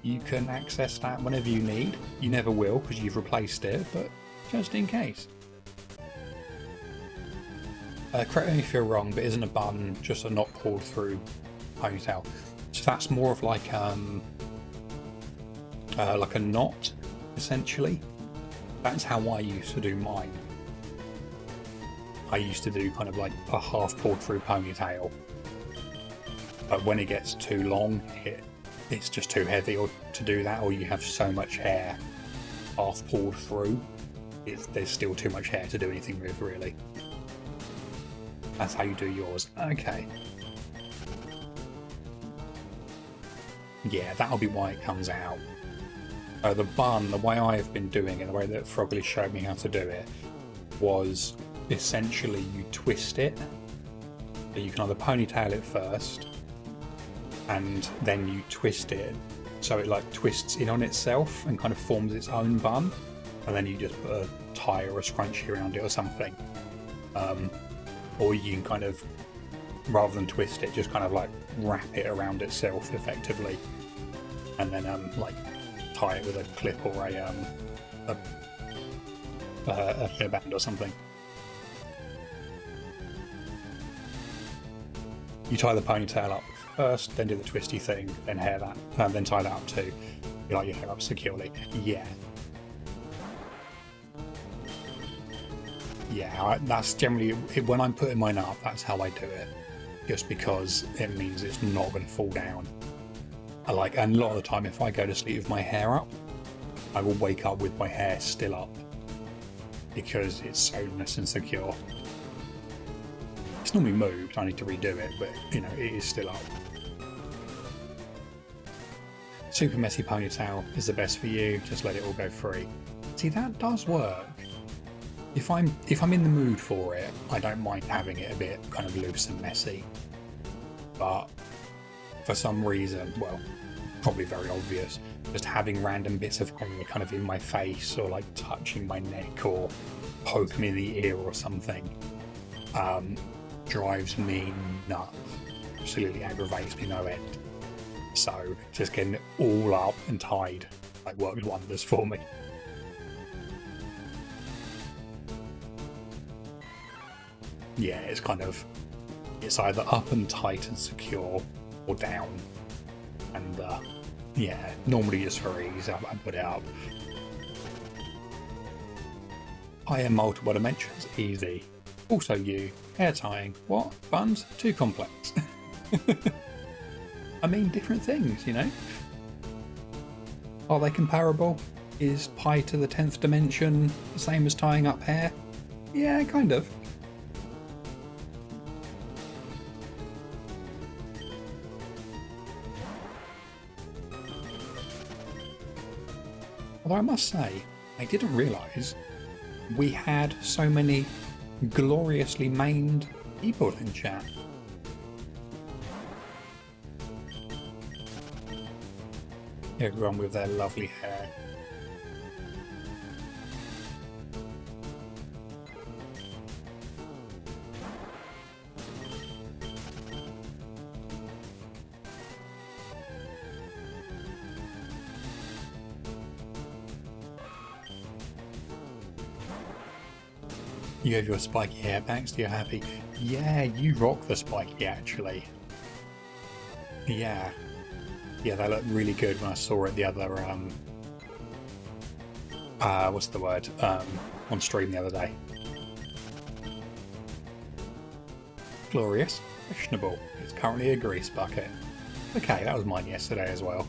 You can access that whenever you need. You never will because you've replaced it, but just in case. Correct me if you're wrong, but isn't a bun just a not pulled through ponytail? So that's more of like a knot, essentially. That's how I used to do mine. I used to do kind of like a half pulled through ponytail, but when it gets too long, it's just too heavy or to do that, or you have so much hair half pulled through, there's still too much hair to do anything with, really. That's how you do yours. Okay. Yeah, that'll be why it comes out. The bun, the way I've been doing it, the way that Frogly showed me how to do it, was essentially you twist it. So you can either ponytail it first, and then you twist it so it like twists in on itself and kind of forms its own bun, and then you just put a tie or a scrunchie around it or something. Or you can kind of, rather than twist it, just kind of like wrap it around itself effectively, and then like tie it with a clip or a hairband or something. You tie the ponytail up first, then do the twisty thing, then then tie that up too. You like your hair up securely. Yeah. Yeah, that's generally, when I'm putting mine up, that's how I do it. Just because it means it's not going to fall down. And a lot of the time, if I go to sleep with my hair up, I will wake up with my hair still up. Because it's so nice and secure. It's normally moved, I need to redo it, but you know, it is still up. Super messy ponytail is the best for you, just let it all go free. See, that does work. If I'm in the mood for it, I don't mind having it a bit kind of loose and messy. But for some reason, well, probably very obvious, just having random bits of hair kind of in my face or like touching my neck or poke me in the ear or something drives me nuts. Absolutely aggravates me no end. So just getting it all up and tied works wonders for me. Yeah, it's either up and tight and secure or down, and yeah, normally just for ease I put it up. I am multiple dimensions, easy. Also you, hair tying, what? Buns? Too complex. I mean, different things, you know? Are they comparable? Is pi to the 10th dimension the same as tying up hair? Yeah, kind of. Although I must say, I didn't realise we had so many gloriously maned people in chat. Everyone with their lovely hair. You have your spiky hair back, so you're happy. Yeah, you rock the spiky actually. Yeah. Yeah, they look really good when I saw it the other, what's the word, on stream the other day. Glorious. Questionable. It's currently a grease bucket. Okay, that was mine yesterday as well.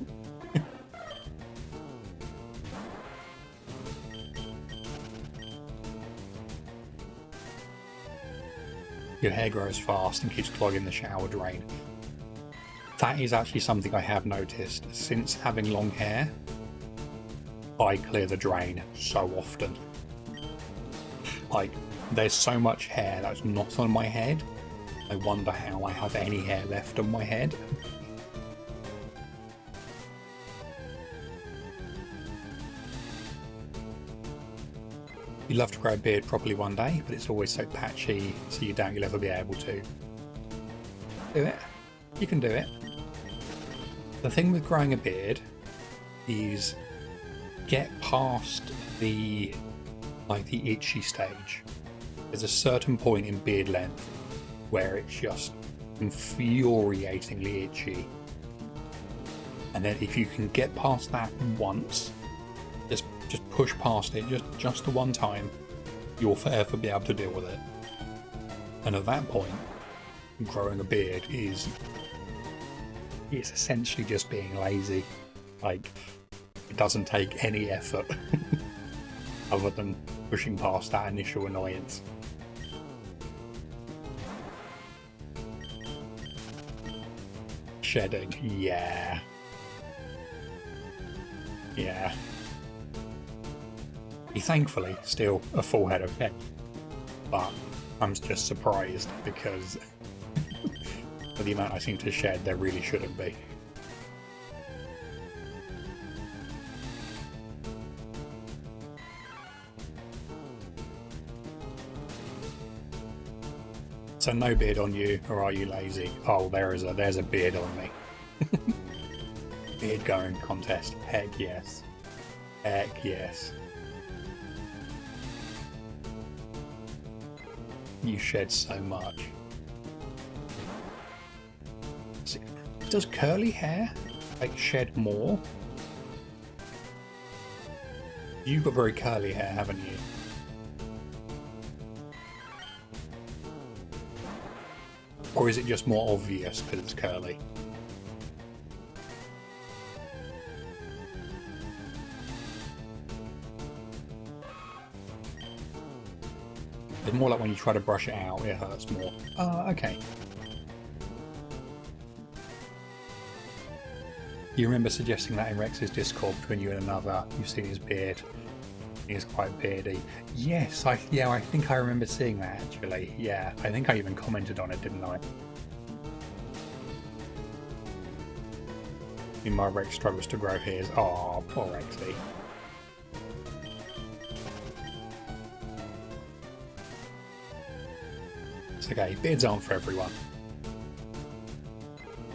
your hair grows fast and keeps clogging the shower drain. That is actually something I have noticed. Since having long hair, I clear the drain so often. Like, there's so much hair that's not on my head. I wonder how I have any hair left on my head. You'd love to grow a beard properly one day, but it's always so patchy, so you doubt you'll ever be able to. Do it. You can do it. The thing with growing a beard is get past the itchy stage. There's a certain point in beard length where it's just infuriatingly itchy. And then if you can get past that once, just push past it just the one time, you'll forever be able to deal with it. And at that point, growing a beard it's essentially just being lazy. Like, it doesn't take any effort other than pushing past that initial annoyance. Shedding, yeah. He thankfully still a full head of hair, but I'm just surprised because for the amount I seem to shed, there really shouldn't be. So no beard on you, or are you lazy? Oh, there's a beard on me. Beard going contest. Heck yes. Heck yes. You shed so much. Does curly hair shed more? You've got very curly hair, haven't you? Or is it just more obvious because it's curly? It's more like when you try to brush it out, it hurts more. Okay. You remember suggesting that in Rex's Discord between you and another, you've seen his beard. He is quite beardy. Yes, I think I remember seeing that actually. Yeah, I think I even commented on it, didn't I? My Rex struggles to grow his. Oh, poor Rexy. It's okay, beards aren't for everyone.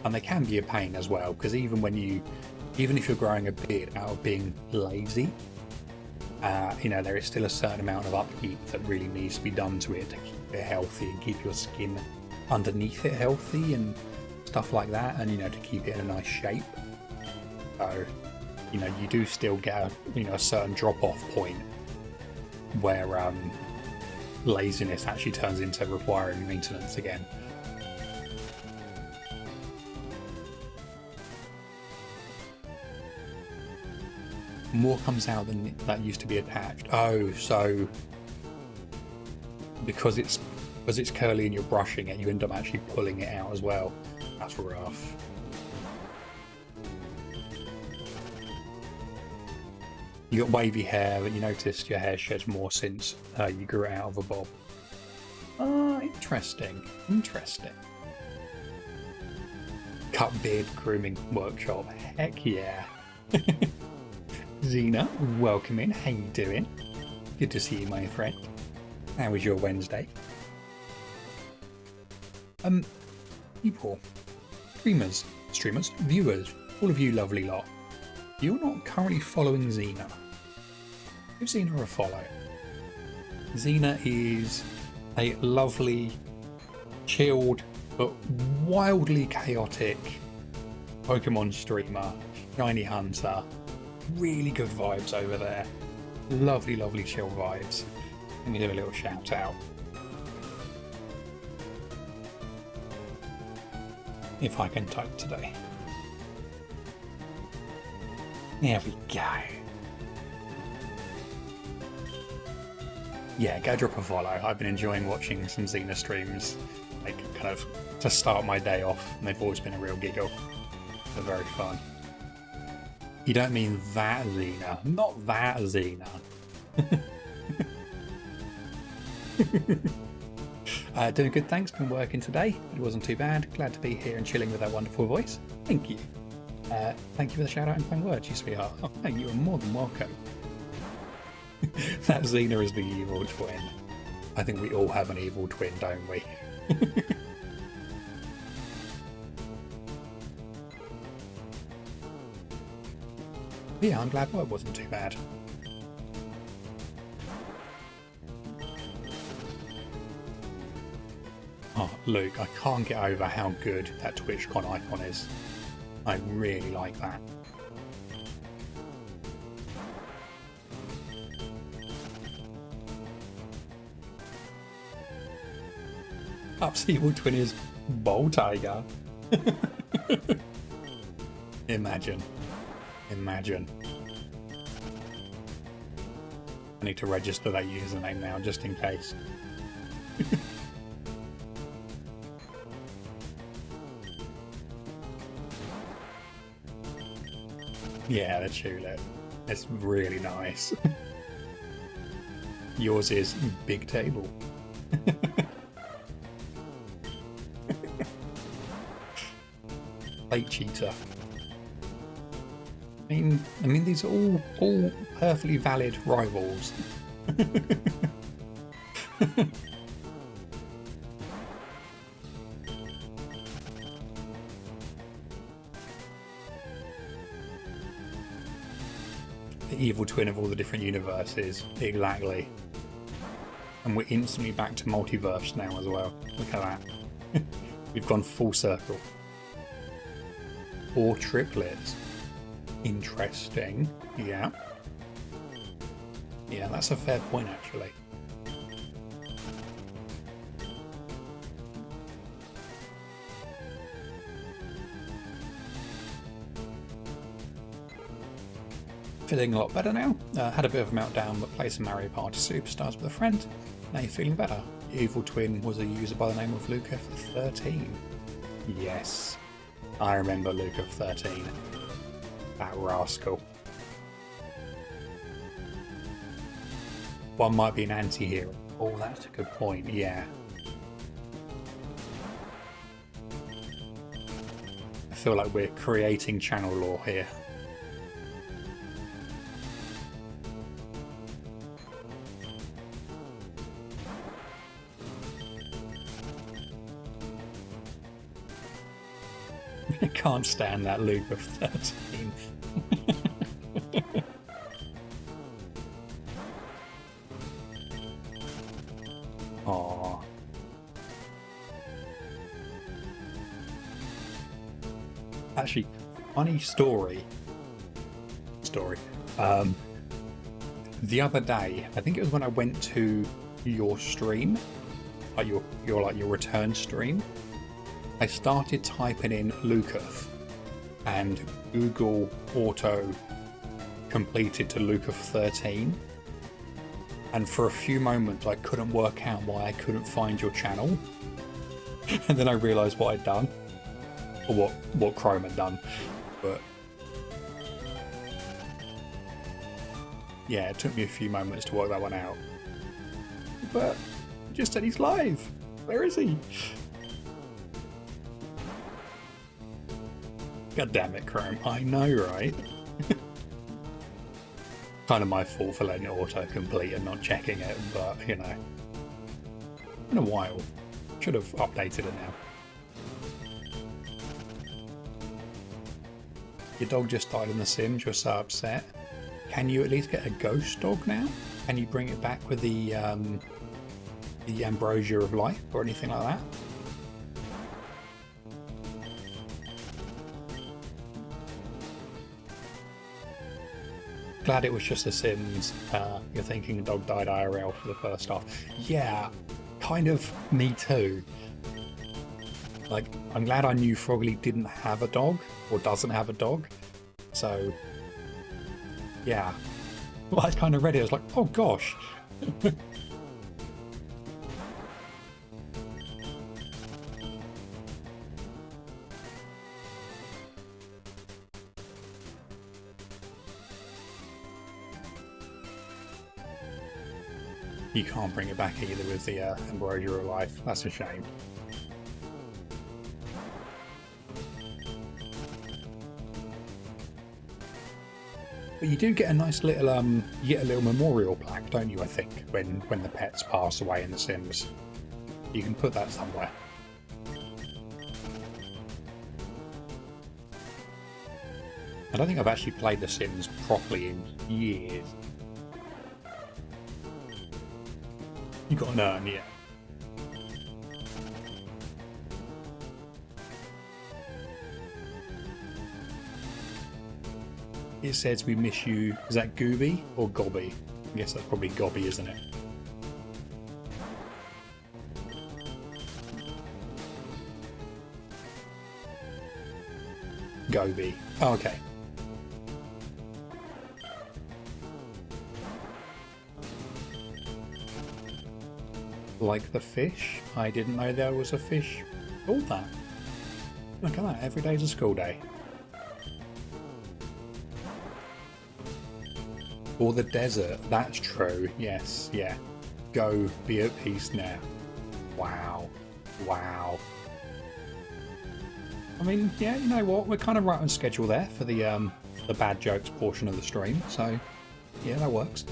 And they can be a pain as well, because even if you're growing a beard out of being lazy, there is still a certain amount of upkeep that really needs to be done to it to keep it healthy and keep your skin underneath it healthy and stuff like that, and to keep it in a nice shape. So you do still get a certain drop-off point where laziness actually turns into requiring maintenance again. More comes out than that used to be attached. Oh, so because it's curly and you're brushing it, you end up actually pulling it out as well. That's rough. You got wavy hair, but you noticed your hair sheds more since you grew it out of a bob. Ah, interesting. Interesting. Cut beard grooming workshop. Heck yeah. Xena, welcome in. How you doing? Good to see you, my friend. How was your Wednesday? People, streamers, viewers, all of you lovely lot. You're not currently following Xena. Give Xena a follow. Xena is a lovely, chilled, but wildly chaotic Pokemon streamer, shiny hunter. Really good vibes over there. Lovely, lovely chill vibes. Let me do a little shout out. If I can type today. There we go. Yeah, go drop a follow. I've been enjoying watching some Xena streams, like kind of to start my day off, and they've always been a real giggle. They're very fun. You don't mean that Xena, not that Xena. Doing good, thanks. Been working today. It wasn't too bad. Glad to be here and chilling with that wonderful voice. Thank you. Thank you for the shout out and kind words, you sweetheart. Oh, thank you. Are more than welcome. That Xena is the evil twin. I think we all have an evil twin, don't we? Yeah, I'm glad work wasn't too bad. Oh, Luke, I can't get over how good that TwitchCon icon is. I really like that. Up's evil twin is Bowl Tiger. Imagine. Imagine. I need to register that username now, just in case. Yeah, the tulip. It's really nice. Yours is Big Table. Plate cheater. I mean, these are all perfectly valid rivals. The evil twin of all the different universes, exactly. And we're instantly back to multiverse now as well. Look at that. We've gone full circle. 4 triplets. Interesting. Yeah. Yeah, that's a fair point, actually. Feeling a lot better now. Had a bit of a meltdown, but played some Mario Party Superstars with a friend. Now you're feeling better. Your evil twin was a user by the name of Luca13. Yes. I remember Luca13. That rascal. One might be an anti-hero. Oh, that's a good point, yeah. I feel like we're creating channel lore here. I can't stand that loop of 13. Aww. Actually, funny story. The other day, I think it was when I went to your stream, like your return stream. I started typing in Lucas and Google auto completed to Lucas13, and for a few moments I couldn't work out why I couldn't find your channel. And then I realised what I'd done, or what Chrome had done. But yeah, it took me a few moments to work that one out. But just said he's live. Where is he? God damn it, Chrome. I know, right? Kind of my fault for letting it auto-complete and not checking it, but, you know. Been a while. Should have updated it now. Your dog just died in The Sims, you're so upset. Can you at least get a ghost dog now? Can you bring it back with the ambrosia of life or anything like that? Glad it was just The Sims. You're thinking the dog died IRL for the first half. Yeah, kind of me too. Like, I'm glad I knew Frogly didn't have a dog, or doesn't have a dog. So, yeah. Well, I kind of read it, I was like, oh gosh. You can't bring it back either with the Ambrosia Life. That's a shame. But you do get a nice little you get a little memorial plaque, don't you? I think when the pets pass away in The Sims, you can put that somewhere. I don't think I've actually played The Sims properly in years. You got an urn, yeah. It says we miss you. Is that Gooby or Gobby? I guess that's probably Gobby, isn't it? Goby. Oh, okay. Like the fish? I didn't know there was a fish called that. Look at that, every day's a school day. Or the desert, that's true, yes, yeah. Go, be at peace now. Wow. Wow. I mean, yeah, you know what, we're kind of right on schedule there for the bad jokes portion of the stream, so yeah, that works.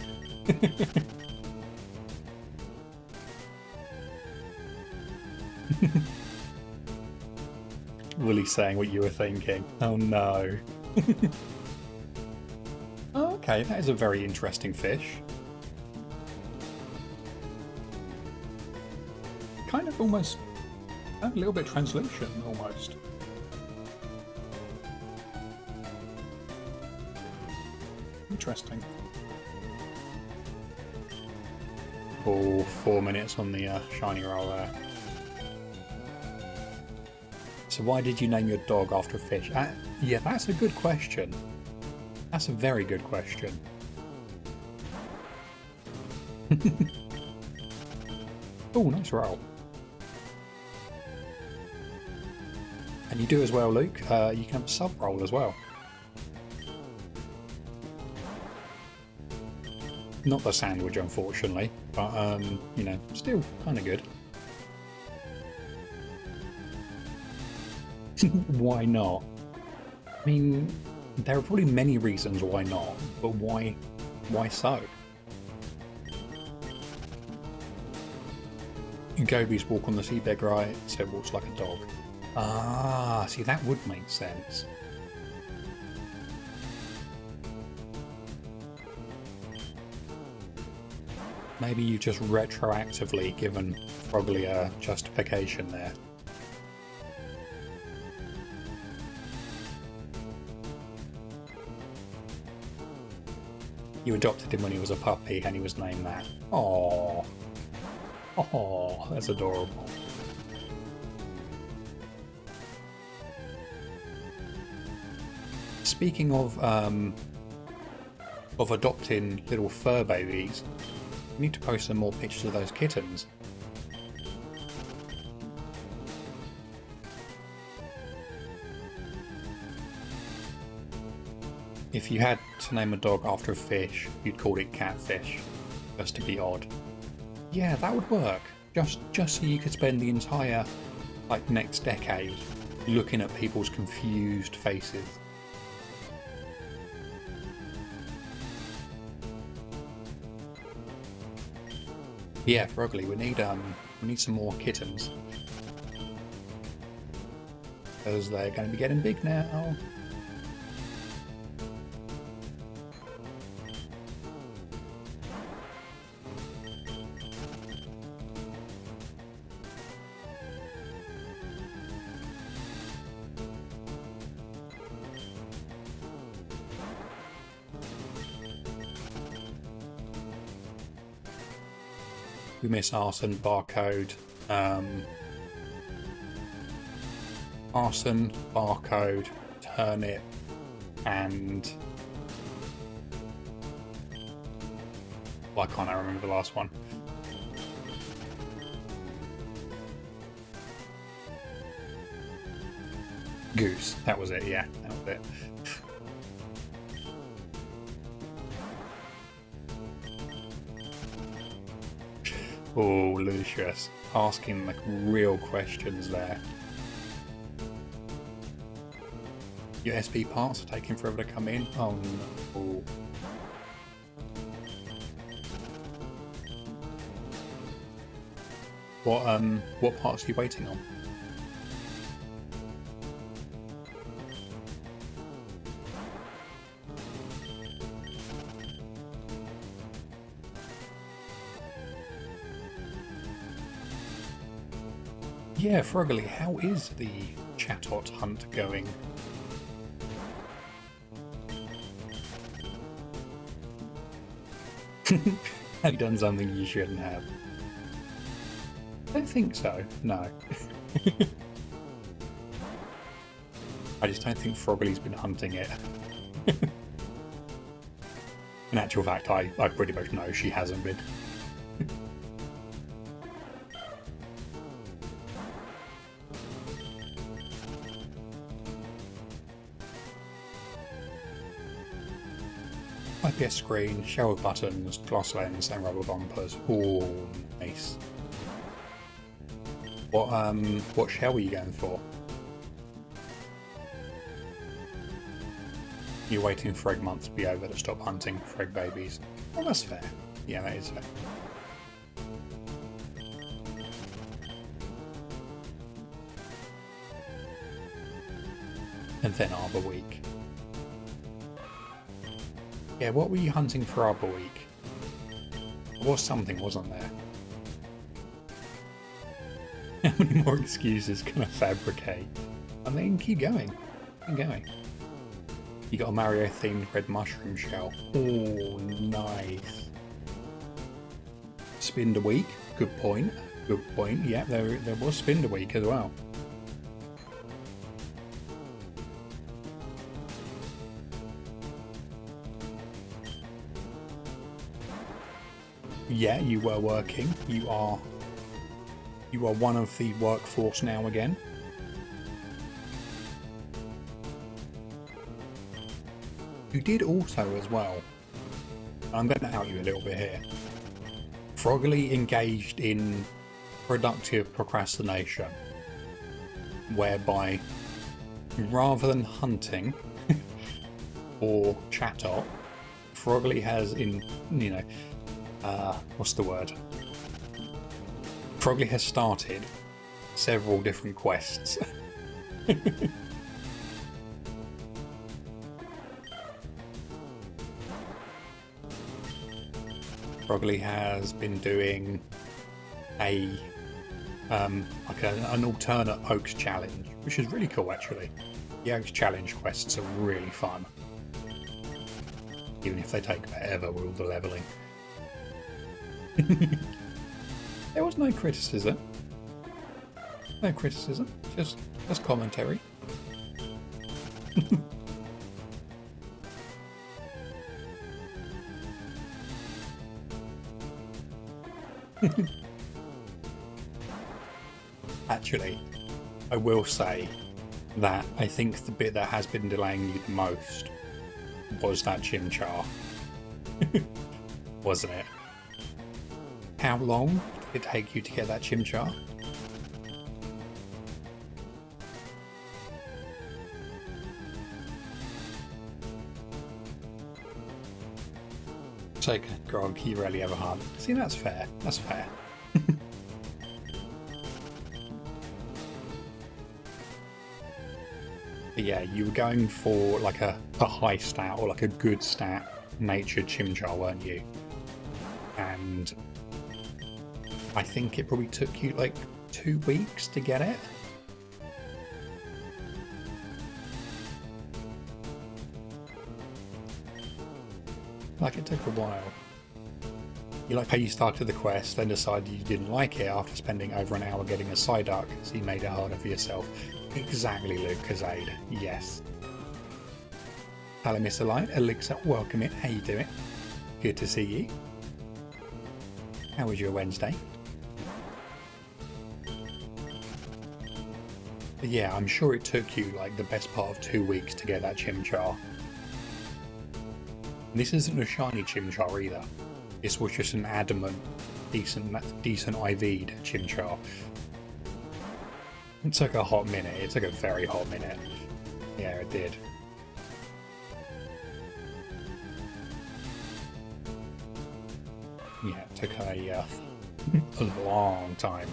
Willie saying what you were thinking. Oh no. Oh, okay, that is a very interesting fish. Kind of almost a little bit translucent, almost. Interesting. Oh, 4 minutes on the shiny roll there. So why did you name your dog after a fish? Yeah, that's a good question. That's a very good question. Oh, nice roll. And you do as well, Luke. You can have a sub roll as well. Not the sandwich, unfortunately, but you know, still kind of good. Why not? I mean, there are probably many reasons why not, but why so? Gobies walk on the seabed, right? So it walks like a dog. Ah, see, that would make sense. Maybe you just retroactively given Frogly a justification there. You adopted him when he was a puppy and he was named that. Aww. Oh, that's adorable. Speaking of adopting little fur babies, we need to post some more pictures of those kittens. If you had to name a dog after a fish, you'd call it Catfish, just to be odd. Yeah, that would work. Just so you could spend the entire, like, next decade looking at people's confused faces. Yeah, Frogly, we need some more kittens. Because they're going to be getting big now. We miss Arson, Barcode, Arson, Barcode, Turnip, and... Why can't I remember the last one? Goose, that was it, yeah, that was it. Oh, Lucius, asking like real questions there. Your SP parts are taking forever to come in. Oh no. What parts are you waiting on? Yeah, Frogly, how is the Chatot hunt going? Have you done something you shouldn't have? I don't think so, no. I just don't think Frogly's been hunting it. In actual fact, I pretty much know she hasn't been. IPS screen, shower buttons, gloss lens, and rubber bumpers. Oh, nice. What shell are you going for? You're waiting for egg month to be over to stop hunting for egg babies. Oh, that's fair. Yeah, that is fair. And then Arbor Week. Yeah, what were you hunting for Arbor Week? There was something, wasn't there? How many more excuses can I fabricate? I mean, keep going. Keep going. You got a Mario themed red mushroom shell. Oh, nice. Spinder Week. Good point. Good point. Yeah, there was Spinder Week as well. Yeah, you were working. You are one of the workforce now again. You did also as well. I'm going to out you a little bit here. Frogly engaged in productive procrastination, whereby rather than hunting or Chatot, Frogly has what's the word? Frogly has started several different quests. Frogly has been doing an alternate Oaks challenge, which is really cool actually. The Oaks challenge quests are really fun, even if they take forever with all the leveling. There was no criticism. No criticism, just commentary. Actually, I will say that I think the bit that has been delaying you the most was that chimchar. Wasn't it? How long did it take you to get that chimchar? Take a grog, you rarely ever hunt. See, that's fair. That's fair. But yeah, you were going for like a high stat or like a good stat natured chimchar, weren't you? And I think it probably took you like 2 weeks to get it. Like it took a while. You like how you started the quest, then decided you didn't like it after spending over an hour getting a Psyduck, so you made it harder for yourself. Exactly, Lucasade. Yes. Hello, Mr. Light. Elixir, welcome in. How you doing? Good to see you. How was your Wednesday? But yeah, I'm sure it took you like the best part of 2 weeks to get that chimchar. This isn't a shiny chimchar either. This was just an adamant decent IV'd Chimchar. It took a hot minute. It took a very hot minute. Yeah, it did. Yeah, it took a long time.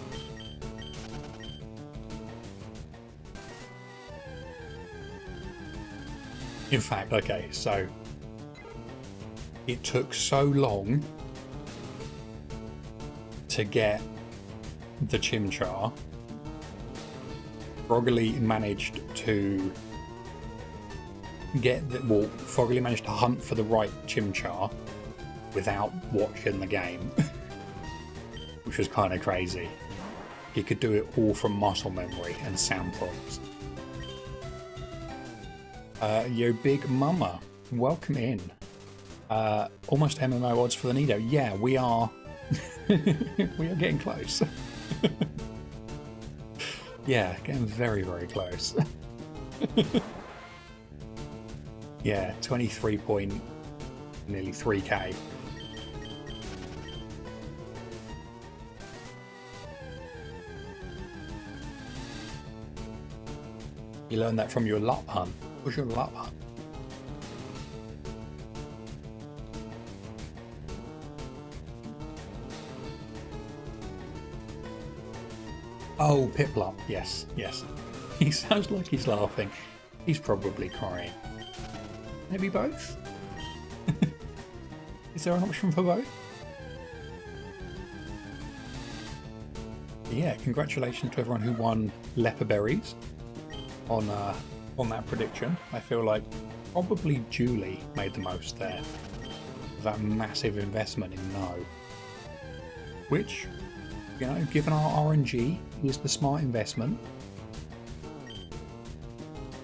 In fact, okay, so it took so long to get the Chimchar. Froggy managed to Froggy managed to hunt for the right Chimchar without watching the game, which was kind of crazy. He could do it all from muscle memory and sound prompts. Yo, Big Mama, welcome in. Almost MMO odds for the Nido. Yeah, we are. We are getting close. Yeah, getting very, very close. Yeah, 23 point, nearly 3k. You learned that from your lup hunt. What's your lup hunt? Oh, Piplup. Yes, yes. He sounds like he's laughing. He's probably crying. Maybe both? Is there an option for both? Yeah, congratulations to everyone who won leper berries on that prediction. I feel like probably Julie made the most there. That massive investment in No. Which, you know, given our RNG, is the smart investment.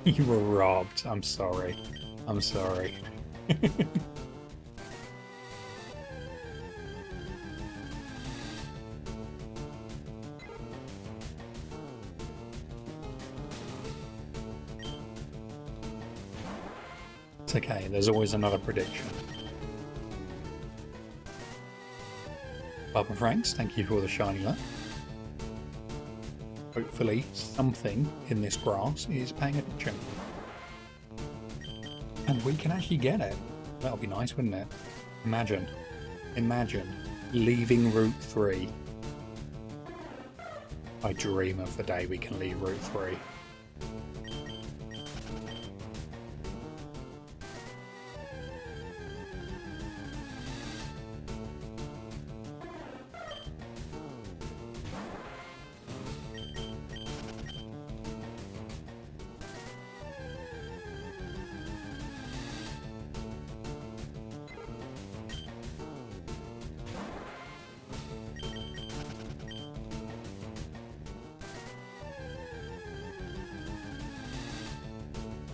You were robbed. I'm sorry. I'm sorry. It's okay, there's always another prediction. Bubba Franks, thank you for the shiny luck. Hopefully something in this grass is paying attention. And we can actually get it. That would be nice, wouldn't it? Imagine leaving Route 3. I dream of the day we can leave Route 3.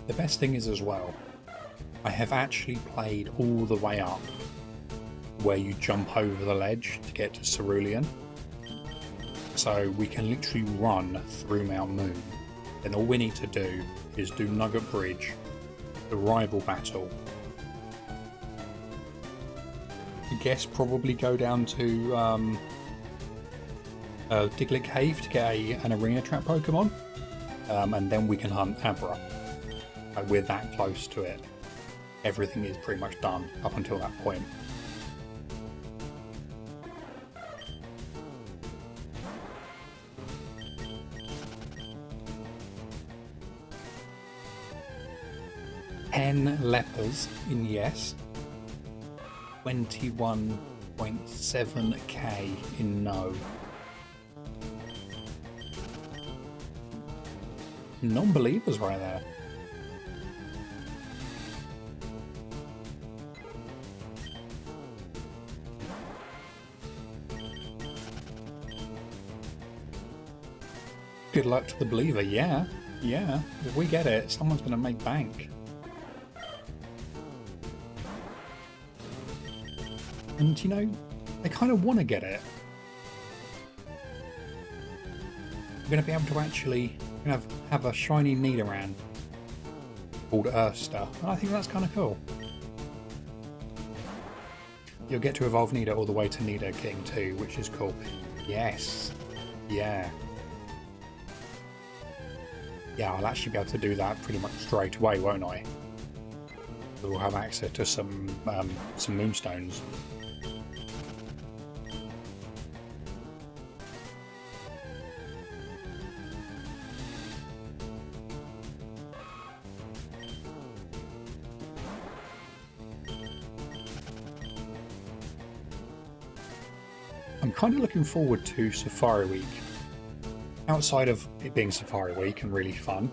The best thing is as well, I have actually played all the way up where you jump over the ledge to get to Cerulean. So we can literally run through Mount Moon. Then all we need to do is do Nugget Bridge, the rival battle. I guess probably go down to Diglett Cave to get an arena trap Pokemon. And then we can hunt Abra. Like, we're that close to it. Everything is pretty much done up until that point. Ten lepers in yes. 21.7k in no. Non-believers right there. Good luck to the believer. Yeah, yeah. If we get it, someone's going to make bank. And you know, they kind of want to get it. We're going to be able to actually have a shiny Nidoran called Urster. And I think that's kind of cool. You'll get to evolve Nido all the way to Nido King too, which is cool. Yes. Yeah. Yeah, I'll actually be able to do that pretty much straight away, won't I? We'll have access to some moonstones. I'm kind of looking forward to Safari Week. Outside of it being Safari Week and really fun,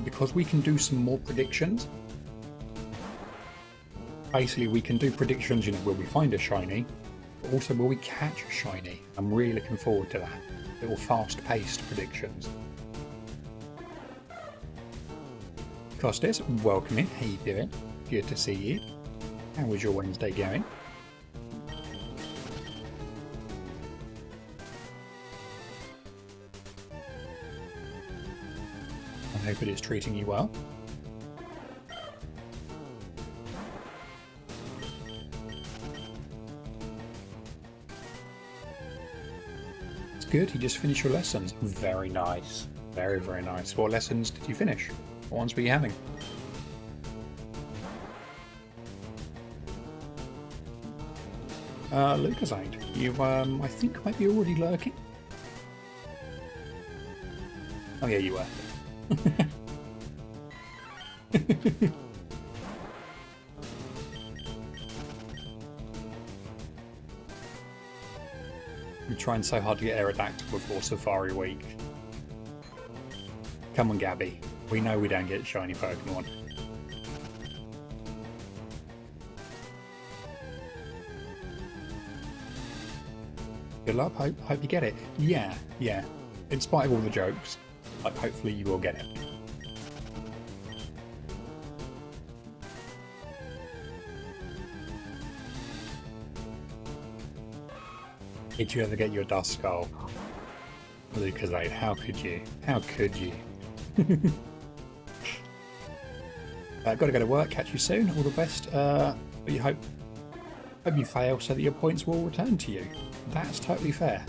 because we can do some more predictions. Basically, we can do predictions, you know, will we find a shiny, but also will we catch a shiny? I'm really looking forward to that. Little fast-paced predictions. Costas, welcome in. How you doing? Good to see you. How was your Wednesday going? I hope it is treating you well. It's good, you just finished your lessons. Very nice. Very, very nice. What lessons did you finish? What ones were you having? Lucasade, you I think might be already lurking. Oh yeah, you were. We're trying so hard to get Aerodactyl before Safari Week. Come on, Gabby. We know we don't get shiny Pokemon. Good luck. Hope you get it. Yeah. In spite of all the jokes, like, hopefully you will get it. Did you ever get your Duskull? Lucasade, how could you? How could you? Gotta go to work, catch you soon, all the best. But you hope you fail so that your points will return to you. That's totally fair.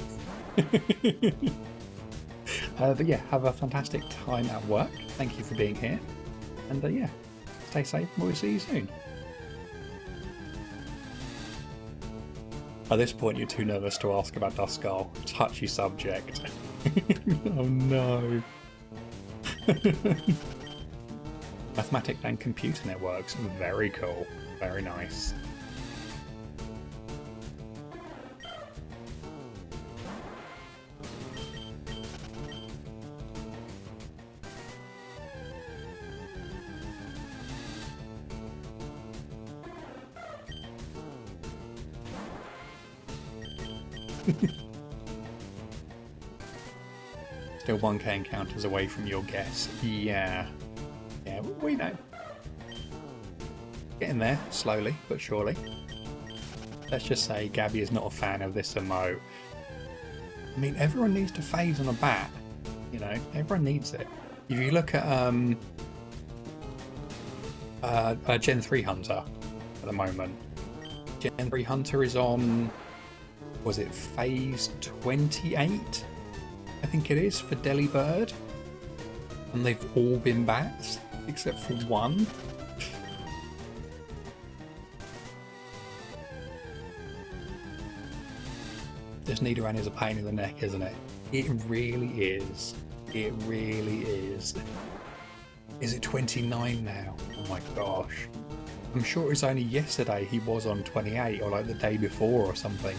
But yeah, have a fantastic time at work. Thank you for being here. And yeah, stay safe. We'll see you soon. At this point, you're too nervous to ask about Duskull. Touchy subject. Oh no. Mathematics and computer networks. Very cool. Very nice. Still 1k encounters away from your guess. Yeah, we know. Getting there, slowly but surely. Let's just say Gabby is not a fan of this emote. I mean, everyone needs to phase on a bat. You know, everyone needs it. If you look at Gen 3 Hunter at the moment, Gen 3 Hunter is on, was it phase 28? I think it is, for Delibird. And they've all been bats, except for one. This Nidoran is a pain in the neck, isn't it? It really is. It really is. Is it 29 now? Oh my gosh. I'm sure it was only yesterday he was on 28, or like the day before or something.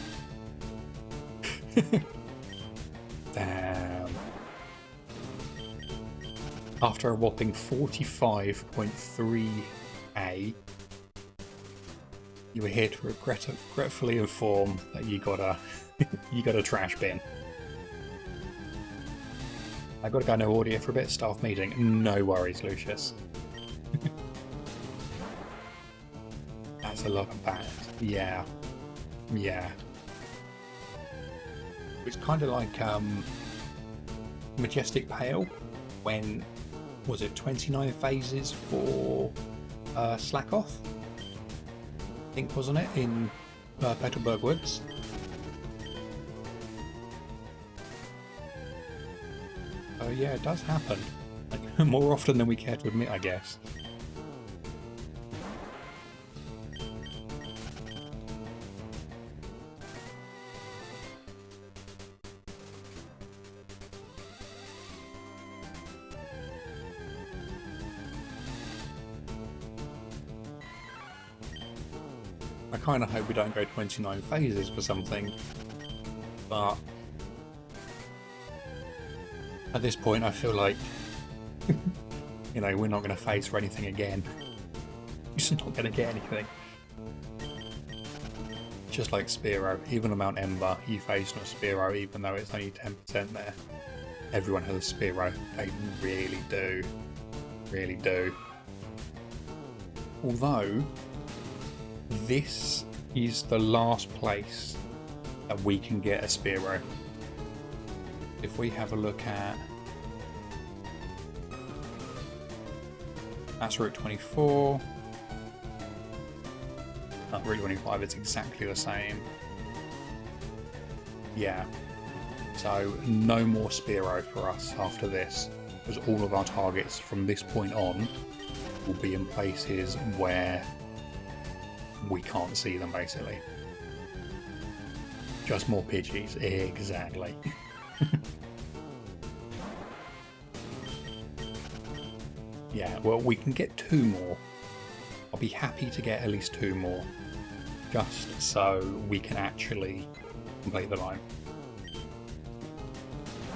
Damn. After a whopping 45.3A, you were here to regretfully inform that you got a trash bin. I gotta go no audio for a bit, staff meeting. No worries, Lucius. That's a lot of bad. Yeah. It's kind of like Majestic Pale, when, was it 29 phases for Slackoth? think, wasn't it, in Petalburg Woods? Oh yeah, it does happen. Like, more often than we care to admit, I guess. I kind of hope we don't go 29 phases for something, but at this point I feel like, you know, we're not going to phase for anything again. We're just not going to get anything. Just like Spearow, even on Mount Ember, you phased on a Spearow even though it's only 10% there. Everyone has a Spearow, they really do. Really do. Although, this is the last place that we can get a Spearow. If we have a look at... That's Route 24. Route 25, it's exactly the same. Yeah. So, no more Spearow for us after this, because all of our targets from this point on will be in places where we can't see them, basically. Just more Pidgeys, exactly. Yeah, well, we can get 2 more. I'll be happy to get at least 2 more, just so we can actually complete the line.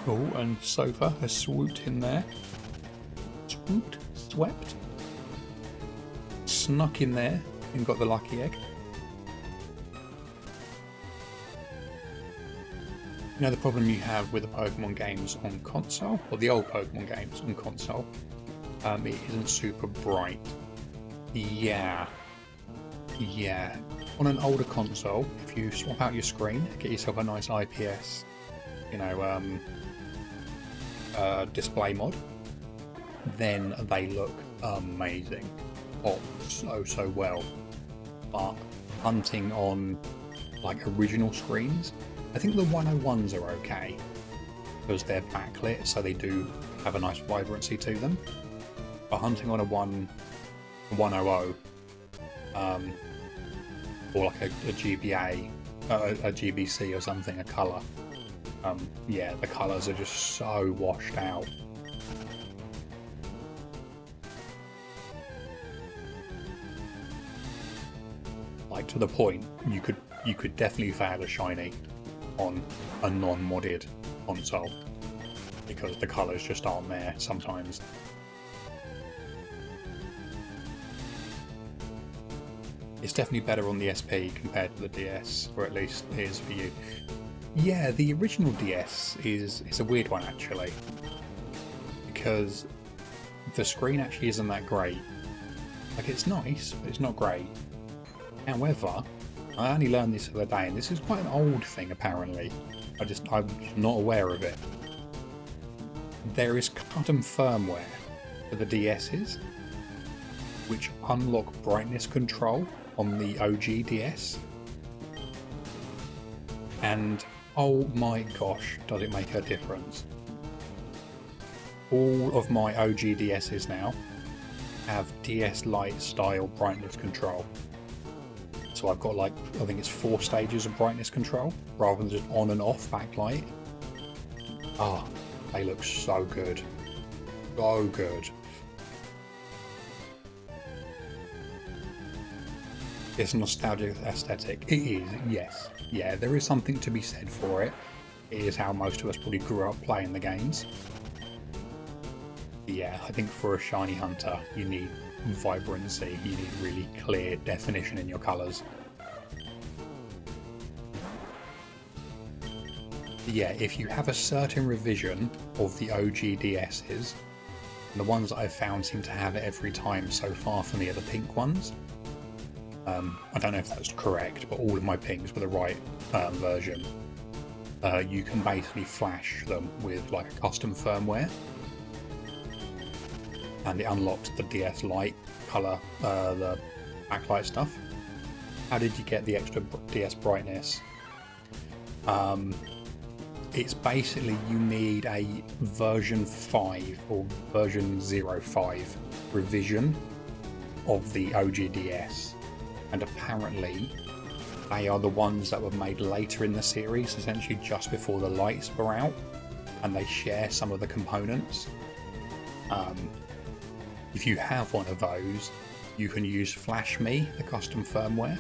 Oh, and Sofa has swooped in there. Swooped? Swept? Snuck in there and got the lucky egg. You know the problem you have with the Pokemon games on console, or the old Pokemon games on console? It isn't super bright. Yeah. On an older console, if you swap out your screen, get yourself a nice IPS, you know, display mod, then they look amazing. Pop so well. But hunting on like original screens, I think the 101s are okay because they're backlit, so they do have a nice vibrancy to them. But hunting on a 100, or like a GBA, a GBC or something, a colour, yeah, the colours are just so washed out. Like, to the point you could definitely fail a shiny on a non-modded console because the colours just aren't there sometimes. It's definitely better on the SP compared to the DS, or at least it is for you. Yeah, the original DS is a weird one actually, because the screen actually isn't that great. Like, it's nice, but it's not great. However, I only learned this the other day, and this is quite an old thing apparently. I'm not aware of it. There is custom firmware for the DS's, which unlock brightness control on the OG DS. And oh my gosh, does it make a difference. All of my OG DS's now have DS Lite style brightness control. So I've got, like, I think it's 4 stages of brightness control rather than just on and off backlight. Ah, they look so good. So good. It's a nostalgic aesthetic. It is, yes. Yeah, there is something to be said for it. It is how most of us probably grew up playing the games. But yeah, I think for a shiny hunter, you need vibrancy, you need really clear definition in your colours. Yeah, if you have a certain revision of the OG DS's, and the ones that I've found seem to have it every time so far for me are the pink ones. I don't know if that's correct, but all of my pinks were the right version. You can basically flash them with like a custom firmware, and it unlocks the DS Lite colour, the backlight stuff. how did you get the extra DS brightness? It's basically you need a version 5 or version 05 revision of the OG DS, and apparently they are the ones that were made later in the series, essentially just before the lights were out, and they share some of the components. If you have one of those, you can use Flash Me, the custom firmware,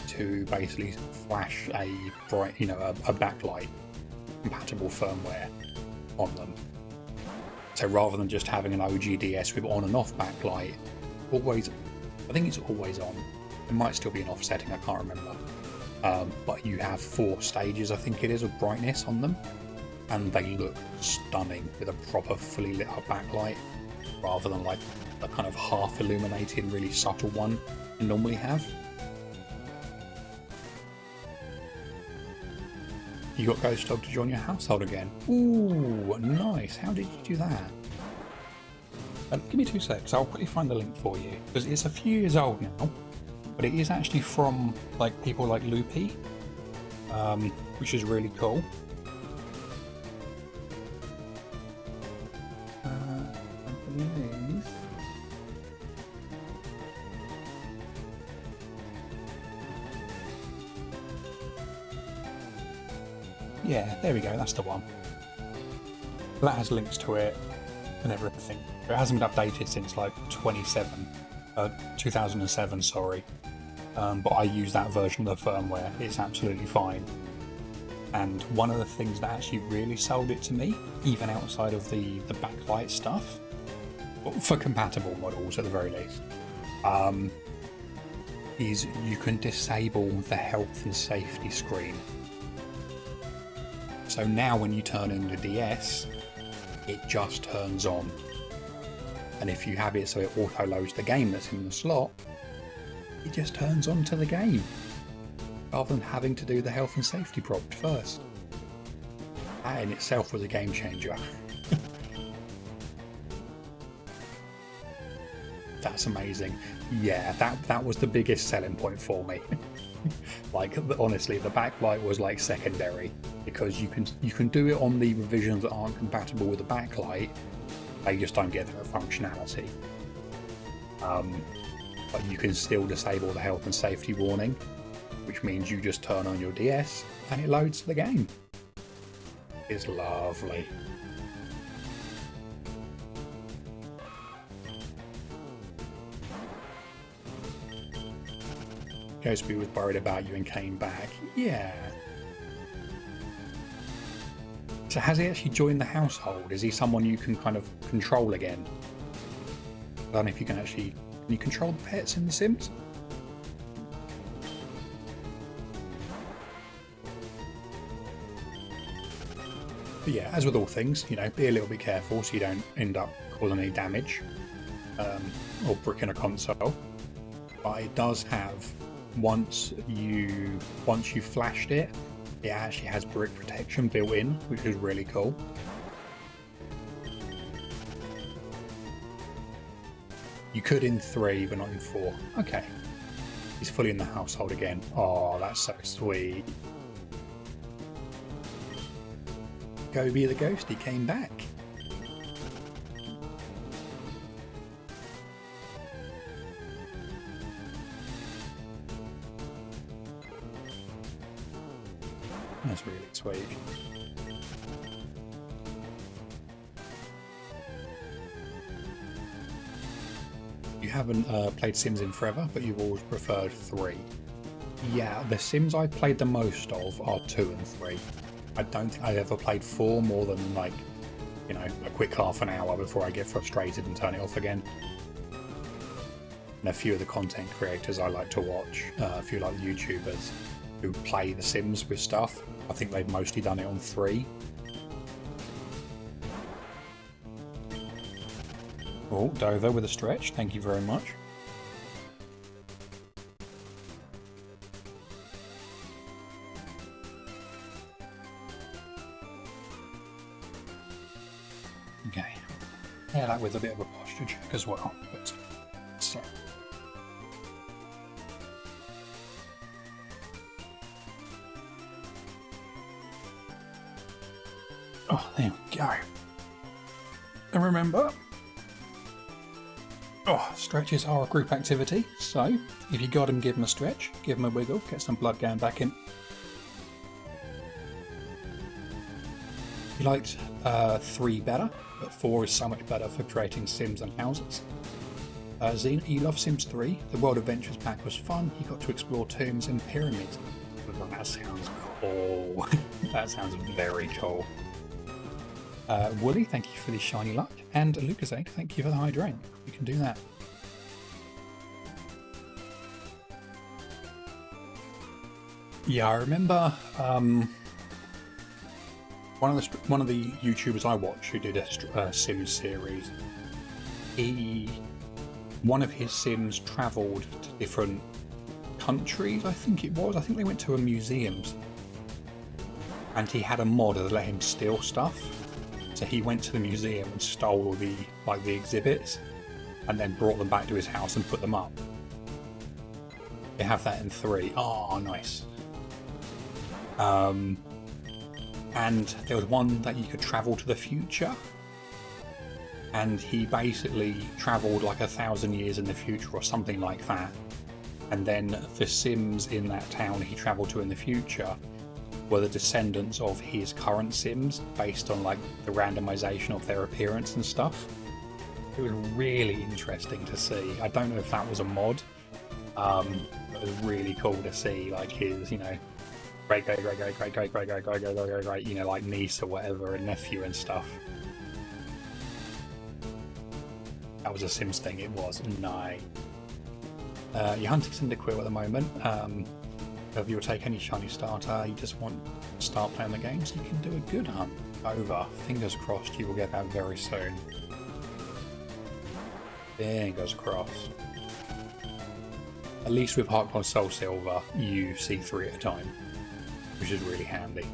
to basically flash a bright, a backlight compatible firmware on them. So rather than just having an OG DS with on and off backlight, I think it's always on. It might still be an offsetting, I can't remember. But you have 4 stages, I think it is, of brightness on them, and they look stunning with a proper fully lit up backlight, rather than like the kind of half illuminated, really subtle one you normally have. You got Ghost Dog to join your household again. Ooh, nice. How did you do that? Give me 2 secs, I'll quickly find the link for you, because it's a few years old now, but it is actually from like people like Loopy, which is really cool. I believe... Yeah, there we go, that's the one. That has links to it and everything. It hasn't been updated since like 2007, sorry. But I use that version of the firmware. It's absolutely fine. And one of the things that actually really sold it to me, even outside of the backlight stuff, for compatible models at the very least, is you can disable the health and safety screen. So now when you turn in the DS, it just turns on. And if you have it so it auto loads the game that's in the slot, it just turns on to the game, rather than having to do the health and safety prompt first. That in itself was a game changer. That's amazing. Yeah, that was the biggest selling point for me. Like, honestly, the backlight was like secondary, because you can do it on the revisions that aren't compatible with the backlight. They just don't get that functionality. But you can still disable the health and safety warning, which means you just turn on your DS and it loads the game. It's lovely. Ghostby was worried about you and came back. Yeah. So has he actually joined the household? Is he someone you can kind of control again? I don't know if you can actually... Can you control the pets in The Sims? But yeah, as with all things, be a little bit careful so you don't end up causing any damage or bricking a console. But it does have, once you flashed it, it actually has brick protection built in, which is really cool. You could in 3, but not in 4. Okay. He's fully in the household again. Oh, that's so sweet. Goby the ghost, he came back. That's really sweet. You haven't played Sims in forever, but you've always preferred 3. Yeah, the Sims I've played the most of are 2 and 3. I don't think I've ever played 4 more than, like, a quick half an hour before I get frustrated and turn it off again. And a few of the content creators I like to watch, a few like the YouTubers who play the Sims with stuff, I think they've mostly done it on 3. Oh, Dover with a stretch, thank you very much. Okay, yeah, that with a bit of a posture check as well. But, so. Oh, there we go. And remember, stretches are a group activity, so if you got him, give him a stretch, give him a wiggle, get some blood going back in. You liked 3 better, but 4 is so much better for creating sims and houses. Xena, you love Sims 3. The World Adventures pack was fun. You got to explore tombs and pyramids. That sounds cool. That sounds very cool. Wooly, thank you for the shiny luck. And Lucasade, thank you for the high drain. You can do that. Yeah, I remember one of the YouTubers I watch who did a Sims series. One of his Sims travelled to different countries, I think it was. I think they went to a museums, and he had a mod that let him steal stuff. So he went to the museum and stole all the exhibits, and then brought them back to his house and put them up. They have that in 3. Oh, nice. And there was one that you could travel to the future. And he basically travelled like 1,000 years in the future or something like that. And then the Sims in that town he travelled to in the future were the descendants of his current Sims based on like the randomisation of their appearance and stuff. It was really interesting to see. I don't know if that was a mod, but it was really cool to see like his, you know, great, you know, like niece or whatever and nephew and stuff. That was a Sims thing, it was. Nice. You're hunting Cyndaquil at the moment. If you'll take any shiny starter, you just want to start playing the game, so you can do a good hunt. Over. Fingers crossed you will get that very soon. Fingers crossed. At least with Heartgold Soul Silver, you see 3 at a time, which is really handy.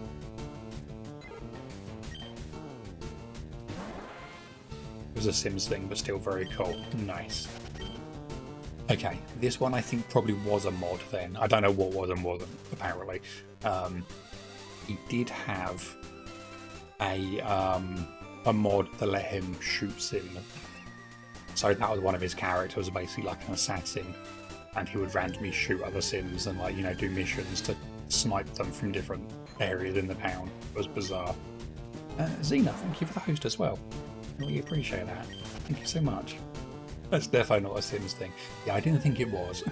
It was a Sims thing, but still very cool. Nice. Okay, this one I think probably was a mod then. I don't know what was and wasn't, apparently. He did have a mod that let him shoot Sim. So that was one of his characters, basically like an assassin. And he would randomly shoot other Sims and, like, you know, do missions to snipe them from different areas in the town. It was bizarre. Xena, thank you for the host as well. I really appreciate that. Thank you so much. That's definitely not a Sims thing. Yeah, I didn't think it was.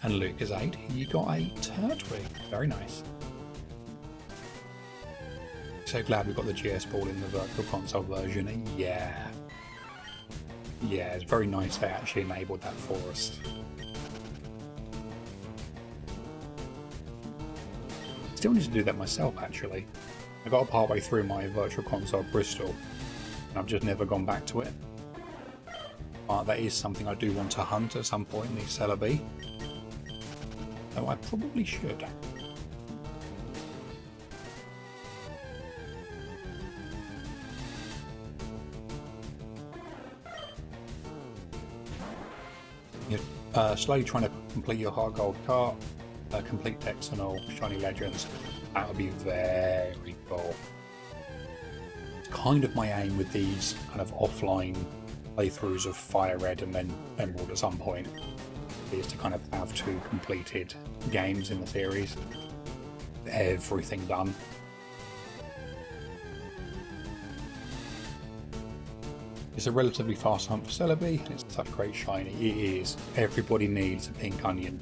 And Luke is 8. You got a Turtwig. Very nice. So glad we got the GS ball in the Virtual Console version. Yeah. Yeah, it's very nice they actually enabled that for us. Still need to do that myself, actually. I got part way through my Virtual Console Bristol, and I've just never gone back to it. But that is something I do want to hunt at some point in the Celebi. Though I probably should. You're slowly trying to complete your Heart Gold cart. Complete decks and all shiny legends. That would be very cool. It's kind of my aim with these kind of offline playthroughs of FireRed and then Emerald at some point, is to kind of have 2 completed games in the series. Everything done. It's a relatively fast hunt for Celebi, and it's such great shiny. It is. Everybody needs a pink onion.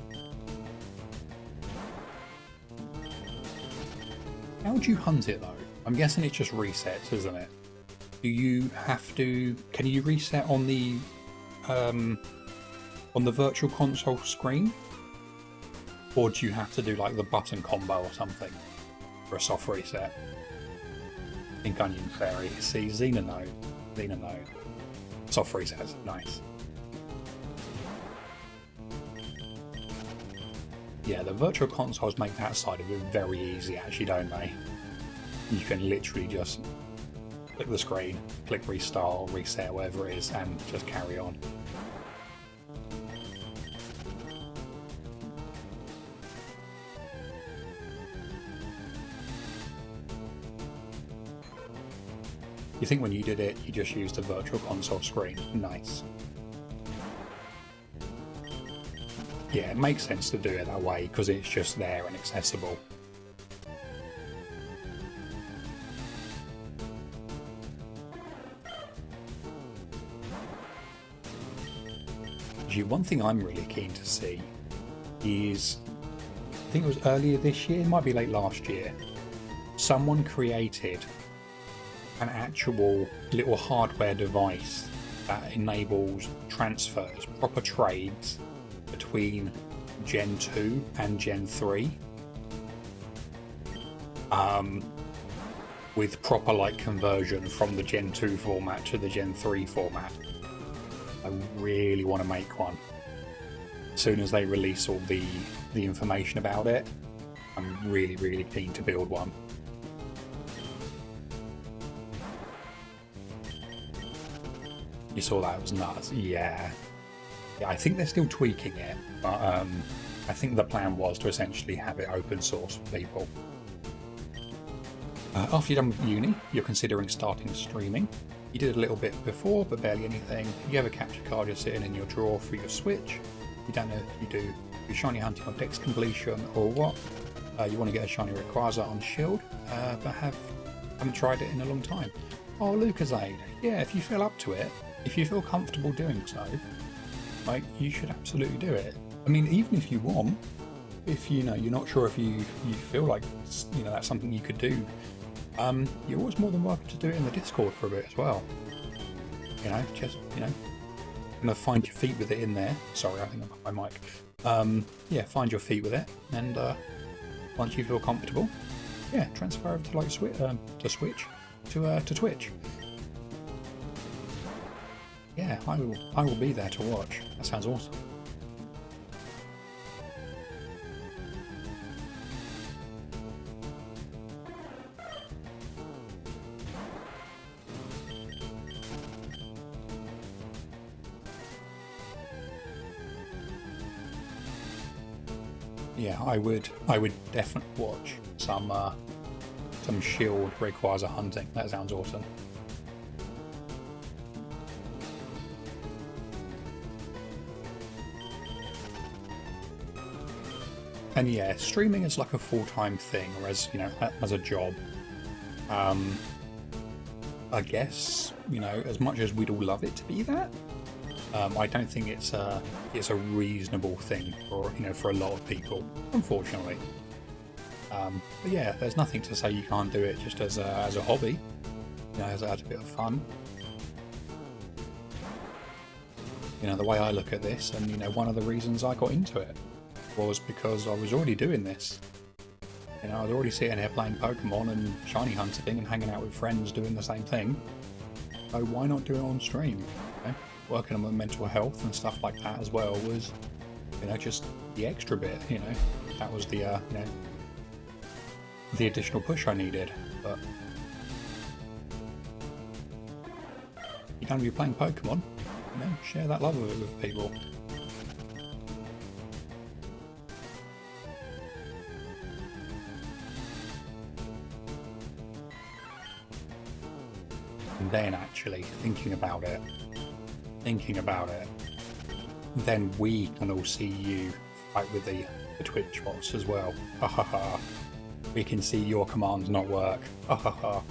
How would you hunt it though? I'm guessing it just resets, isn't it? Do you have to? Can you reset on the Virtual Console screen, or do you have to do like the button combo or something for a soft reset? Pink Onion Fairy. See, Xena node. Xena node. Soft resets. Nice. Yeah, the Virtual Consoles make that side of it very easy, actually, don't they? You can literally just click the screen, click restart or reset, whatever it is, and just carry on. You think when you did it, you just used a virtual console screen. Nice. Yeah, it makes sense to do it that way because it's just there and accessible. One thing I'm really keen to see is, I think it was earlier this year, it might be late last year, someone created an actual little hardware device that enables transfers, proper trades between Gen 2 and Gen 3 with proper like conversion from the Gen 2 format to the Gen 3 format. I really want to make one. As soon as they release all the information about it, I'm really keen to build one. You saw that, it was nuts. Yeah, I think they're still tweaking it, but I think the plan was to essentially have it open source for people. After you're done with uni, you're considering starting streaming. You did a little bit before, but barely anything. You have a capture card you're sitting in your drawer for your Switch. You don't know if you do your shiny hunting on Dex completion or what. You want to get a shiny Rayquaza on Shield, but haven't tried it in a long time. Oh, Lucasade. Yeah, if you feel up to it, if you feel comfortable doing so, like, you should absolutely do it. I mean, even if you want, if you're not sure if you feel like that's something you could do, you're always more than welcome to do it in the Discord for a bit as well. Just gonna find your feet with it in there. Sorry, I think I'm up my mic. Yeah, find your feet with it, and once you feel comfortable, yeah, transfer over to like Switch to Twitch. Yeah, I will be there to watch. That sounds awesome. Yeah, I would definitely watch some Shield Rayquaza hunting. That sounds awesome. And yeah, streaming is like a full-time thing, or as as a job. I guess as much as we'd all love it to be that, I don't think it's a reasonable thing for a lot of people, unfortunately. But yeah, there's nothing to say you can't do it just as a hobby, as a bit of fun. The way I look at this, and one of the reasons I got into it was because I was already doing this. I was already sitting here playing Pokemon and shiny hunting and hanging out with friends doing the same thing. So why not do it on stream? Working on my mental health and stuff like that as well was, just the extra bit. That was the the additional push I needed. But you're going to be playing Pokemon, share that love of it with people. And then actually thinking about it, then we can all see you fight with the Twitch bots as well. Ha ha ha. We can see your commands not work. Ha ha ha.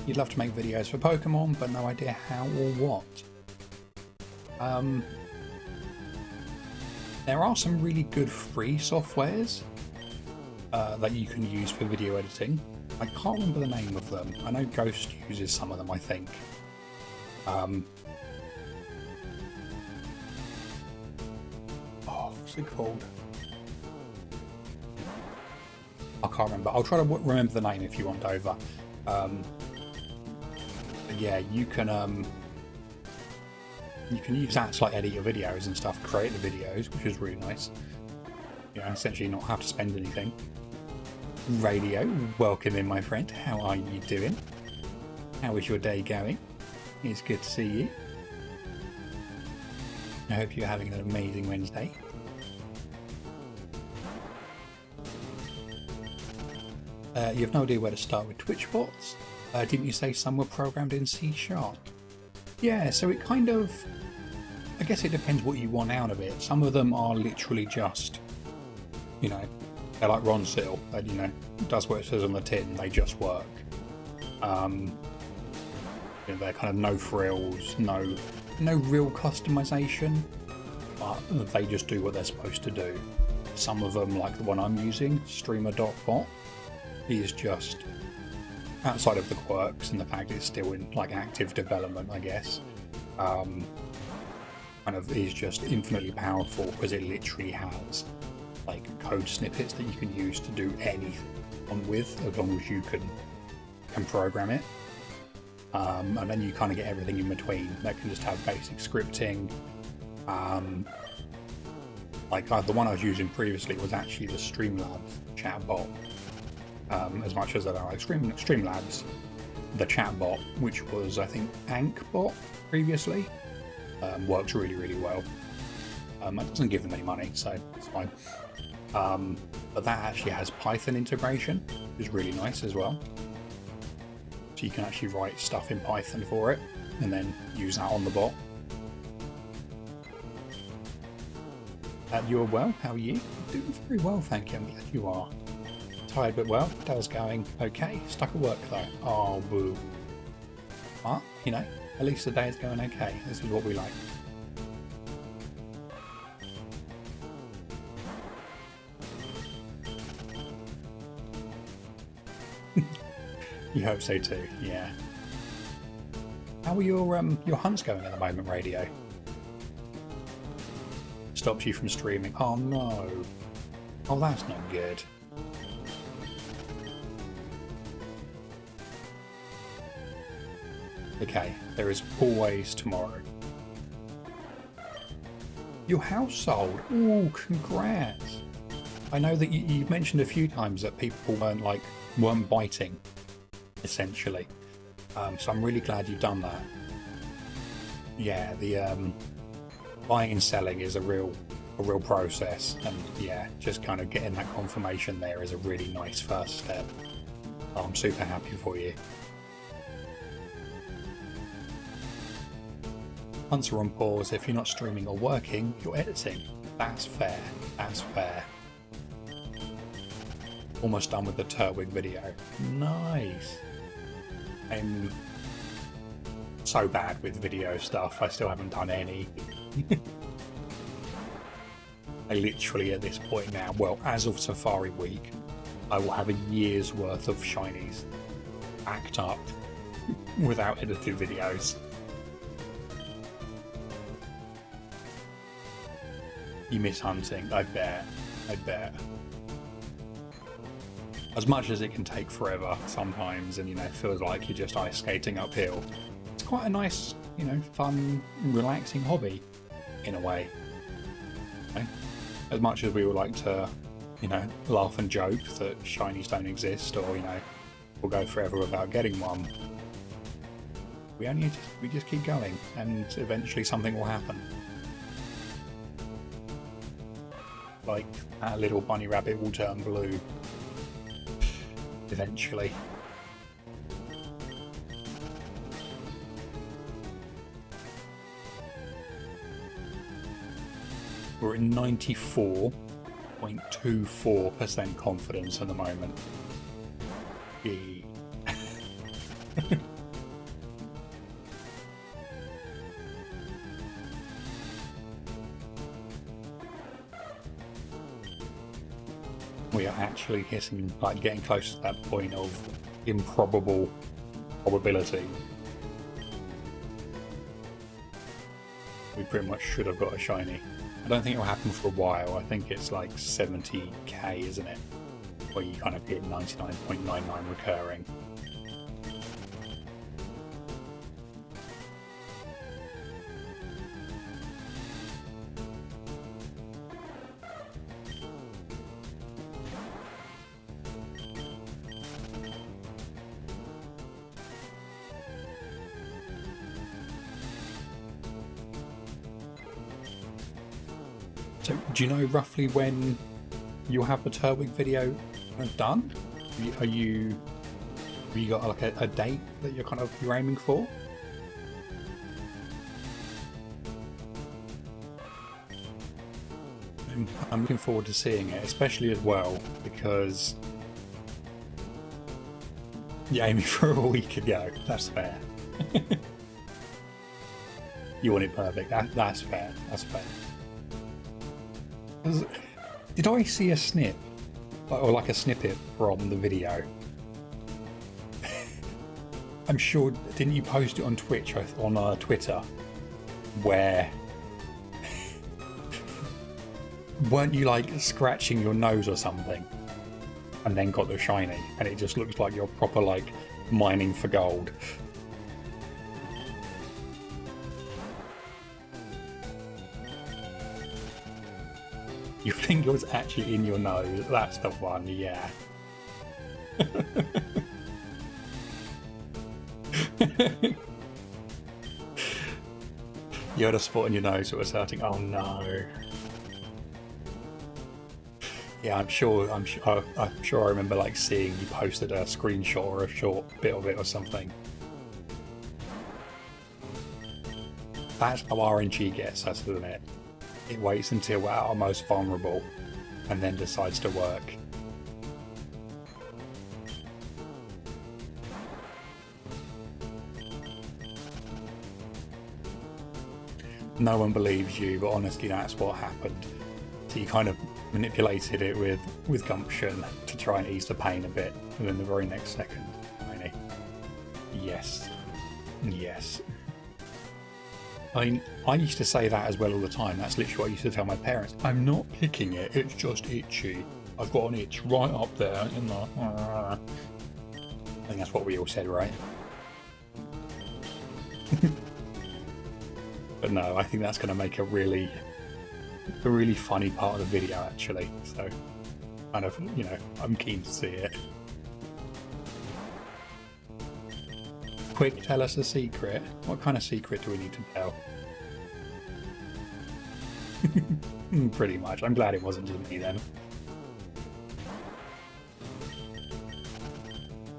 You'd love to make videos for Pokemon, but no idea how or what. There are some really good free softwares that you can use for video editing. I can't remember the name of them. I know Ghost uses some of them, I think. What's it called? I can't remember. I'll try to remember the name if you want, over. Yeah, you can use that to like edit your videos and stuff, create the videos, which is really nice. Essentially not have to spend anything. Radio, welcome in, my friend. How are you doing? How is your day going? It's good to see you. I hope you're having an amazing Wednesday. You have no idea where to start with Twitch bots? Didn't you say some were programmed in C#? Yeah, so it kind of... I guess it depends what you want out of it. Some of them are literally just, you know, they're like Ron Seal, and, you know, does what it says on the tin, they just work. You know, they're kind of no frills, no real customization, but they just do what they're supposed to do. Some of them, like the one I'm using, Streamer.bot, is just, outside of the quirks and the fact it's still in like active development, I guess, kind of is just infinitely powerful because it literally has like code snippets that you can use to do anything on with, as long as you can program it. And then you kind of get everything in between that can just have basic scripting. Like the one I was using previously was actually the Streamlabs chatbot. As much as I don't like Streamlabs, the chatbot, which was I think AnkBot previously, works really, really well. It doesn't give them any money, so it's fine. But that actually has Python integration, which is really nice as well. So you can actually write stuff in Python for it, and then use that on the bot. You're well, how are you? Doing very well, thank you, I'm glad you are. Tired but well, day's going okay. Stuck at work though. Oh, boo. But, you know, at least the day is going okay. This is what we like. You hope so too, yeah. How are your hunts going at the moment, Radio? Stops you from streaming. Oh no. Oh, that's not good. Okay, there is always tomorrow. Your house sold? Ooh, congrats! I know that you've mentioned a few times that people weren't biting, essentially. So I'm really glad you've done that. Yeah, the buying and selling is a real process, and yeah, just kind of getting that confirmation there is a really nice first step. I'm super happy for you. Hunts are on pause. If you're not streaming or working, you're editing. That's fair. That's fair. Almost done with the Turtwig video. Nice. I'm so bad with video stuff. I still haven't done any. I literally at this point now, well, as of Safari Week, I will have a year's worth of shinies backed up without edited videos. You miss hunting, I bet. I bet. As much as it can take forever sometimes, and you know, it feels like you're just ice skating uphill, it's quite a nice, you know, fun, relaxing hobby in a way. Okay? As much as we would like to, you know, laugh and joke that shinies don't exist, or you know, we'll go forever without getting one, we just keep going, and eventually something will happen. Like that little bunny rabbit will turn blue eventually. We're at 94.24% confidence at the moment. Gee. We are actually hitting, like, getting close to that point of improbable probability. We pretty much should have got a shiny. I don't think it will happen for a while. I think it's like 70k, isn't it? Where you kind of hit 99.99 recurring. So do you know roughly when you'll have the Turtwig video done? Have you got like a date that you're aiming for? I'm looking forward to seeing it, especially as well because you're aiming for a week ago. That's fair. You want it perfect. That's fair. That's fair. Did I see a snip or like a snippet from the video? I'm sure. Didn't you post it on Twitch on Twitter? Where weren't you like scratching your nose or something, and then got the shiny, and it just looks like you're proper like mining for gold. You think it was actually in your nose? That's the one, yeah. You had a spot in your nose that was hurting. Oh no. Yeah, I'm sure I remember like seeing you posted a screenshot or a short bit of it or something. That's how RNG gets us, isn't it? It waits until we're at our most vulnerable and then decides to work. No one believes you, but honestly that's what happened. So you kind of manipulated it with gumption to try and ease the pain a bit, and then the very next second, really. Yes. Yes. I mean, I used to say that as well all the time. That's literally what I used to tell my parents. I'm not picking it, it's just itchy. I've got an itch right up there in the... I think that's what we all said, right? But no, I think that's going to make a really funny part of the video, actually. So, kind of, you know, I'm keen to see it. Quick, tell us a secret. What kind of secret do we need to tell? Pretty much. I'm glad it wasn't just me then.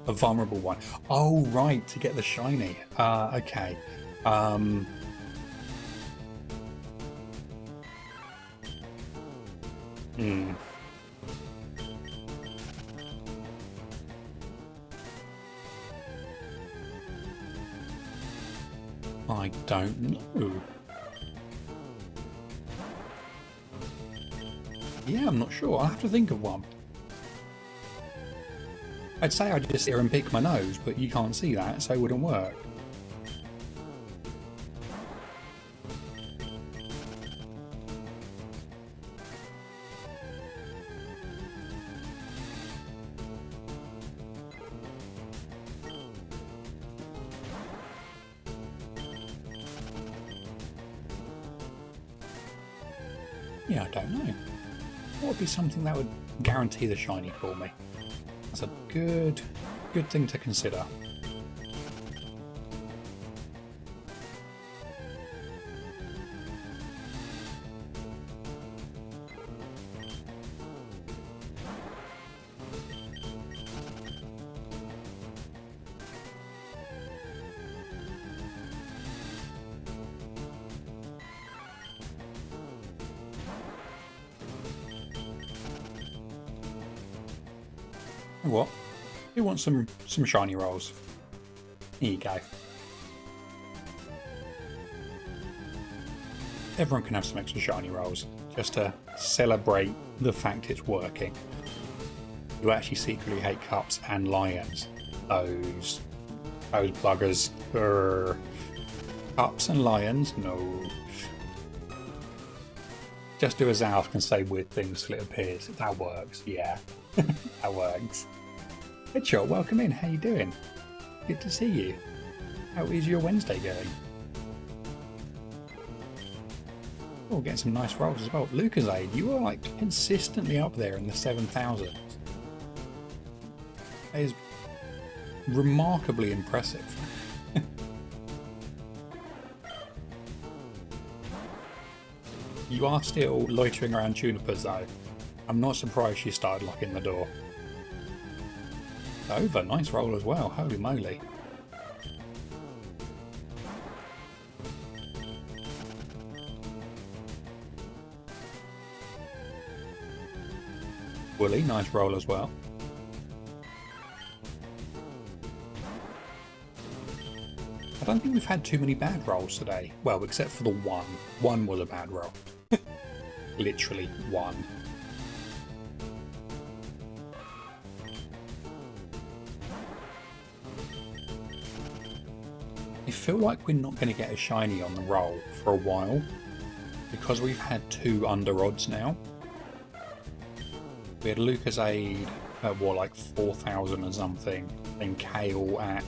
A vulnerable one. Oh, right, to get the shiny. Okay. I don't know. Yeah, I'm not sure. I'll have to think of one. I'd say I'd just sit here and pick my nose, but you can't see that, so it wouldn't work. Yeah, I don't know. What would be something that would guarantee the shiny for me? That's a good thing to consider. What? Who wants some shiny rolls? Here you go. Everyone can have some extra shiny rolls, just to celebrate the fact it's working. You actually secretly hate cups and lions. Those buggers. Urgh. Cups and lions? No. Just do as Alf can say weird things till it appears. That works, yeah. That works. Headshot, welcome in. How you doing? Good to see you. How is your Wednesday going? Oh, getting some nice rolls as well. Lucasade, you are like consistently up there in the 7,000s. That is remarkably impressive. You are still loitering around Junipers though. I'm not surprised she started locking the door. Over, nice roll as well, holy moly. Woolly, nice roll as well. I don't think we've had too many bad rolls today. Well, except for the one. One was a bad roll. Literally one. I feel like we're not going to get a shiny on the roll for a while because we've had two under odds now. We had Lucasade at what, like 4,000 or something, and Kale at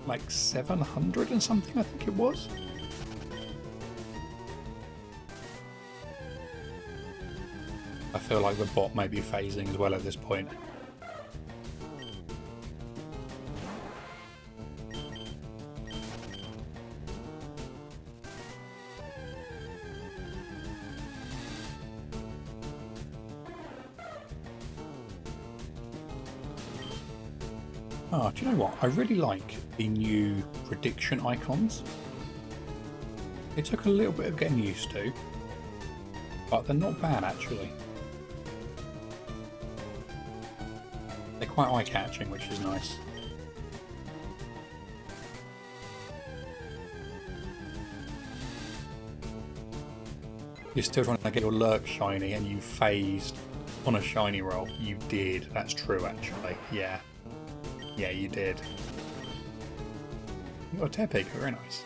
like 700 and something, I think it was. I feel like the bot may be phasing as well at this point. Oh, do you know what? I really like the new prediction icons. It took a little bit of getting used to, but they're not bad actually. They're quite eye-catching, which is nice. You're still trying to get your lurk shiny and you phased on a shiny roll. You did. That's true actually. Yeah. Yeah, you did. You got a Tepig, very nice.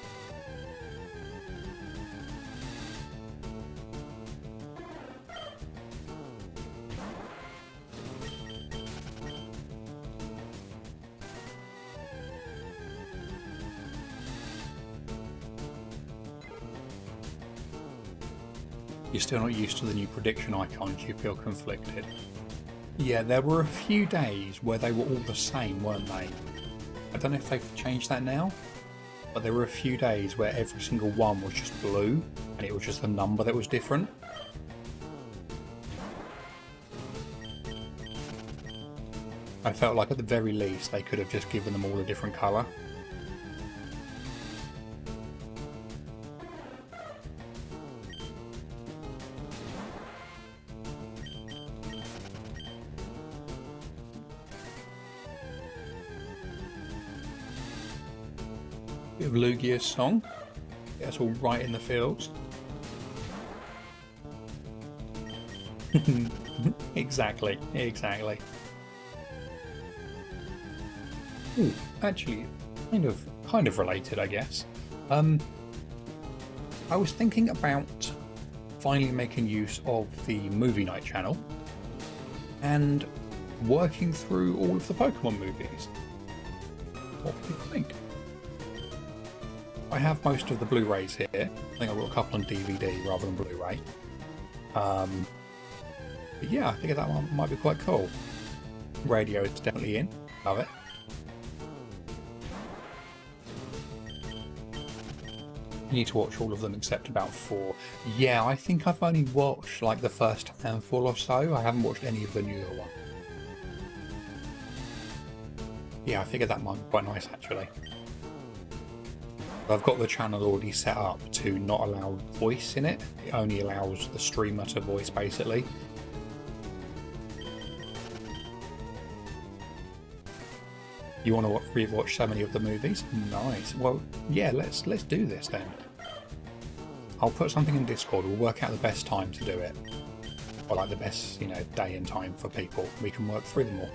You're still not used to the new prediction icons, you feel conflicted. Yeah, there were a few days where they were all the same, weren't they? I don't know if they've changed that now, but there were a few days where every single one was just blue, and it was just the number that was different. I felt like at the very least they could have just given them all a different colour. Bit of Lugia's song. That's all right in the fields. Exactly. Ooh, actually, kind of related, I guess. I was thinking about finally making use of the movie night channel and working through all of the Pokemon movies. What do you think? I have most of the Blu-rays here. I think I've got a couple on DVD rather than Blu-ray. But yeah, I think that one might be quite cool. Radio is definitely in. Love it. You need to watch all of them except about 4. Yeah, I think I've only watched like the first handful or so. I haven't watched any of the newer ones. Yeah, I figured that might be quite nice actually. I've got the channel already set up to not allow voice in it. It only allows the streamer to voice basically. You want to rewatch so many of the movies? Nice. Well, yeah, let's do this then. I'll put something in Discord. We'll work out the best time to do it, or like the best, day and time for people. We can work through them all.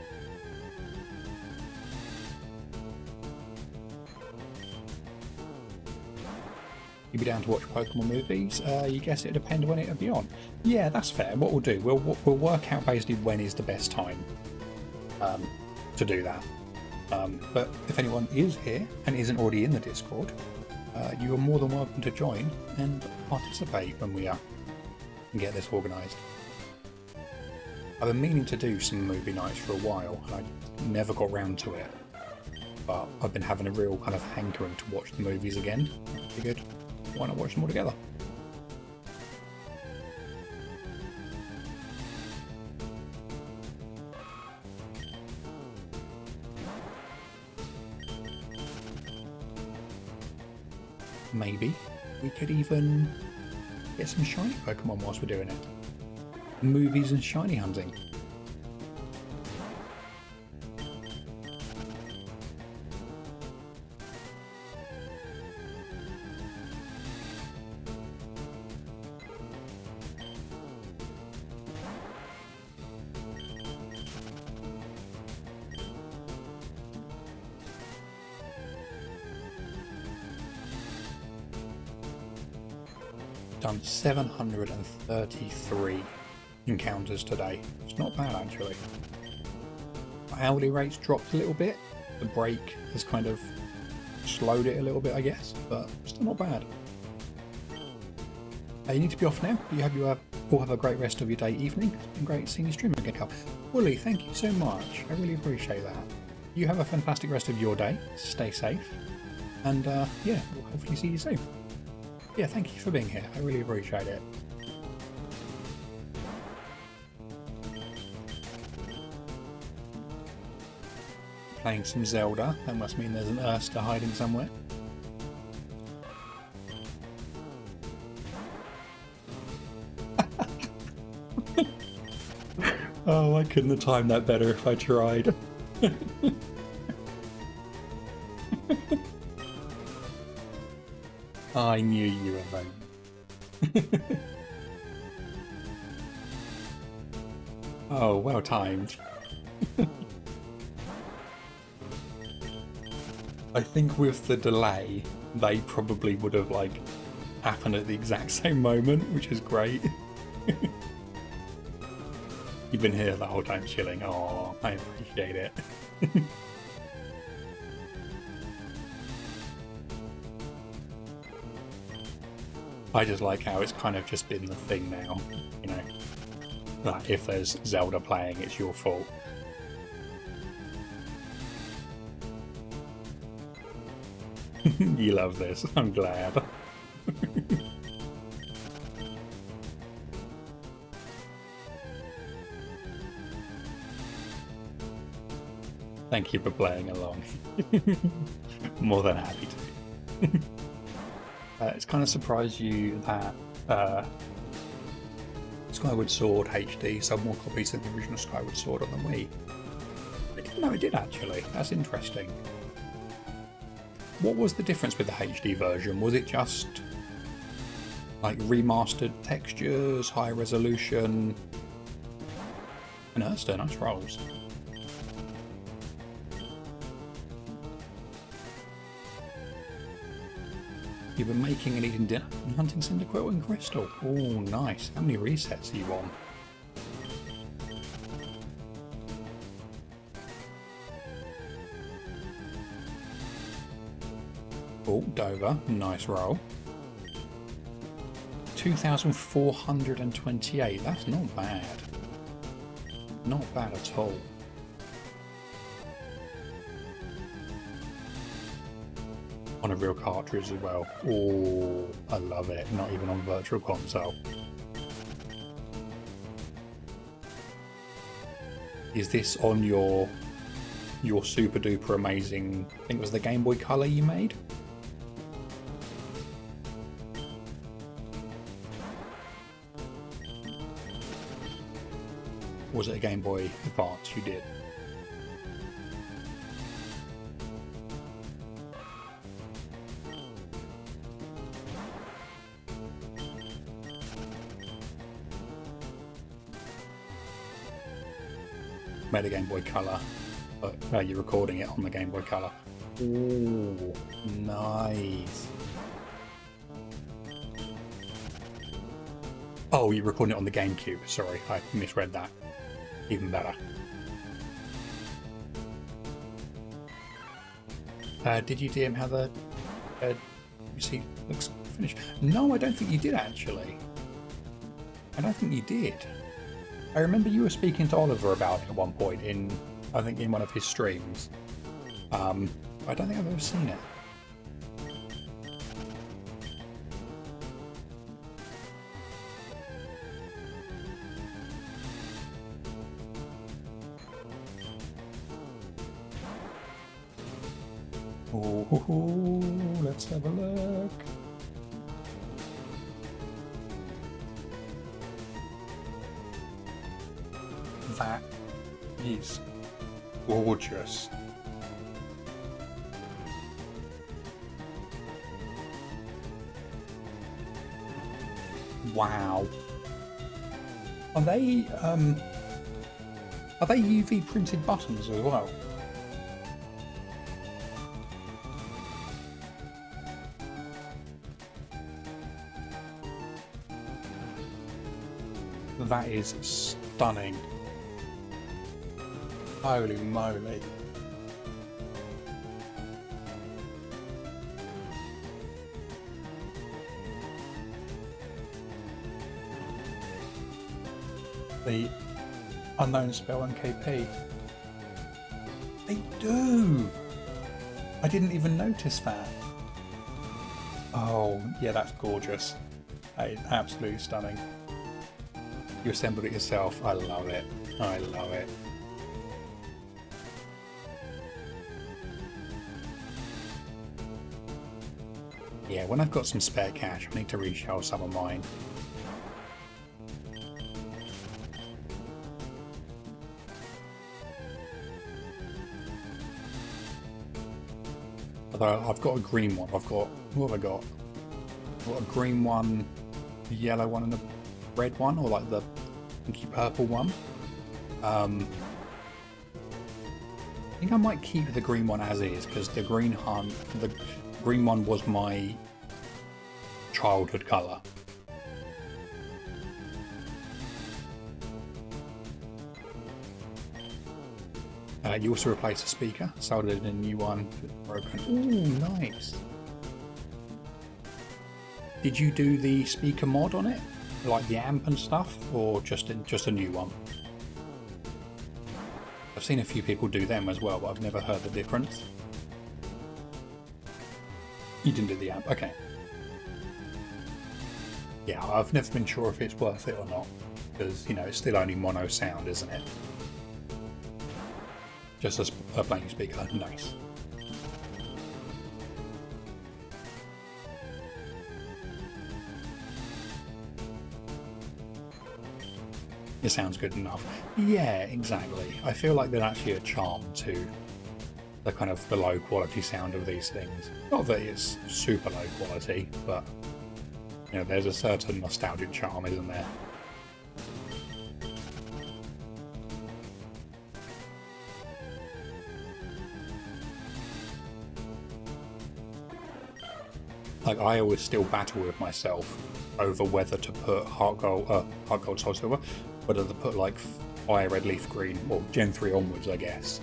You'd be down to watch Pokemon movies. You guess it'd depend when it'll be on. Yeah, that's fair. What we'll do, we'll work out basically when is the best time to do that. But if anyone is here and isn't already in the Discord, you are more than welcome to join and participate when we can get this organised. I've been meaning to do some movie nights for a while, and I never got round to it. But I've been having a real kind of hankering to watch the movies again. I figured, why not watch them all together? maybe we could even get some shiny Pokemon whilst we're doing it. Movies and shiny hunting. Done 733 encounters today. It's not bad actually. My hourly rate's dropped a little bit. The break has kind of slowed it a little bit, I guess, but still not bad. You need to be off now. You all have a great rest of your day, evening. It's been great seeing you stream again, Cal. Wooly, thank you so much. I really appreciate that. You have a fantastic rest of your day. Stay safe. And yeah, we'll hopefully see you soon. Yeah, thank you for being here. I really appreciate it. Playing some Zelda. That must mean there's an Urster hiding somewhere. Oh, I couldn't have timed that better if I tried. I knew you were right. Oh, well timed. I think with the delay, they probably would have like happened at the exact same moment, which is great. You've been here the whole time chilling. Oh, I appreciate it. I just like how it's kind of just been the thing now, you know, that if there's Zelda playing, it's your fault. You love this, I'm glad. Thank you for playing along. More than happy to. It's kind of surprised you that Skyward Sword HD sold more copies than the original Skyward Sword on the Wii. I didn't know it did actually. That's interesting. What was the difference with the HD version? Was it just like remastered textures, high resolution? And Urster, nice rolls. You've been making and eating dinner and hunting Cyndaquil and Crystal. Oh, nice. How many resets are you on? Oh, Dover. Nice roll. 2,428. That's not bad. Not bad at all. On a real cartridge as well. Oh, I love it. Not even on Virtual Console. Is this on your super duper amazing, I think it was the Game Boy Color you made? Or was it a Game Boy Advance you did? Made a Game Boy Color, but you're recording it on the Game Boy Color. Ooh, nice. Oh, you're recording it on the GameCube. Sorry, I misread that. Even better. Did you DM how the receipt looks finished? No, I don't think you did actually. I don't think you did. I remember you were speaking to Oliver about it at one point in, I think, in one of his streams. I don't think I've ever seen it. Oh, let's have a look. That is gorgeous. Wow. Are they UV printed buttons as well? That is stunning. Holy moly. The unknown spell NKP. They do! I didn't even notice that. Oh, yeah, that's gorgeous. That is absolutely stunning. You assembled it yourself. I love it. I love it. Yeah, when I've got some spare cash, I need to reshell some of mine. Although I've got a green one. I've got, what have I got? I've got a green one, a yellow one, and a red one, or like the pinky purple one. I think I might keep the green one as is, because the green one was my childhood colour. You also replaced the speaker, soldered in a new one, broken. Ooh, nice. Did you do the speaker mod on it, like the amp and stuff, or just a new one? I've seen a few people do them as well, but I've never heard the difference. You didn't do the amp, okay. Yeah, I've never been sure if it's worth it or not, because, you know, it's still only mono sound, isn't it? Just a plain speaker, nice. It sounds good enough. Yeah, exactly. I feel like there's actually a charm to the kind of the low quality sound of these things. Not that it's super low quality, but you know, there's a certain nostalgic charm, isn't there? Like, I always still battle with myself over whether to put Heart Gold, Soul Silver, whether to put like FireRed, Leaf Green, or Gen 3 onwards, I guess,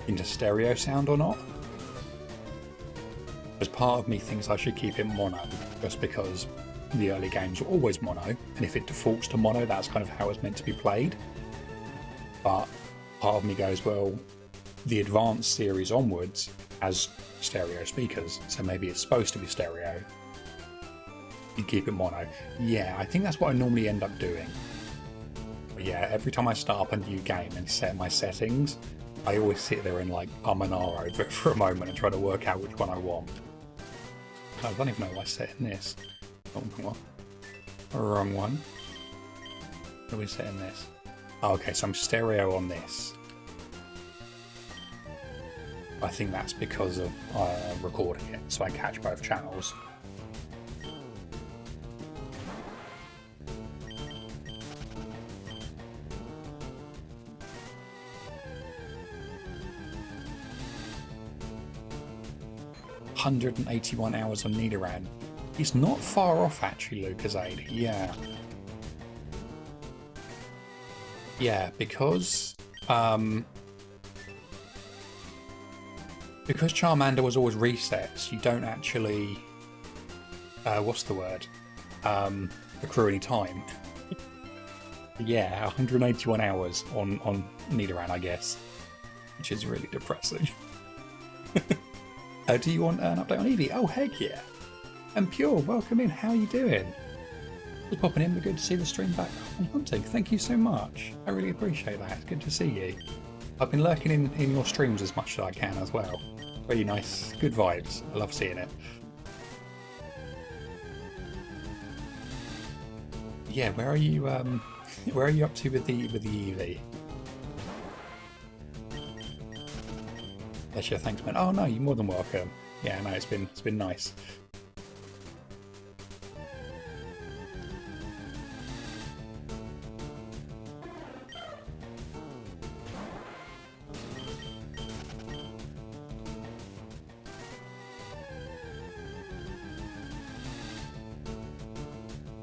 into stereo sound or not. Because part of me thinks I should keep it mono, just because the early games were always mono, and if it defaults to mono, that's kind of how it's meant to be played. But part of me goes, well, the advanced series onwards has stereo speakers, so maybe it's supposed to be stereo. You keep it mono. Yeah, I think that's what I normally end up doing. But yeah, every time I start up a new game and set my settings, I always sit there and like and ah over it for a moment and try to work out which one I want. I don't even know why I set in this. Oh, come on. Wrong one. What are we setting this? Oh, okay, so I'm stereo on this. I think that's because of recording it, so I catch both channels. "181 hours on NidoranM." It's not far off actually, Lucasade. Yeah. Yeah, because Charmander was always resets, you don't actually what's the word? Accrue any time. Yeah, 181 hours on NidoranM, I guess. Which is really depressing. Do you want an update on Eevee? Oh, heck yeah. And Pure, welcome in. How are you doing? Just popping in, but good to see the stream back on hunting. Thank you so much. I really appreciate that. It's good to see you. I've been lurking in your streams as much as I can as well. Really nice. Good vibes. I love seeing it. Yeah, where are you Where are you up to with the EV? Bless you, thanks, man. Oh no, you're more than welcome. Yeah, no, it's been nice.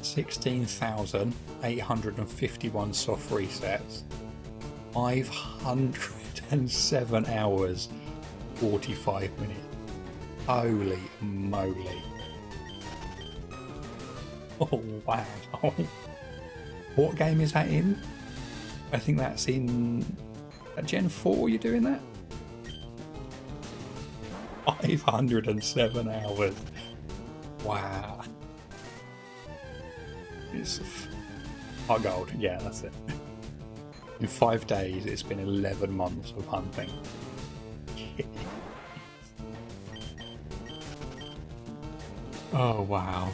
$16,851 soft resets, 507 hours, 45 minutes. Holy moly. Oh wow. What game is that in? I think that's in Gen 4 you're doing that? 507 hours. Wow. It's hot gold. Yeah, that's it. In 5 days, it's been 11 months of hunting. Oh, wow.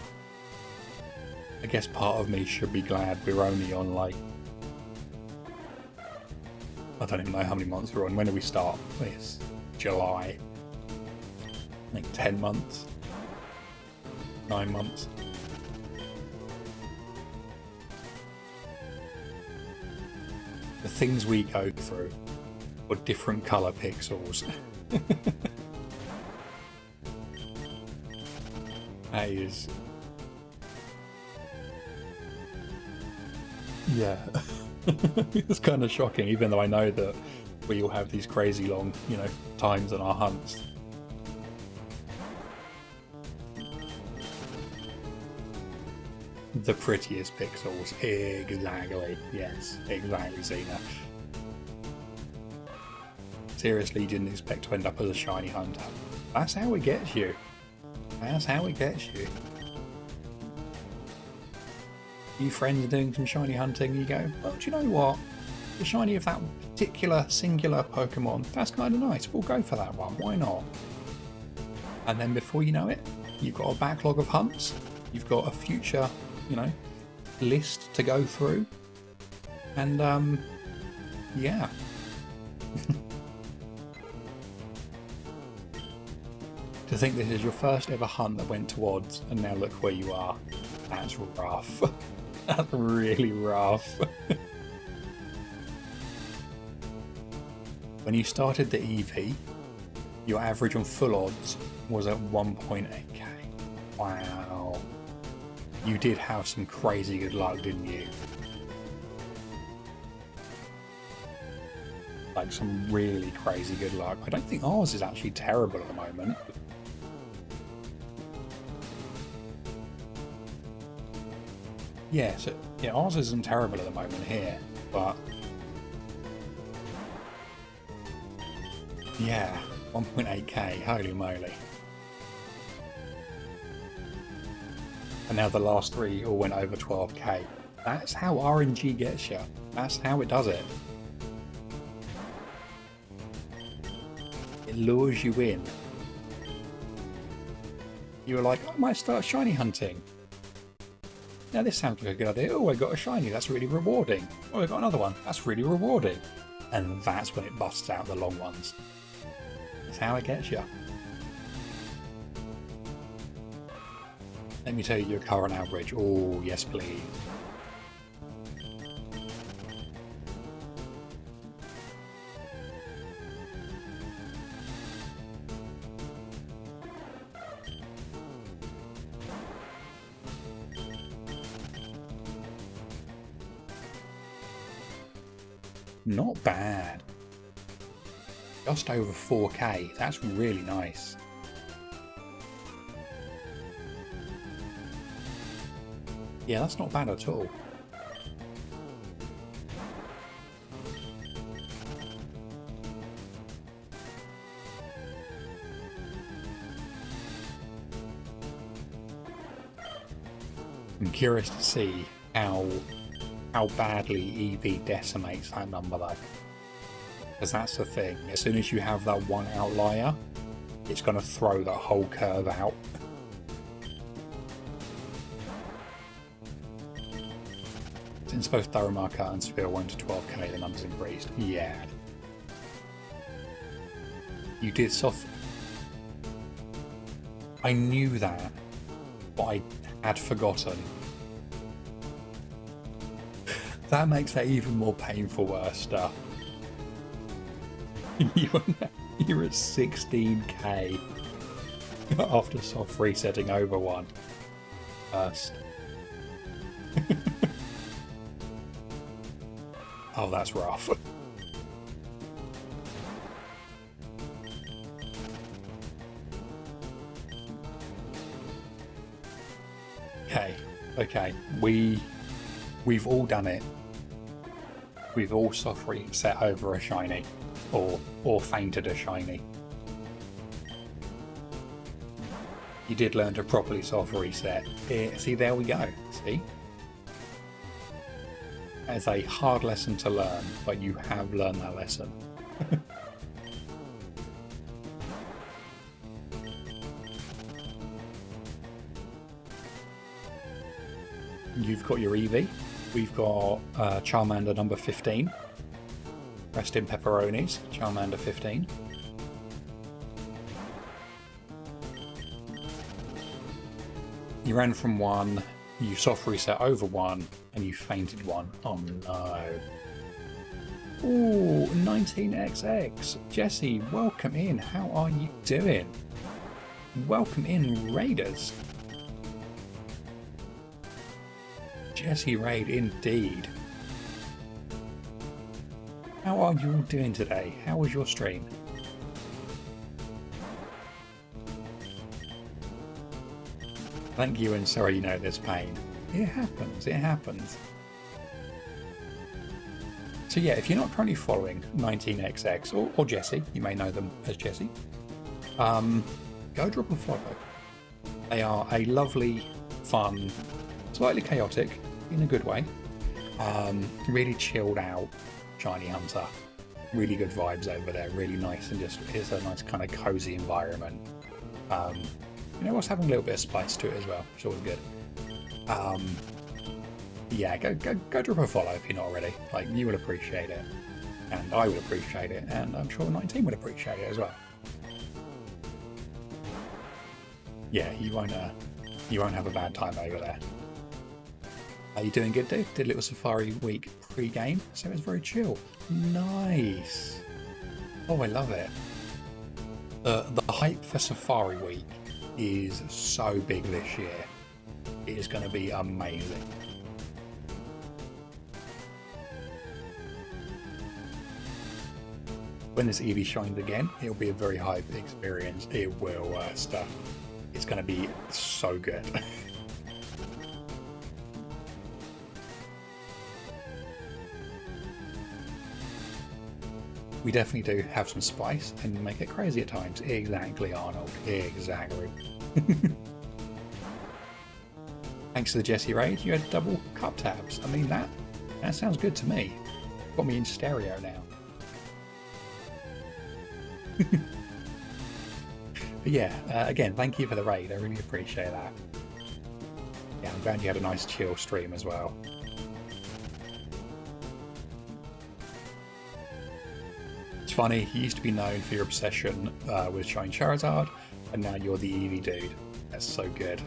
I guess part of me should be glad we're only on, like, I don't even know how many months we're on. When do we start? It's July. Like 10 months. 9 months. The things we go through for different colour pixels. That is... yeah. It's kind of shocking, even though I know that we all have these crazy long, you know, times on our hunts. The prettiest pixels. Exactly. Yes, exactly, Xena. Seriously, you didn't expect to end up as a shiny hunter. That's how it gets you. That's how it gets you. You friends are doing some shiny hunting and you go, well, do you know what? The shiny of that particular singular Pokemon, that's kind of nice. We'll go for that one. Why not? And then before you know it, you've got a backlog of hunts. You've got a future, you know, list to go through. And, yeah. To think this is your first ever hunt that went to odds, and now look where you are. That's rough. That's really rough. When you started the EV, your average on full odds was at 1.8k. Wow. You did have some crazy good luck, didn't you? Like some really crazy good luck. I don't think ours is actually terrible at the moment. Yeah, so yeah, ours isn't terrible at the moment here, but yeah, 1.8k, holy moly. And now the last 3 all went over 12k. That's how RNG gets you. That's how it does it. It lures you in. You were like, I might start shiny hunting. Now this sounds like a good idea. Oh, I got a shiny, that's really rewarding. Oh, I got another one, that's really rewarding. And that's when it busts out the long ones. That's how it gets you. Let me tell you your current average. Oh, yes please. Not bad. Just over 4k. That's really nice. Yeah, that's not bad at all. I'm curious to see how badly EV decimates that number though. Because that's the thing, as soon as you have that one outlier, it's going to throw the whole curve out. Since both Darumaka and Sphere went to 12k, the numbers increased. Yeah. You did soft. I knew that, but I had forgotten. That makes that even more painful, Worcester. You're at 16k after soft resetting over one. First. Oh, that's rough. Okay. We've all done it. We've all soft reset over a shiny, or fainted a shiny. You did learn to properly soft reset. See, there we go. See? It's a hard lesson to learn, but you have learned that lesson. You've got your Eevee. We've got Charmander number 15. Rest in pepperonis, Charmander 15. You ran from one, you soft reset over one, and you fainted one. Oh no. Ooh, 19XX. Jesse, welcome in. How are you doing? Welcome in, Raiders. Jesse Raid, indeed. How are you all doing today? How was your stream? Thank you, and sorry you know this pain. It happens, it happens. So yeah, if you're not currently following 19XX or Jesse, you may know them as Jesse, go drop a follow. They are a lovely, fun, slightly chaotic, in a good way, really chilled out shiny hunter. Really good vibes over there, really nice, and just it's a nice kind of cozy environment. You know what's having a little bit of spice to it as well, which is always good. Yeah, go drop a follow if you're not already. Like, you would appreciate it, and I would appreciate it, and I'm sure 19 would appreciate it as well. Yeah, you won't have a bad time over there. Are you doing good, dude? Did a little Safari Week pre-game, so it was very chill. Nice. Oh, I love it. The hype for Safari Week is so big this year. It is going to be amazing. When this Eevee shines again, it'll be a very hype experience. It will, stuff. It's going to be so good. We definitely do have some spice and make it crazy at times. Exactly, Arnold. Exactly. Thanks to the Jesse Raid, you had double cup tabs. I mean, that sounds good to me. Got me in stereo now. But yeah, again, thank you for the raid. I really appreciate that. Yeah, I'm glad you had a nice chill stream as well. It's funny, you used to be known for your obsession with Shine Charizard, and now you're the Eevee dude. That's so good.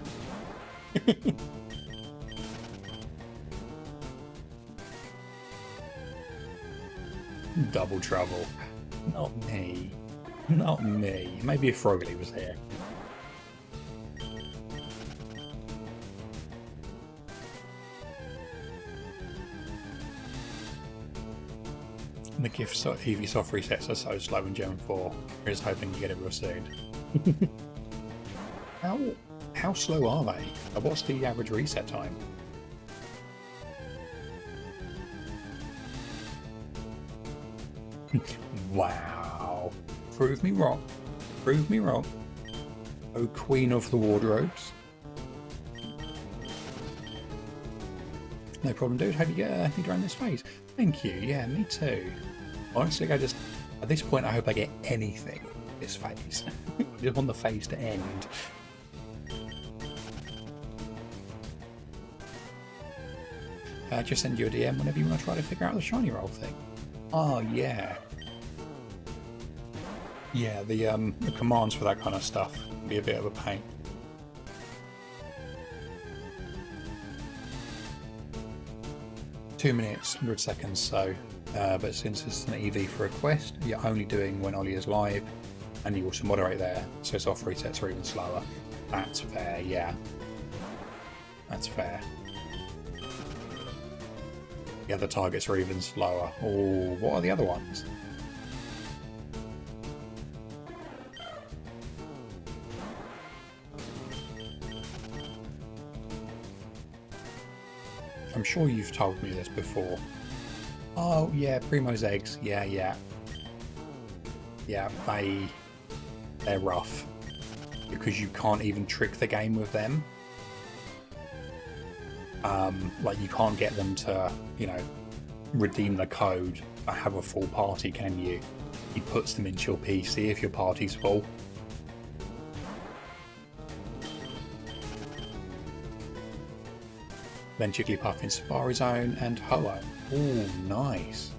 Double trouble. Not me. Not me. Maybe if Frogly was here. The gift Eevee soft resets are so slow in Gen 4. We're just hoping to get it real soon. How slow are they? What's the average reset time? Wow. Prove me wrong. Prove me wrong. Oh, Queen of the Wardrobes. No problem, dude. Hope you get around this phase. Thank you. Yeah, me too. Honestly, at this point, I hope I get anything this phase. I just want the phase to end. just send you a DM whenever you want to try to figure out the shiny roll thing. Oh, yeah. Yeah, the commands for that kind of stuff can be a bit of a pain. Two minutes, 100 seconds, so, but since it's an EV for a quest, you're only doing when Ollie is live, and you also moderate there, so its off resets are even slower. That's fair, yeah. That's fair. The other targets are even slower. Oh, what are the other ones? I'm sure you've told me this before. Oh, yeah, Primo's eggs. Yeah, yeah. Yeah, they're rough. Because you can't even trick the game with them. Like, you can't get them to, you know, redeem the code or have a full party, can you? He puts them into your PC if your party's full. Then Jigglypuff in Safari Zone and Ho-Oh. Oh, nice.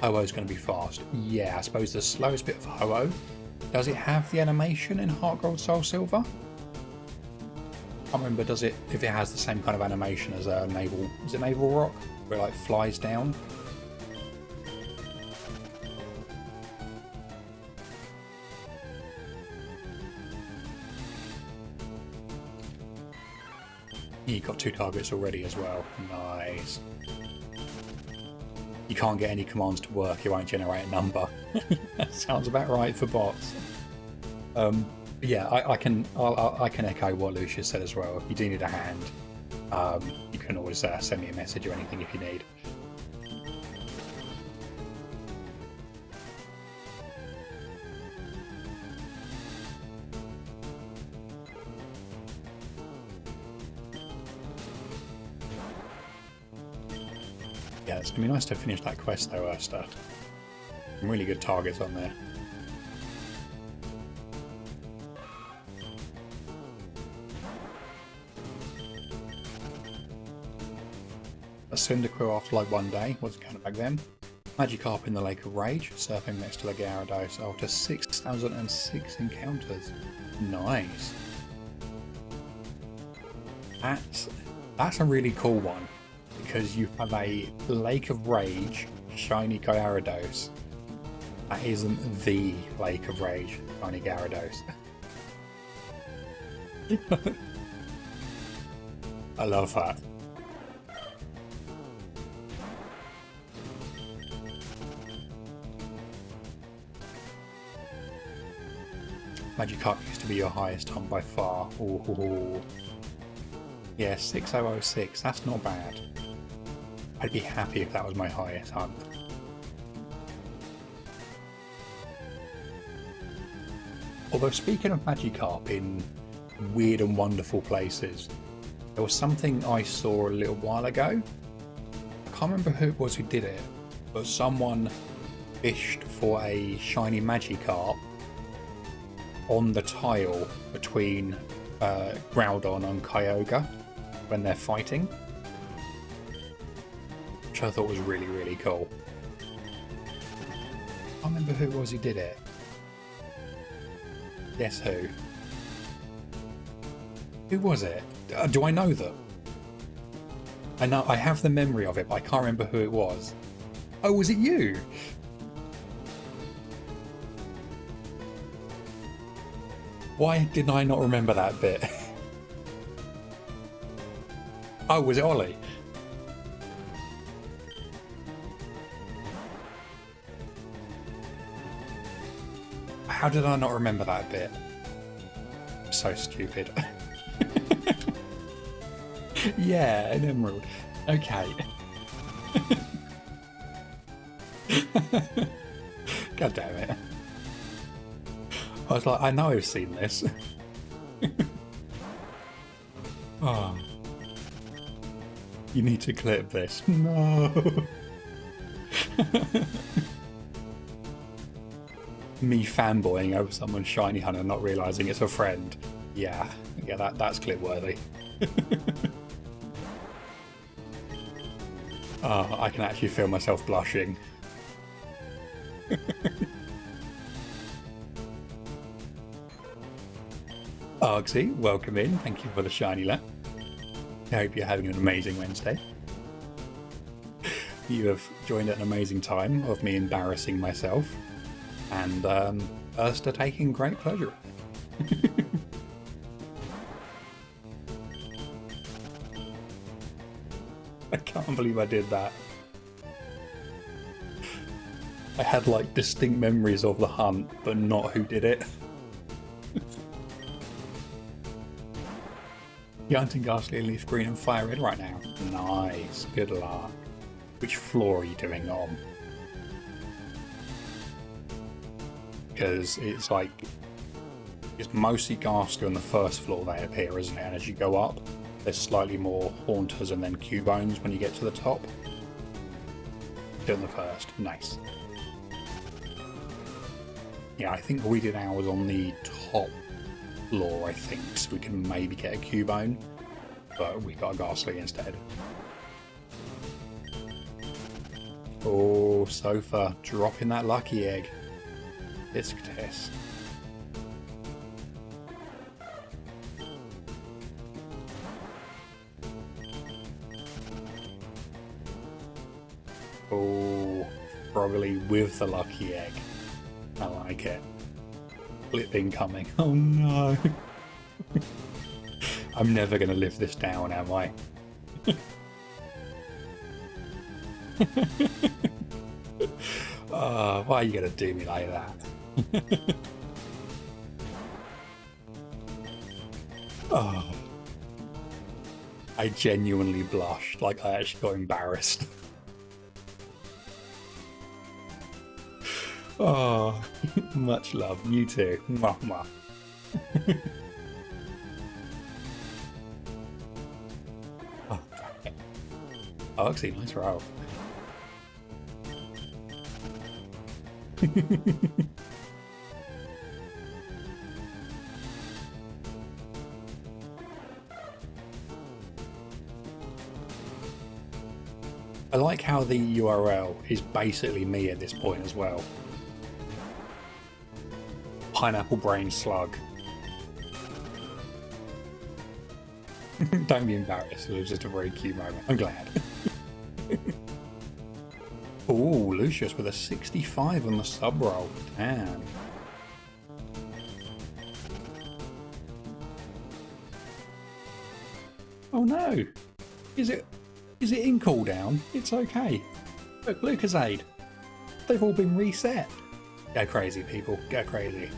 Ho-Oh's going to be fast. Yeah, I suppose the slowest bit of Ho-Oh. Does it have the animation in Heart Gold Soul Silver? I can't remember, does it, if it has the same kind of animation as a Naval, is it Naval Rock? Where it like flies down? You got 2 targets already as well. Nice. You can't get any commands to work, it won't generate a number. That sounds about right for bots. Yeah, I can echo what Lucius said as well. If you do need a hand, you can always send me a message or anything if you need. Yeah, it's going to be nice to finish that quest though, Ursta. Some really good targets on there. A Cyndaquil after like 1 day, was it kind of back then? Magikarp in the Lake of Rage, surfing next to the Gyarados after 6,006 encounters. Nice. That's a really cool one, because you have a Lake of Rage shiny Gyarados. That isn't the Lake of Rage shiny Gyarados. I love that. Magikarp used to be your highest hunt by far. Ooh. Yeah, 6006, that's not bad. I'd be happy if that was my highest hunt. Although speaking of Magikarp in weird and wonderful places, there was something I saw a little while ago. I can't remember who it was who did it, but someone fished for a shiny Magikarp on the tile between Groudon and Kyogre when they're fighting, which I thought was really, really cool. I can't remember who it was who did it. Guess who? Who was it? Do I know them? I know I have the memory of it, but I can't remember who it was. Oh, was it you? Why did I not remember that bit? Oh, was it Ollie? How did I not remember that bit? So stupid. Yeah, an emerald. Okay. God damn it. I was like, I know I've seen this. Oh. You need to clip this. No. Me fanboying over someone's shiny hunt and not realising it's a friend. Yeah, that's clip worthy. Oh, I can actually feel myself blushing. Argsy, welcome in. Thank you for the shiny lap. I hope you're having an amazing Wednesday. You have joined at an amazing time of me embarrassing myself, and Erster taking great pleasure. I can't believe I did that. I had like distinct memories of the hunt, but not who did it. You're hunting Ghastly, Leaf Green and FireRed right now. Nice, good luck. Which floor are you doing on? Because it's like, it's mostly Ghastly on the first floor they appear, isn't it? And as you go up, there's slightly more Haunters and then Cubones when you get to the top. Doing the first, nice. Yeah, I think we did ours on the top floor, I think, so we can maybe get a Cubone, but we got a Ghastly instead. Oh, Sofa, dropping that lucky egg. It's Tess. Oh, probably with the lucky egg. I like it. Flip incoming. Oh no. I'm never going to live this down, am I? Oh, why are you going to do me like that? Oh. I genuinely blushed, like I actually got embarrassed. Oh, much love. You too. Mwah, mwah. Oh, actually, nice roll. I like how the URL is basically me at this point as well. Pineapple Brain Slug. Don't be embarrassed, it was just a very cute moment. I'm glad. Oh, Lucius with a 65 on the sub roll. Damn. Oh no! Is it in cooldown? It's okay. Look, Lucasade. They've all been reset. Go crazy, people. Go crazy.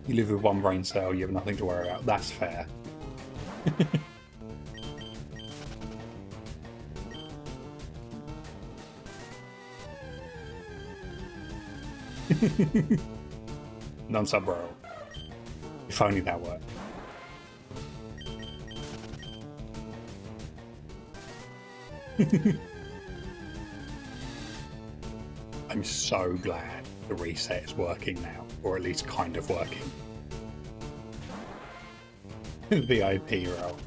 You live with one brain cell, you have nothing to worry about. That's fair. Non-sub roll. If only that worked. I'm so glad the reset is working now, or at least kind of working. VIP roll.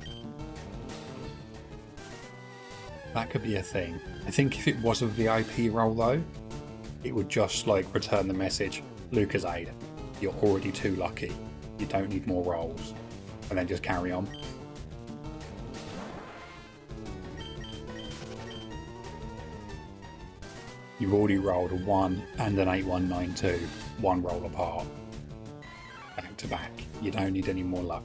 That could be a thing. I think if it was a VIP roll though, it would just like return the message, Lucasade, you're already too lucky. You don't need more rolls. And then just carry on. You've already rolled a 1 and an 8192, one roll apart. Back to back. You don't need any more luck.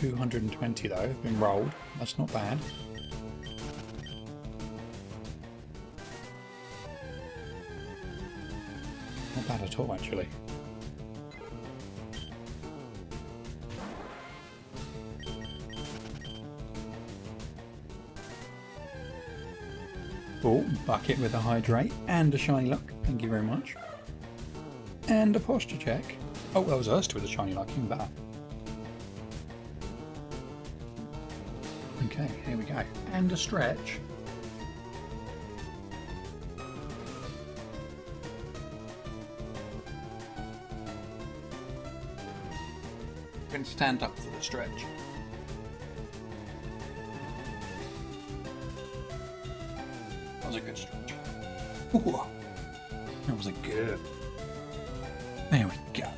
$220 though have been rolled. That's not bad. Not bad at all, actually. Oh, bucket with a hydrate and a shiny luck. Thank you very much. And a posture check. Oh, that was Urst with a shiny like him better. Okay, here we go. And a stretch. Can stand up for the stretch. That was a good stretch. Ooh, that was a good. There we go.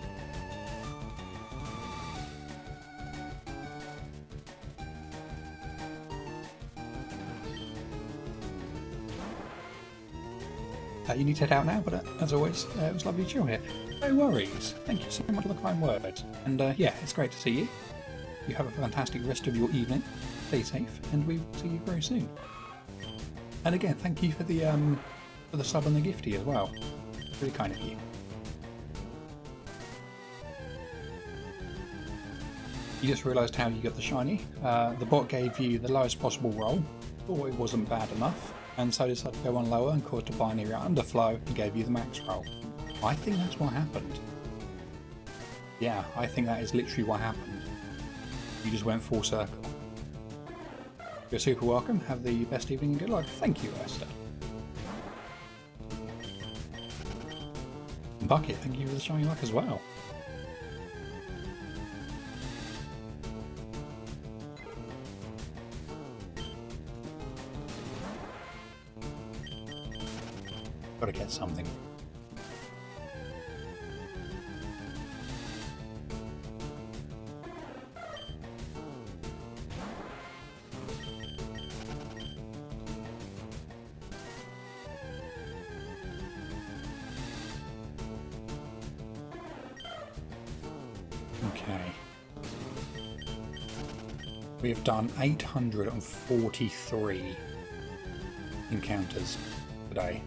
You need to head out now, but as always, it was lovely to chill here. No worries. Thank you so much for the kind words. And yeah, it's great to see you. You have a fantastic rest of your evening. Stay safe, and we will see you very soon. And again, thank you for the sub and the gifty as well. Really kind of you. You just realised how you got the shiny. The bot gave you the lowest possible roll. Thought it wasn't bad enough, and so decided to go on lower and caused a binary underflow and gave you the max roll. I think that's what happened. Yeah, I think that is literally what happened. You just went full circle. You're super welcome. Have the best evening and good luck. Thank you, Esther. Bucket, thank you for the shiny luck as well. Gotta get something. Okay. We have done 843 encounters today.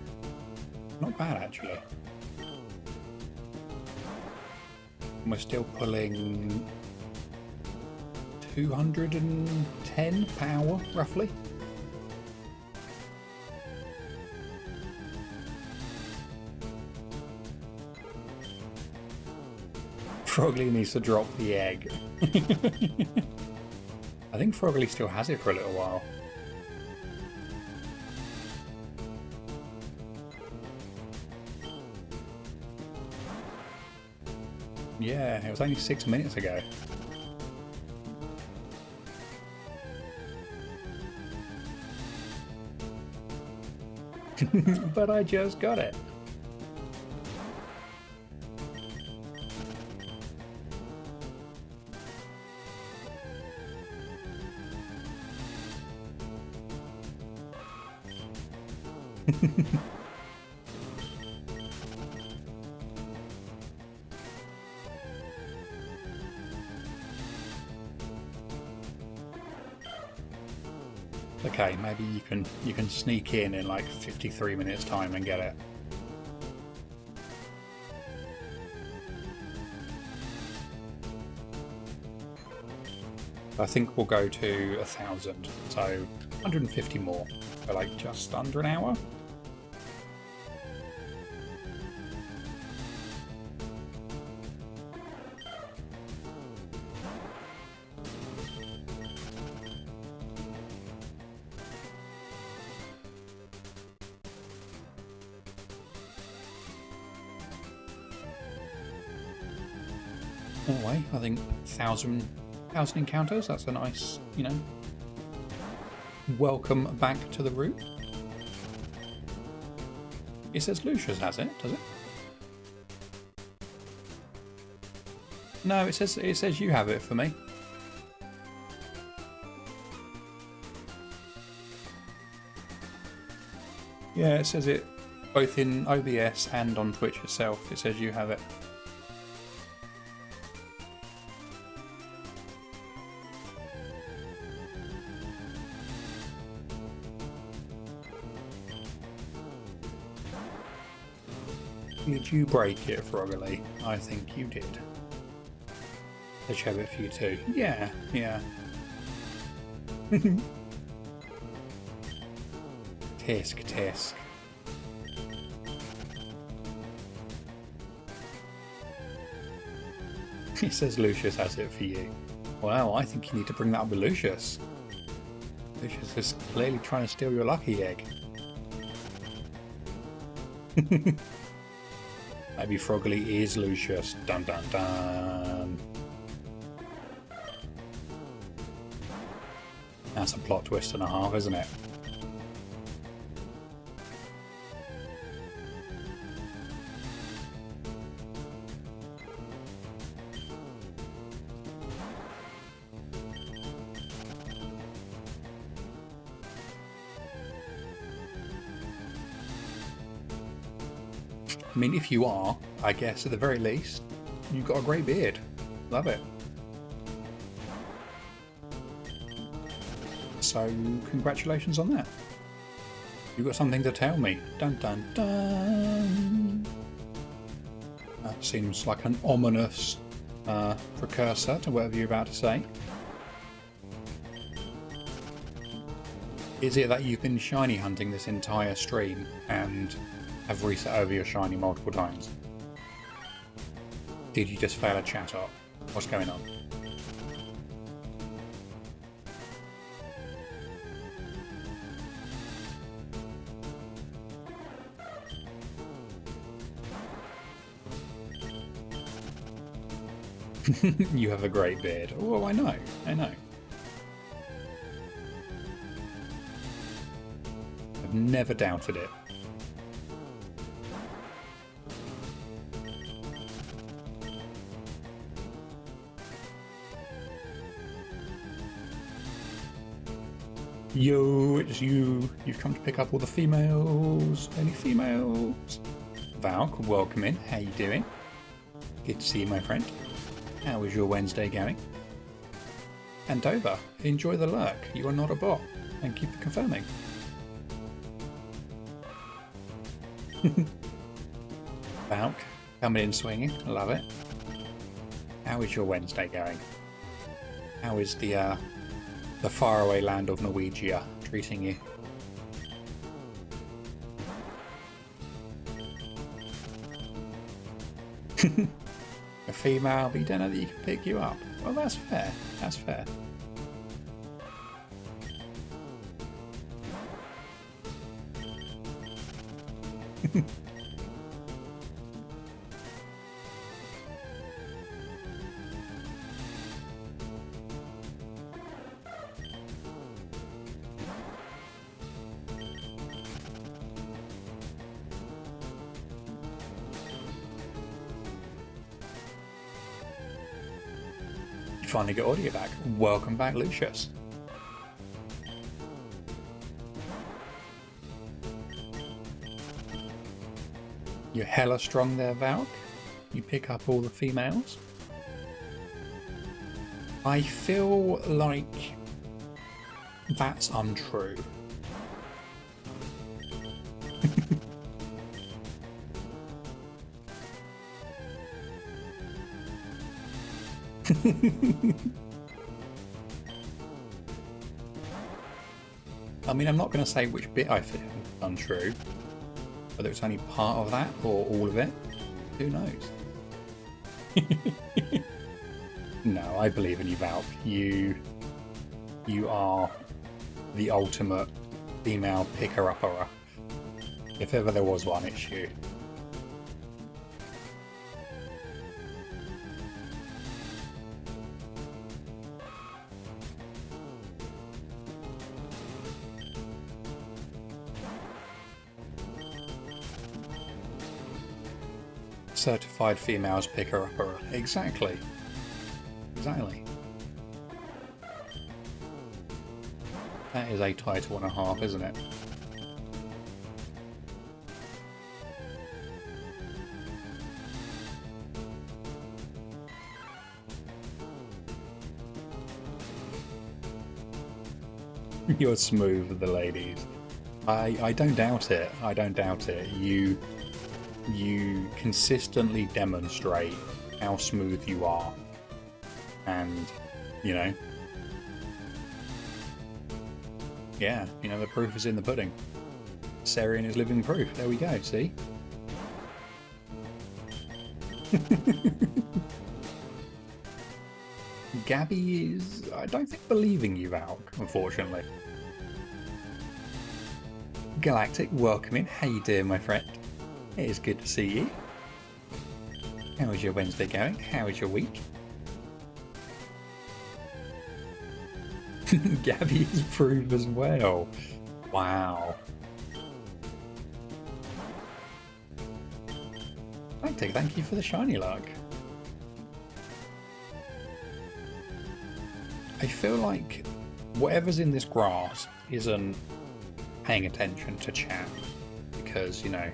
Not bad, actually. And we're still pulling 210 power, roughly. Frogly needs to drop the egg. I think Frogly still has it for a little while. Yeah, it was only 6 minutes ago. But I just got it. Okay, maybe you can sneak in like 53 minutes time and get it. I think we'll go to 1,000, so 150 more for like just under an hour. Anyway, I think 1,000 encounters, that's a nice, you know, welcome back to the route. It says Lucius has it, does it? No, it says you have it for me. Yeah, it says it both in OBS and on Twitch itself. It says you have it. Did you break it, Froggerly? I think you did. Let's have it for you too. Yeah, yeah. Tisk, tisk. It says Lucius has it for you. Well, I think you need to bring that up with Lucius. Lucius is clearly trying to steal your lucky egg. Maybe Froggly is Lucius. Dun dun dun. That's a plot twist and a half, isn't it? I mean, if you are, I guess at the very least, you've got a great beard. Love it. So, congratulations on that. You've got something to tell me. Dun dun dun. That seems like an ominous precursor to whatever you're about to say. Is it that you've been shiny hunting this entire stream and have reset over your shiny multiple times? Did you just fail a chat up? What's going on? You have a great beard. Oh, I know. I know. I've never doubted it. Yo, it's you. You've come to pick up all the females. Any females? Valk, welcome in. How you doing? Good to see you, my friend. How is your Wednesday going? And Dover, enjoy the lurk. You are not a bot. Thank you for confirming. Valk, coming in swinging. Love it. How is your Wednesday going? How is the faraway land of Norwegia treating you? A female, but you don't know that you can pick you up. Well, that's fair. That's fair. Finally got audio back. Welcome back, Lucius. You're hella strong there, Valk. You pick up all the females. I feel like that's untrue. I mean, I'm not going to say which bit I feel untrue, whether it's only part of that or all of it. Who knows? No, I believe in you, Valk. You are the ultimate female picker-upper. If ever there was one, it's you. Certified females picker-upper. Exactly. Exactly. That is a title and a half, isn't it? You're smooth with the ladies. I don't doubt it. I don't doubt it. You consistently demonstrate how smooth you are, and you know, yeah, you know, the proof is in the pudding. Sarian is living proof. There we go. See. Gabby is, I don't think, believing you, Valk, unfortunately. Galactic, welcome in. How you doing, my friend? It is good to see you. How is your Wednesday going? How is your week? Gabby is approved as well. Wow. Thank you for the shiny luck. I feel like whatever's in this grass isn't paying attention to chat because, you know,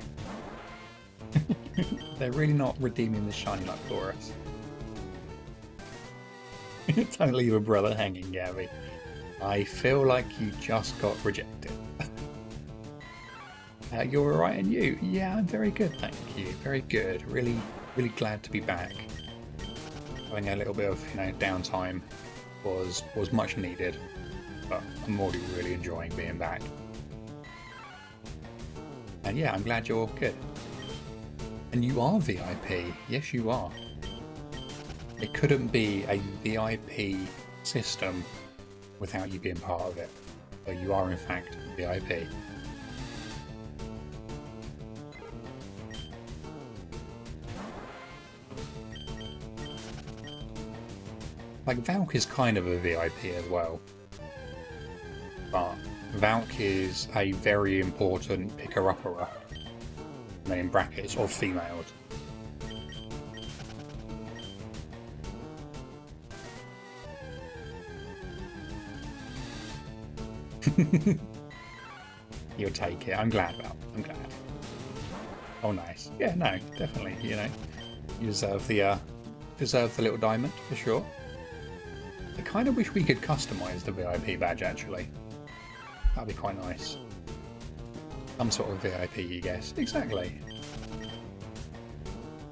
they're really not redeeming the shiny luck for us. Don't leave a brother hanging, Gabby. I feel like you just got rejected. You're alright, and you? Yeah, I'm very good, thank you. Very good. Really, really glad to be back. Having a little bit of, you know, downtime was much needed, but I'm already really enjoying being back. And yeah, I'm glad you're good. And you are VIP. Yes, you are. It couldn't be a VIP system without you being part of it. So you are in fact VIP. Like, Valk is kind of a VIP as well. But Valk is a very important picker-upper, and then in brackets, of females. You'll take it. I'm glad, Valk. I'm glad. Oh, nice. Yeah, no, definitely. You know, you deserve the little diamond for sure. I kind of wish we could customize the VIP badge, actually. That'd be quite nice. Some sort of VIP, you guess. Exactly.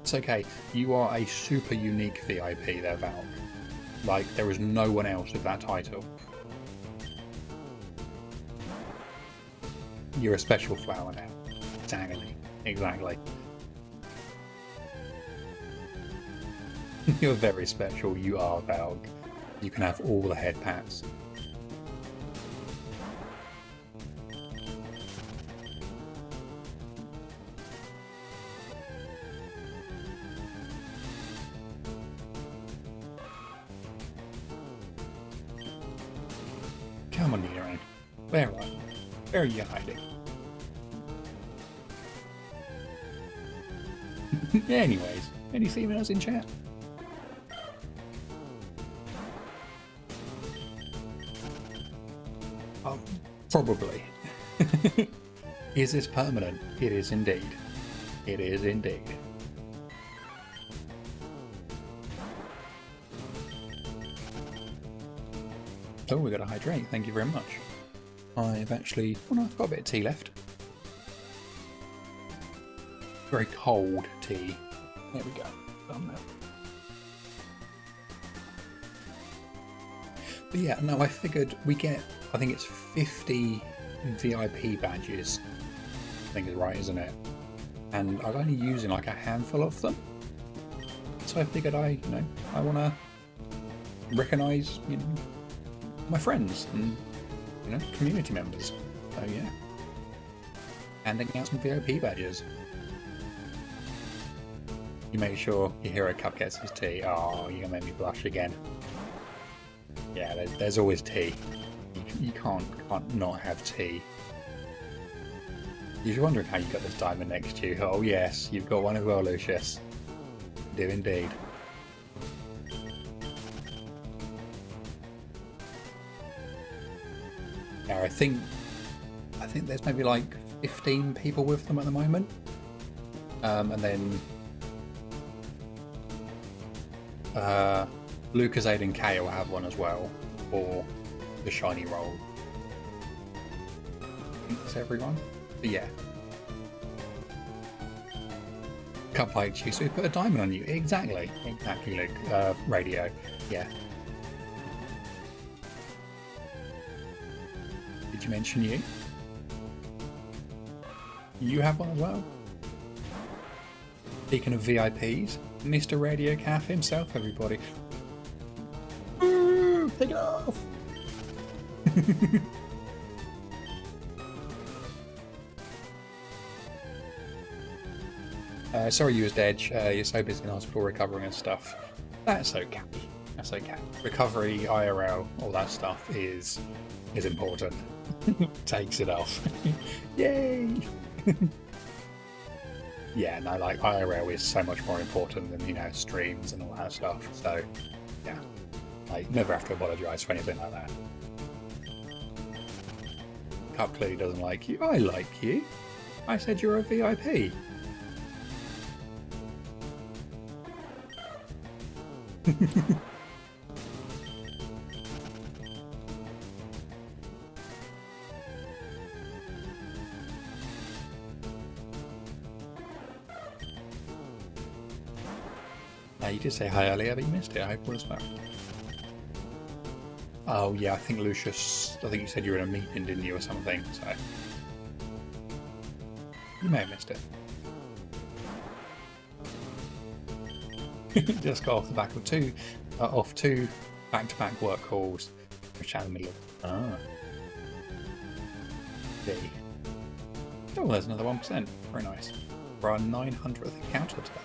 It's okay. You are a super unique VIP there, Valk. Like, there is no one else with that title. You're a special flower now. Exactly. Exactly. You're very special. You are, Valk. You can have all the head pats. Come on, Nidoran. Where are you? Where are you hiding? Anyways, any females in chat? Probably. Is this permanent? It is indeed. It is indeed. Oh, we got a hydrate. Thank you very much. I've actually... Oh no, I've got a bit of tea left. Very cold tea. There we go. But yeah, no, I figured we get... I think it's 50 VIP badges. I think it's right, isn't it? And I was only using like a handful of them. So I figured I want to recognise, you know, my friends and, you know, community members. So yeah. Handing out some VIP badges. You make sure your hero cup gets his tea. Oh, you're gonna make me blush again. Yeah, there's always tea. You can't not have tea. You're wondering how you got this diamond next to you. Oh yes, you've got one as well, Lucius. You do indeed. Yeah, I think there's maybe like 15 people with them at the moment. And then Lucas, Aiden, and Kay will have one as well for the shiny roll. I think that's everyone. But yeah. Cup likes you, so we put a diamond on you. Exactly, Luke. Radio. Yeah. Did you mention you? You have one as well? Speaking of VIPs, Mr. Radio Calf himself, everybody. Take it off! Sorry you was dead. You're so busy in hospital recovering and stuff. That's okay. That's okay. Recovery, IRL, all that stuff is important. Takes it off. Yay! Yeah, no, like IRL is so much more important than, you know, streams and all that stuff. So, yeah, like never have to apologise for anything like that. Cup clearly doesn't like you. I like you. I said you're a VIP. You did say hi earlier, but you missed it. I hope all is well. Oh yeah, I think Lucius, I think you said you were in a meeting, didn't you, or something, so you may have missed it. Just got off the back of two back-to-back work calls, which out in the middle of D. Oh, there's another 1%. Very nice. For our 900th encounter today.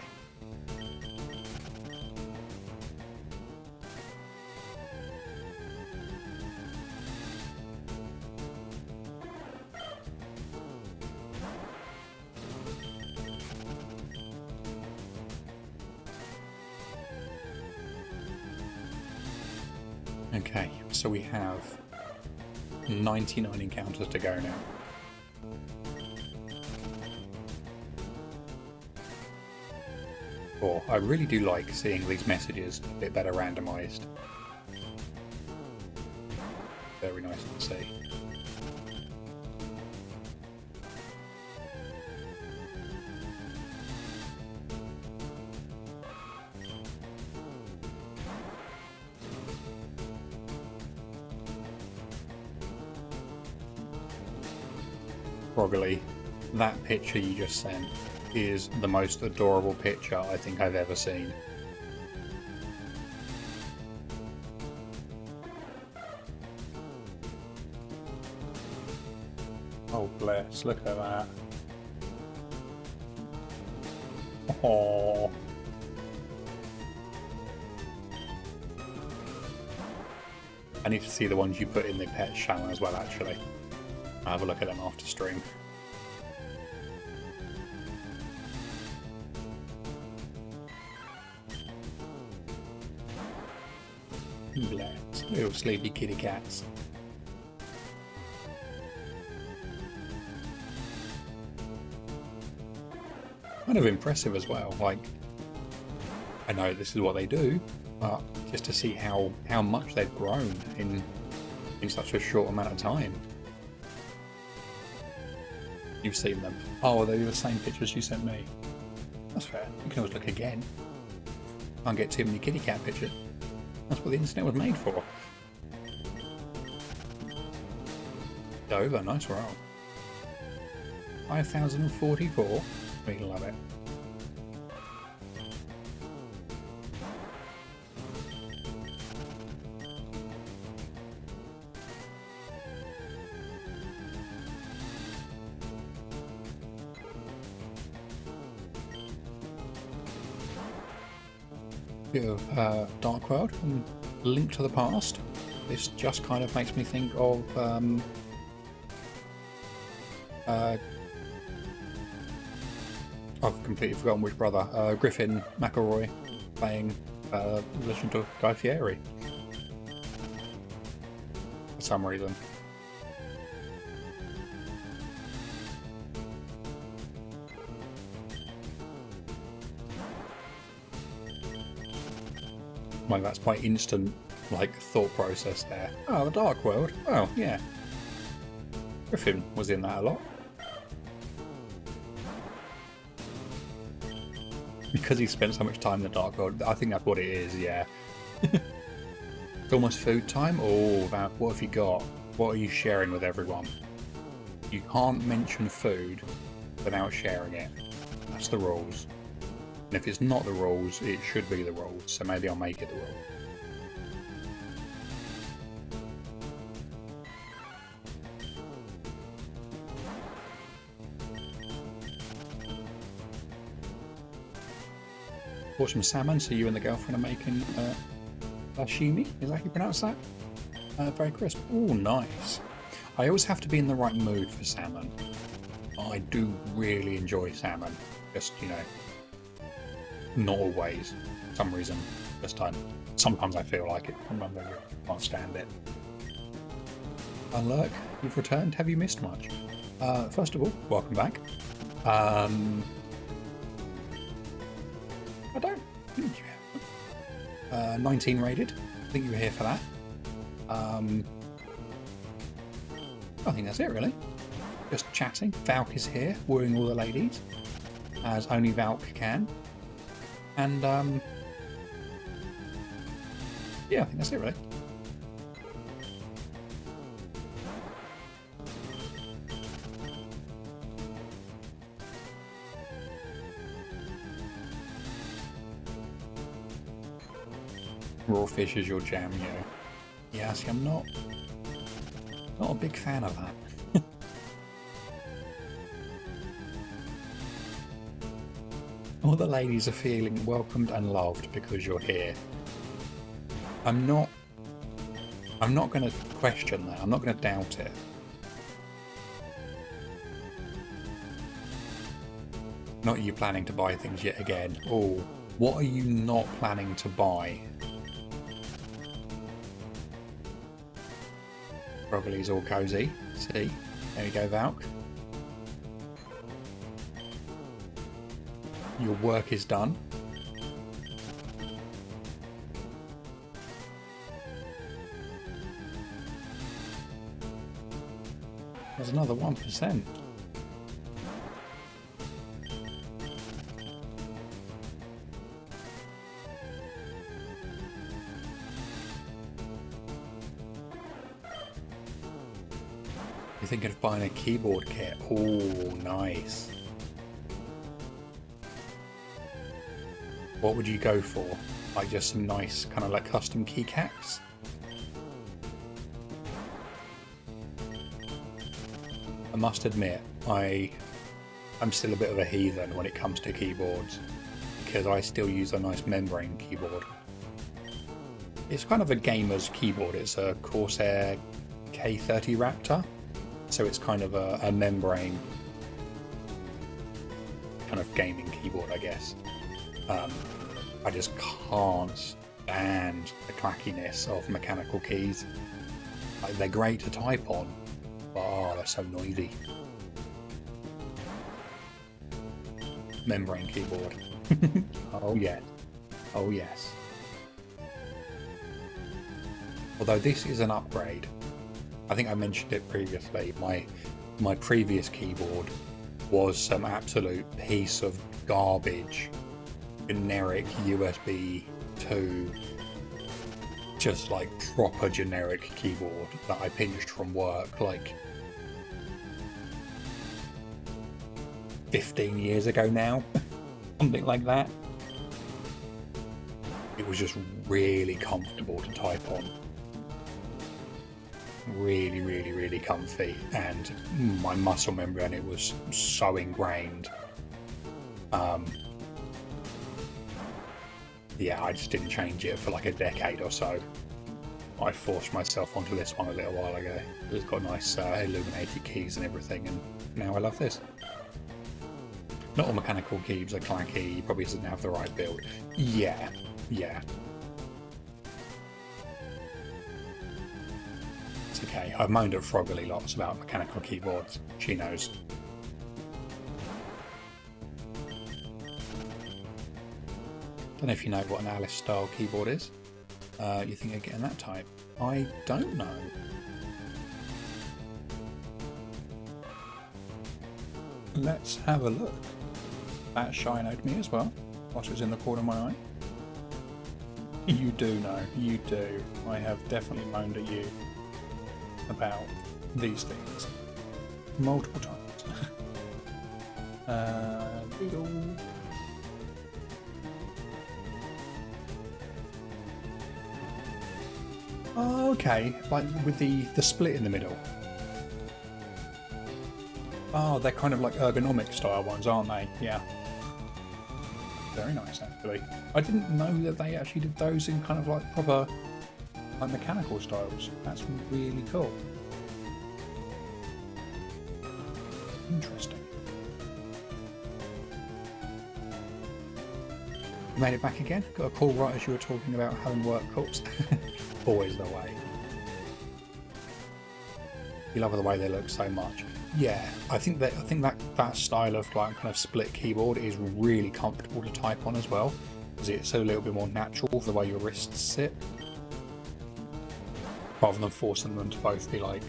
Okay, so we have 99 encounters to go now. Oh, I really do like seeing these messages a bit better randomised. Very nice to see. Groggily, that picture you just sent is the most adorable picture I think I've ever seen. Oh bless, look at that. Oh. I need to see the ones you put in the pet channel as well, actually. I'll have a look at them after stream. Bless. Little sleepy kitty cats. Kind of impressive as well. Like, I know this is what they do, but just to see how much they've grown in such a short amount of time. You've seen them. Oh, are they the same pictures you sent me? That's fair. You can always look again. Can't get too many kitty cat pictures. That's what the internet was made for. Dover, nice roll. 5,044. We love it. Bit of Dark World and Link to the Past. This just kind of makes me think of I've completely forgotten which brother. Griffin McElroy playing Legend of Guy Fieri for some reason. Well, that's quite instant, like, thought process there. Oh, the Dark World. Oh, yeah. Griffin was in that a lot. Because he spent so much time in the Dark World, I think that's what it is, yeah. It's almost food time. Oh, what have you got? What are you sharing with everyone? You can't mention food without sharing it. That's the rules. And if it's not the rules, it should be the rules, so maybe I'll make it the rule. Caught some salmon, so you and the girlfriend are making sashimi. Is that how you pronounce that? Very crisp. Oh, nice. I always have to be in the right mood for salmon. I do really enjoy salmon. Just, you know, not always. For some reason, this time. Sometimes I feel like it. Sometimes I can't stand it. Unlurk, you've returned. Have you missed much? First of all, welcome back. I don't think you have. 19 rated. I think you were here for that. I think that's it, really. Just chatting. Valk is here, wooing all the ladies, as only Valk can. And, yeah, I think that's it, really. Raw fish is your jam, yo. Yeah, see, I'm not a big fan of that. All the ladies are feeling welcomed and loved because you're here. I'm not going to question that. I'm not going to doubt it. Not you planning to buy things yet again. Oh, what are you not planning to buy? Probably's all cozy. See? There you go, Valk. Your work is done. There's another 1%. You're thinking of buying a keyboard kit? Oh, nice. What would you go for? Like just some nice kind of like custom keycaps? I must admit, I'm still a bit of a heathen when it comes to keyboards, because I still use a nice membrane keyboard. It's kind of a gamer's keyboard. It's a Corsair K30 Raptor, so it's kind of a membrane kind of gaming keyboard, I guess. I just can't stand the clackiness of mechanical keys. Like, they're great to type on, but oh, they're so noisy. Membrane keyboard. Oh yeah. Oh yes. Although this is an upgrade. I think I mentioned it previously. My previous keyboard was some absolute piece of garbage. Generic USB 2, just like proper generic keyboard that I pinched from work like 15 years ago now, something like that. It was just really comfortable to type on. Really, really, really comfy, and my muscle memory on it was so ingrained. Yeah, I just didn't change it for like a decade or so. I forced myself onto this one a little while ago. It's got nice illuminated keys and everything, and now I love this. Not all mechanical keys are clacky, he probably doesn't have the right build. Yeah. It's okay, I've moaned at Froggerly lots about mechanical keyboards. She knows. Don't know if you know what an Alice style keyboard is. You think of getting that type? I don't know. Let's have a look. That shinoed me as well, whilst it was in the corner of my eye. You do know, you do. I have definitely moaned at you about these things multiple times. Doodle. Oh, okay, like with the split in the middle. Oh, they're kind of like ergonomic style ones, aren't they? Yeah. very nice actually. I didn't know that they actually did those in kind of like proper like mechanical styles. That's really cool. Interesting. You made it back again? Got a call right as you were talking about having work calls. Always the way. You love the way they look so much. Yeah, I think that style of like kind of split keyboard is really comfortable to type on as well, because it's a little bit more natural for the way your wrists sit, rather than forcing them to both be like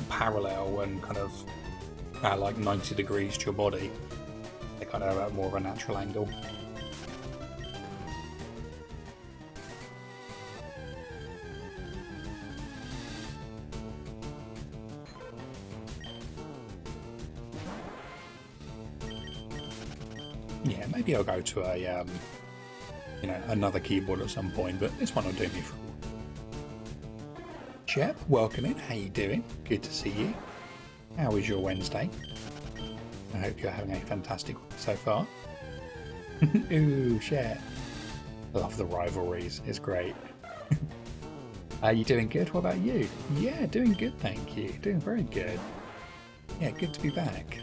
parallel and kind of at like 90 degrees to your body. They kind of have more of a natural angle. Yeah, maybe I'll go to a, you know, another keyboard at some point, but this one will do me for. Shep, welcome in. How you doing? Good to see you. How was your Wednesday? I hope you're having a fantastic one so far. Ooh, Shep. Love the rivalries. It's great. Are you doing good? What about you? Yeah, doing good, thank you. Doing very good. Yeah, good to be back.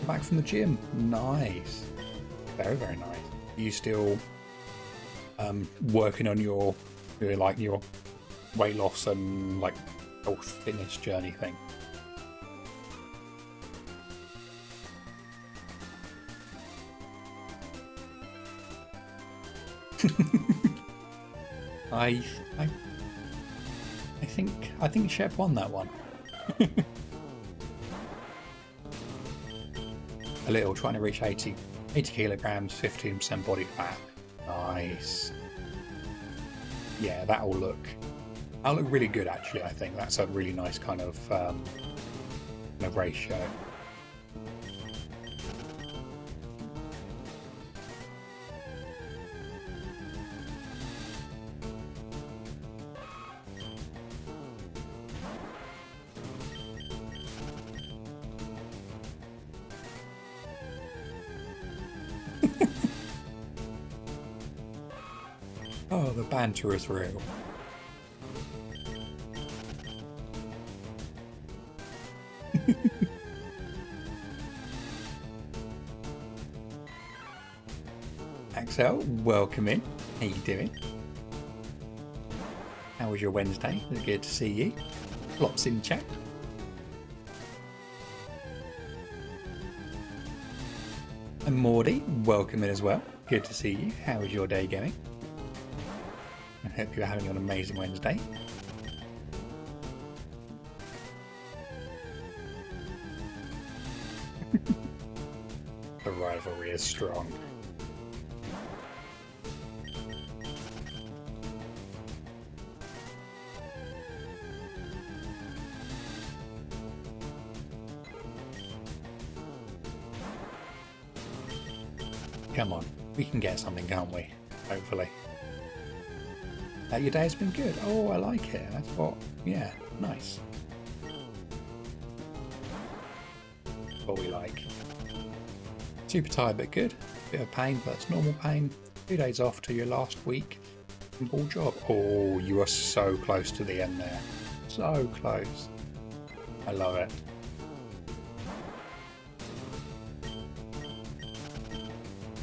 Back from the gym. Nice. Very, very nice. Are you still working on your weight loss and like health fitness journey thing? I think Shep won that one. A little, trying to reach 80 kilograms, 15% body fat. Nice. Yeah, that'll look really good actually. I think that's a really nice kind of ratio. Oh, the banter is real. Axel, welcome in. How you doing? How was your Wednesday? It's good to see you. Lots in chat. And Mordy, welcome in as well. Good to see you. How is your day going? I hope you're having an amazing Wednesday. The rivalry is strong. Come on, we can get something, can't we? Hopefully. Your day's been good. Oh, I like it. That's what. Yeah, nice. What we like. Super tired, but good. Bit of pain, but it's normal pain. 2 days off to your last week. Simple job. Oh, you are so close to the end there. So close. I love it.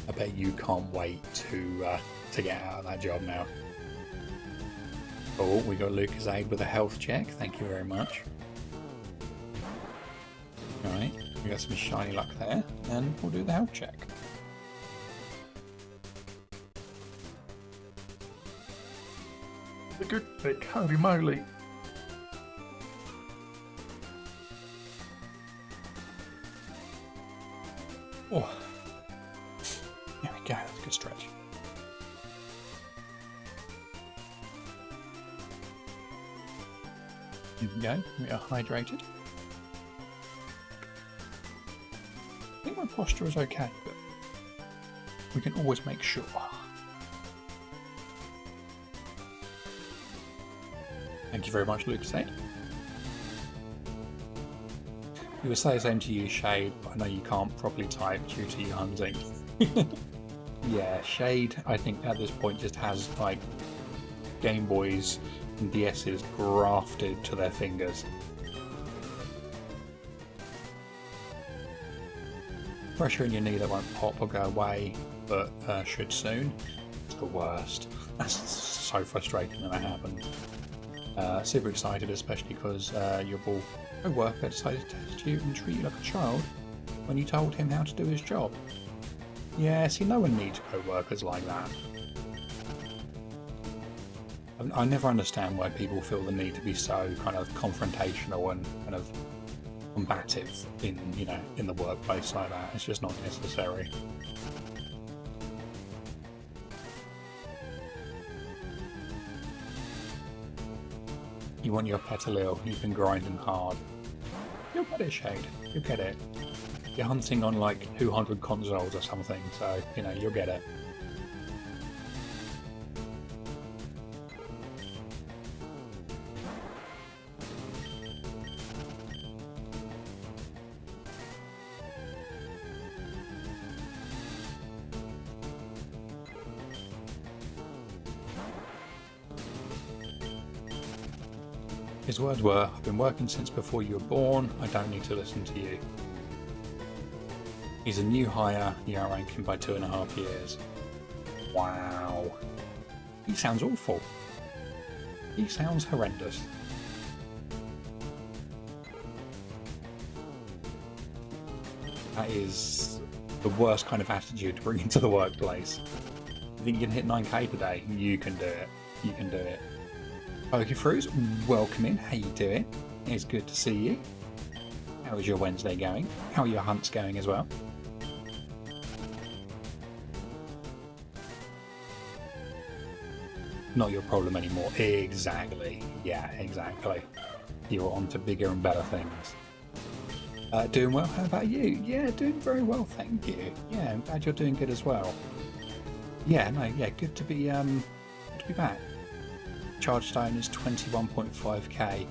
I bet you can't wait to get out of that job now. Oh, we got Lucas Aid with a health check. Thank you very much. Alright, we got some shiny luck there, and we'll do the health check. The good pick, holy moly. Oh, there we go, that's a good stretch. There we go, we are hydrated. I think my posture is okay, but we can always make sure. Thank you very much, Lucas. You would say the same to you, Shay, but I know you can't properly type due to you hunting. Yeah, Shade, I think at this point just has like Game Boys and DS's grafted to their fingers. Pressure in your knee that won't pop or go away, but should soon. It's the worst. That's so frustrating when that happens. Super excited, especially because your co-worker decided to test you and treat you like a child when you told him how to do his job. Yeah, see, no one needs co-workers like that. I never understand why people feel the need to be so kind of confrontational and kind of combative in, you know, in the workplace like that. It's just not necessary. You want your petalil, you've been grinding hard. You'll get it, Shade. You'll get it. You're hunting on like 200 consoles or something, so, you know, you'll get it. His words were, "I've been working since before you were born, I don't need to listen to you." He's a new hire, you outrank him by 2.5 years. Wow. He sounds awful. He sounds horrendous. That is the worst kind of attitude to bring into the workplace. You think you can hit 9k today? You can do it. You can do it. Pokefruits, welcome in. How you doing? It's good to see you. How is your Wednesday going? How are your hunts going as well? Not your problem anymore. Exactly. Yeah, exactly. You're on to bigger and better things. Doing well. How about you? Yeah, doing very well, thank you. Yeah, I'm glad you're doing good as well. Yeah, no, yeah, good to be back. Charge stone is 21.5k.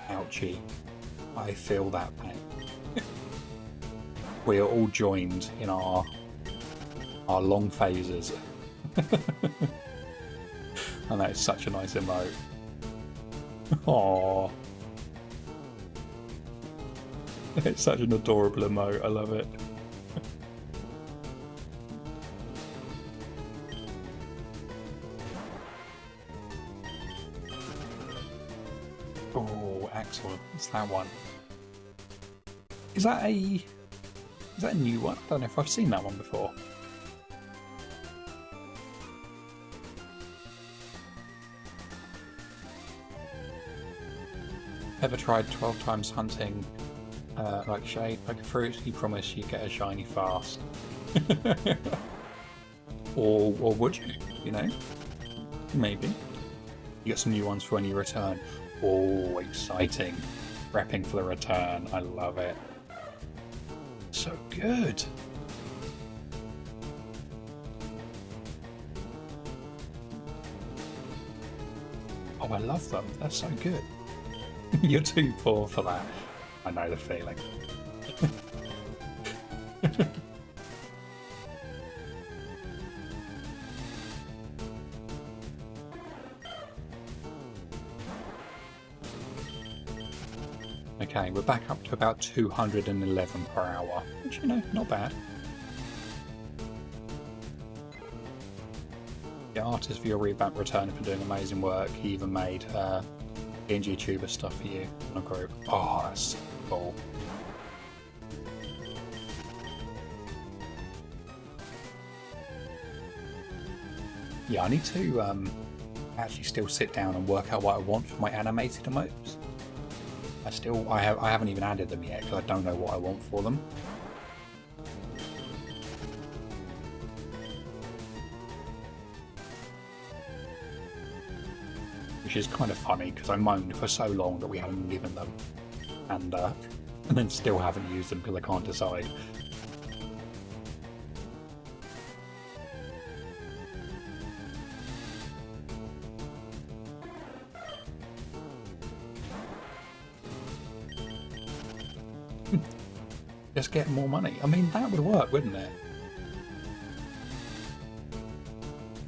Ouchie. I feel that pain. We are all joined in our long phases. And that is such a nice emote. Aww. It's such an adorable emote, I love it. Oh, excellent. It's that one. Is that a new one? I don't know if I've seen that one before. Ever tried 12 times hunting like Shade, like a fruit? He promised you'd get a shiny fast. or would you? You know? Maybe. You get some new ones for when you return. Oh, exciting. Prepping for the return. I love it. So good. Oh, I love them. They're so good. You're too poor for that. I know the feeling. Okay, we're back up to about 211 per hour, which, you know, not bad. The artist for your revamp return for doing amazing work. He even made PNG tuber stuff for you on a group. Oh, that's so cool. Yeah, I need to actually still sit down and work out what I want for my animated emotes. I haven't even added them yet because I don't know what I want for them. Which is kind of funny because I moaned for so long that we haven't given them, and then still haven't used them because I can't decide. Just get more money. I mean, that would work, wouldn't it?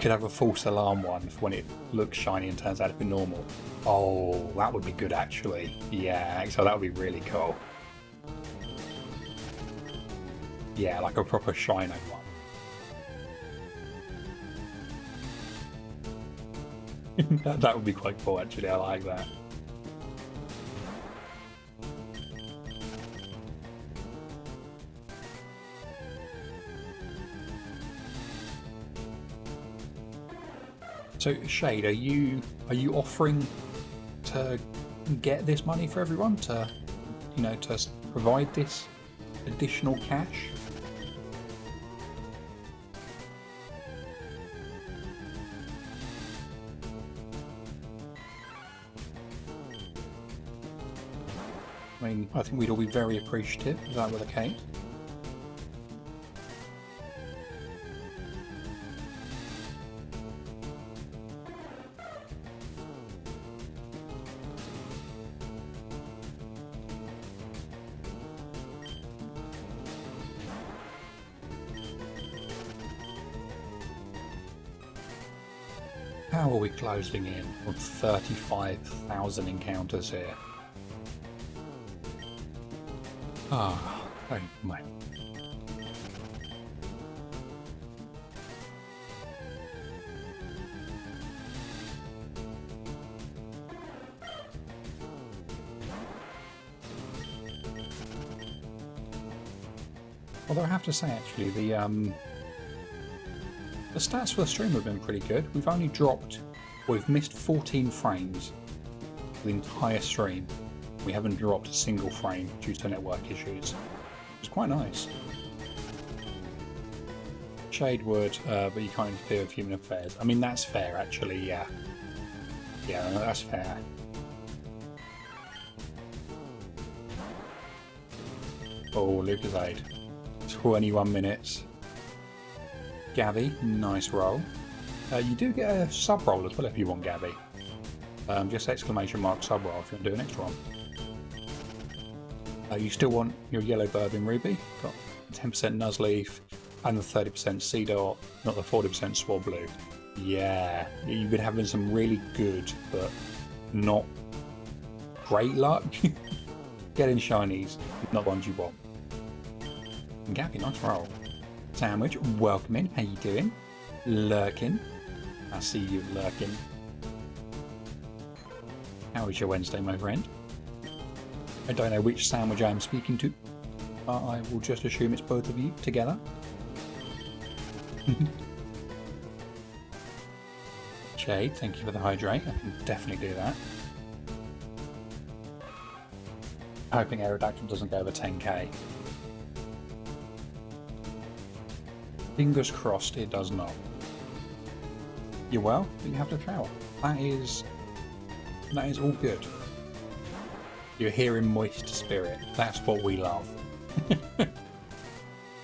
could have a false alarm one for when it looks shiny and turns out to be normal. Oh, that would be good actually. Yeah, so that would be really cool. Yeah, like a proper shino one. That would be quite cool actually, I like that. So Shade, are you offering to get this money for everyone to, you know, to provide this additional cash? I mean, I think we'd all be very appreciative if that were the case. How are we closing in on 35,000 encounters here? Ah, oh my. Although I have to say actually the stats for the stream have been pretty good. We've only dropped, we've missed 14 frames for the entire stream. We haven't dropped a single frame due to network issues. It's quite nice. Shade would, but you can't interfere with human affairs. I mean, that's fair actually, yeah. Yeah, that's fair. Oh, Lucasade. 21 minutes. Gabby, nice roll. You do get a sub roll as well if you want, Gabby. Just exclamation mark sub roll if you want to do an extra one. You still want your yellow bourbon ruby, got 10% Nuzleaf and the 30% Sea Dot, not the 40% Swab Blue. Yeah, you've been having some really good but not great luck getting shinies, not the ones you want. And Gabby, nice roll. Sandwich, welcome in. How you doing? Lurking. I see you lurking. How is your Wednesday, my friend? I don't know which sandwich I'm speaking to, but I will just assume it's both of you together. Jade, thank you for the hydrate. I can definitely do that. Hoping Aerodactyl doesn't go over 10k. Fingers crossed it does not. You're well, but you have to shower. That is all good. You're here in moist spirit. That's what we love.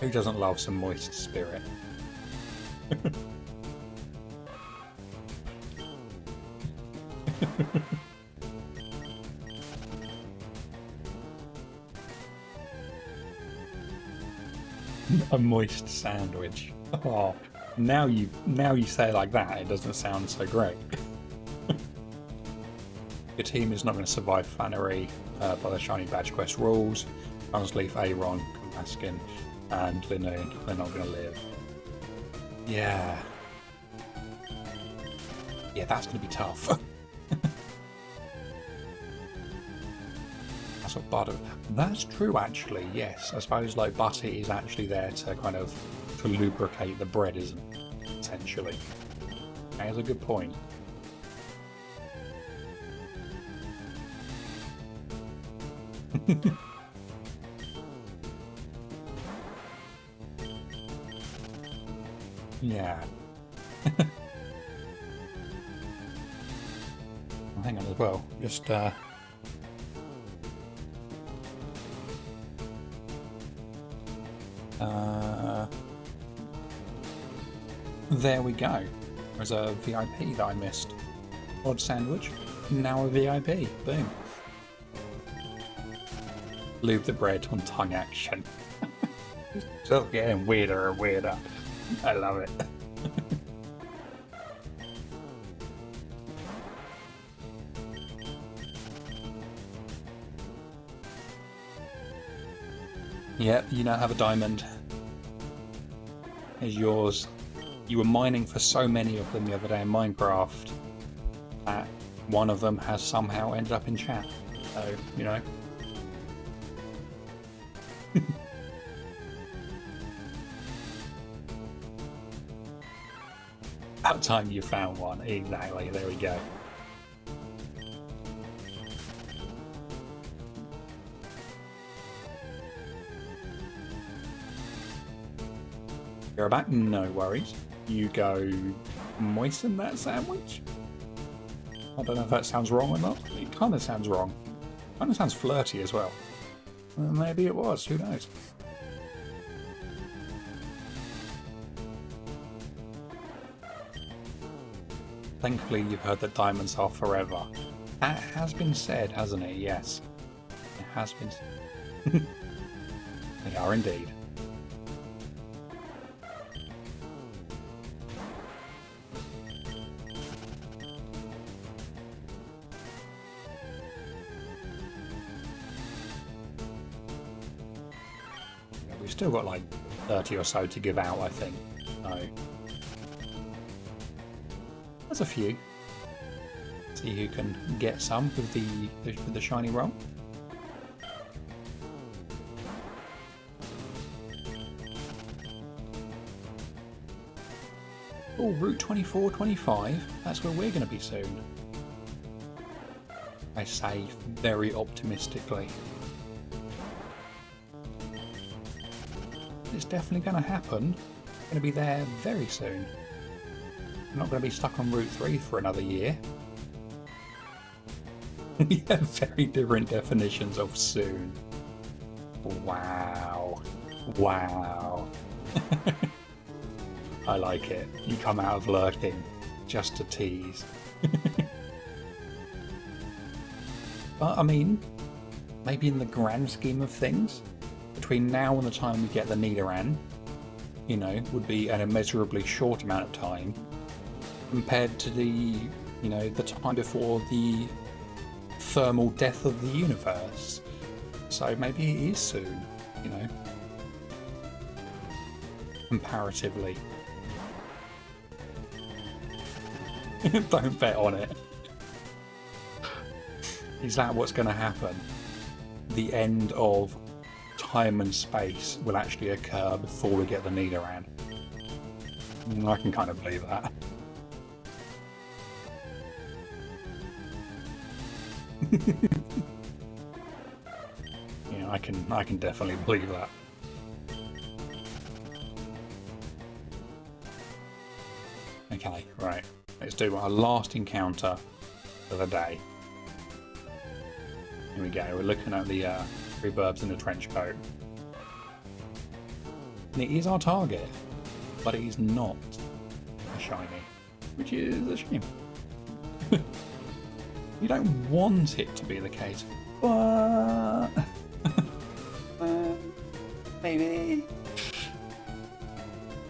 Who doesn't love some moist spirit? A moist sandwich. Oh, now you say it like that, it doesn't sound so great. Your team is not going to survive Flannery by the Shiny Badge Quest rules. Unsleaf, Aron, Maskin, and Linoon, they're not going to live. Yeah. Yeah, that's going to be tough. That's what butter. That's true, actually. Yes, I suppose like butter is actually there to kind of to lubricate the bread, isn't it? Essentially. That's a good point. Yeah. Well, hang on as well. Just there we go. There's a VIP that I missed. Odd sandwich, now a VIP. Boom. Lube the bread on tongue action. Still getting weirder and weirder. I love it. Yep, you now have a diamond. Is yours. You were mining for so many of them the other day in Minecraft that one of them has somehow ended up in chat. So, you know. About time you found one. Exactly, there we go. You're back? No worries. You go moisten that sandwich? I don't know if that sounds wrong or not. It kind of sounds wrong. Kind of sounds flirty as well. Maybe it was, who knows? Thankfully you've heard that diamonds are forever. That has been said, hasn't it? Yes. It has been said. They are indeed. We've still got like 30 or so to give out, I think. So there's a few. See who can get some with the shiny roll. Oh, Route 2425. That's where we're going to be soon. I say very optimistically. It's definitely going to happen. Going to be there very soon. I'm not going to be stuck on Route 3 for another year. We have very different definitions of soon. Wow. Wow. I like it. You come out of lurking just to tease. But I mean, maybe in the grand scheme of things, between now and the time we get the NidoranM, you know, would be an immeasurably short amount of time compared to the, you know, the time before the thermal death of the universe. So maybe it is soon, you know, comparatively. Don't bet on it. Is that what's going to happen? The end of time and space will actually occur before we get the NidoranM. I can kind of believe that. Yeah, I can definitely believe that. Okay, right. Let's do our last encounter of the day. Here we go. We're looking at the three burbs in the trench coat. And it is our target, but it is not a shiny, which is a shame. You don't want it to be the case, but maybe.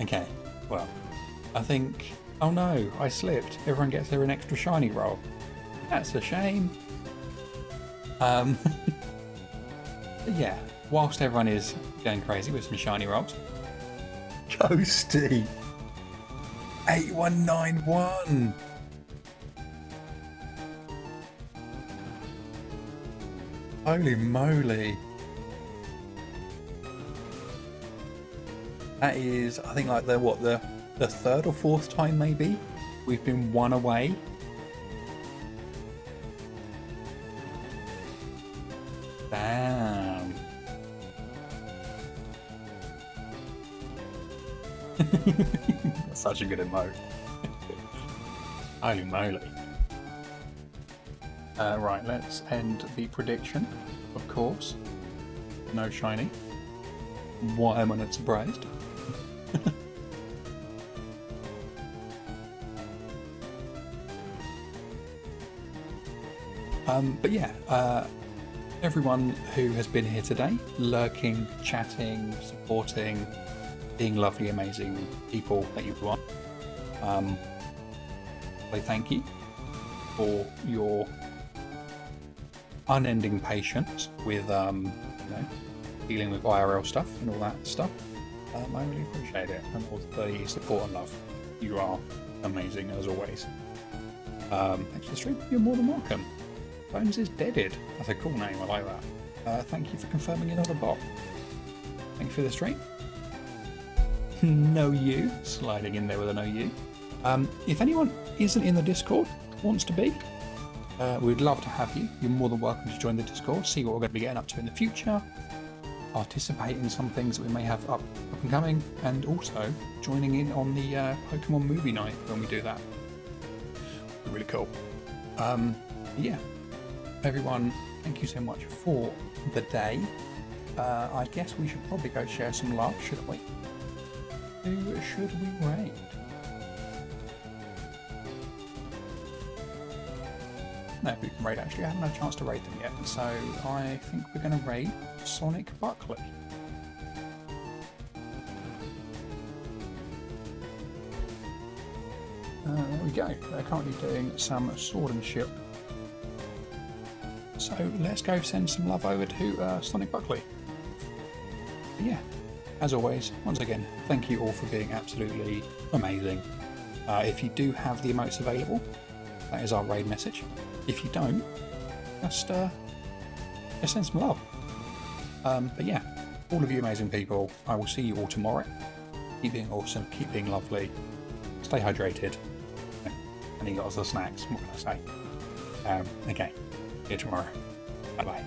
Okay, well, I think. Oh no, I slipped. Everyone gets their an extra shiny roll. That's a shame. Yeah, whilst everyone is going crazy with some shiny rolls. Ghosty 8191. Holy moly. That is, I think, like the third or fourth time maybe we've been one away. Damn. That's such a good emote. Holy moly. Right, let's end the prediction, of course. No shiny. Why am I not surprised? But yeah, everyone who has been here today, lurking, chatting, supporting, being lovely, amazing people that you are, I thank you for your unending patience with, you know, dealing with IRL stuff and all that stuff. I really appreciate it, and all the support and love. You are amazing as always. Thanks for the stream. You're more than welcome. Bones is Deaded. That's a cool name. I like that. Thank you for confirming another bot. Thank you for the stream. No you, sliding in there with a no you. If anyone isn't in the Discord, wants to be, we'd love to have you. You're more than welcome to join the Discord, see what we're going to be getting up to in the future, participate in some things that we may have up and coming, and also joining in on the Pokemon movie night when we do that. Really cool. Yeah, everyone, thank you so much for the day. I guess we should probably go share some love, shouldn't we? Who should we raid? No, we can raid actually. I haven't had a chance to raid them yet, so I think we're going to raid Sonic Buckley. There we go. They're currently doing some sword and shield. So let's go send some love over to Sonic Buckley. But yeah, as always, once again, thank you all for being absolutely amazing. If you do have the emotes available, that is our raid message. If you don't, just send some love. But yeah, all of you amazing people, I will see you all tomorrow. Keep being awesome, keep being lovely, stay hydrated, and eat lots of snacks, what can I say? Okay, see you tomorrow. Bye bye.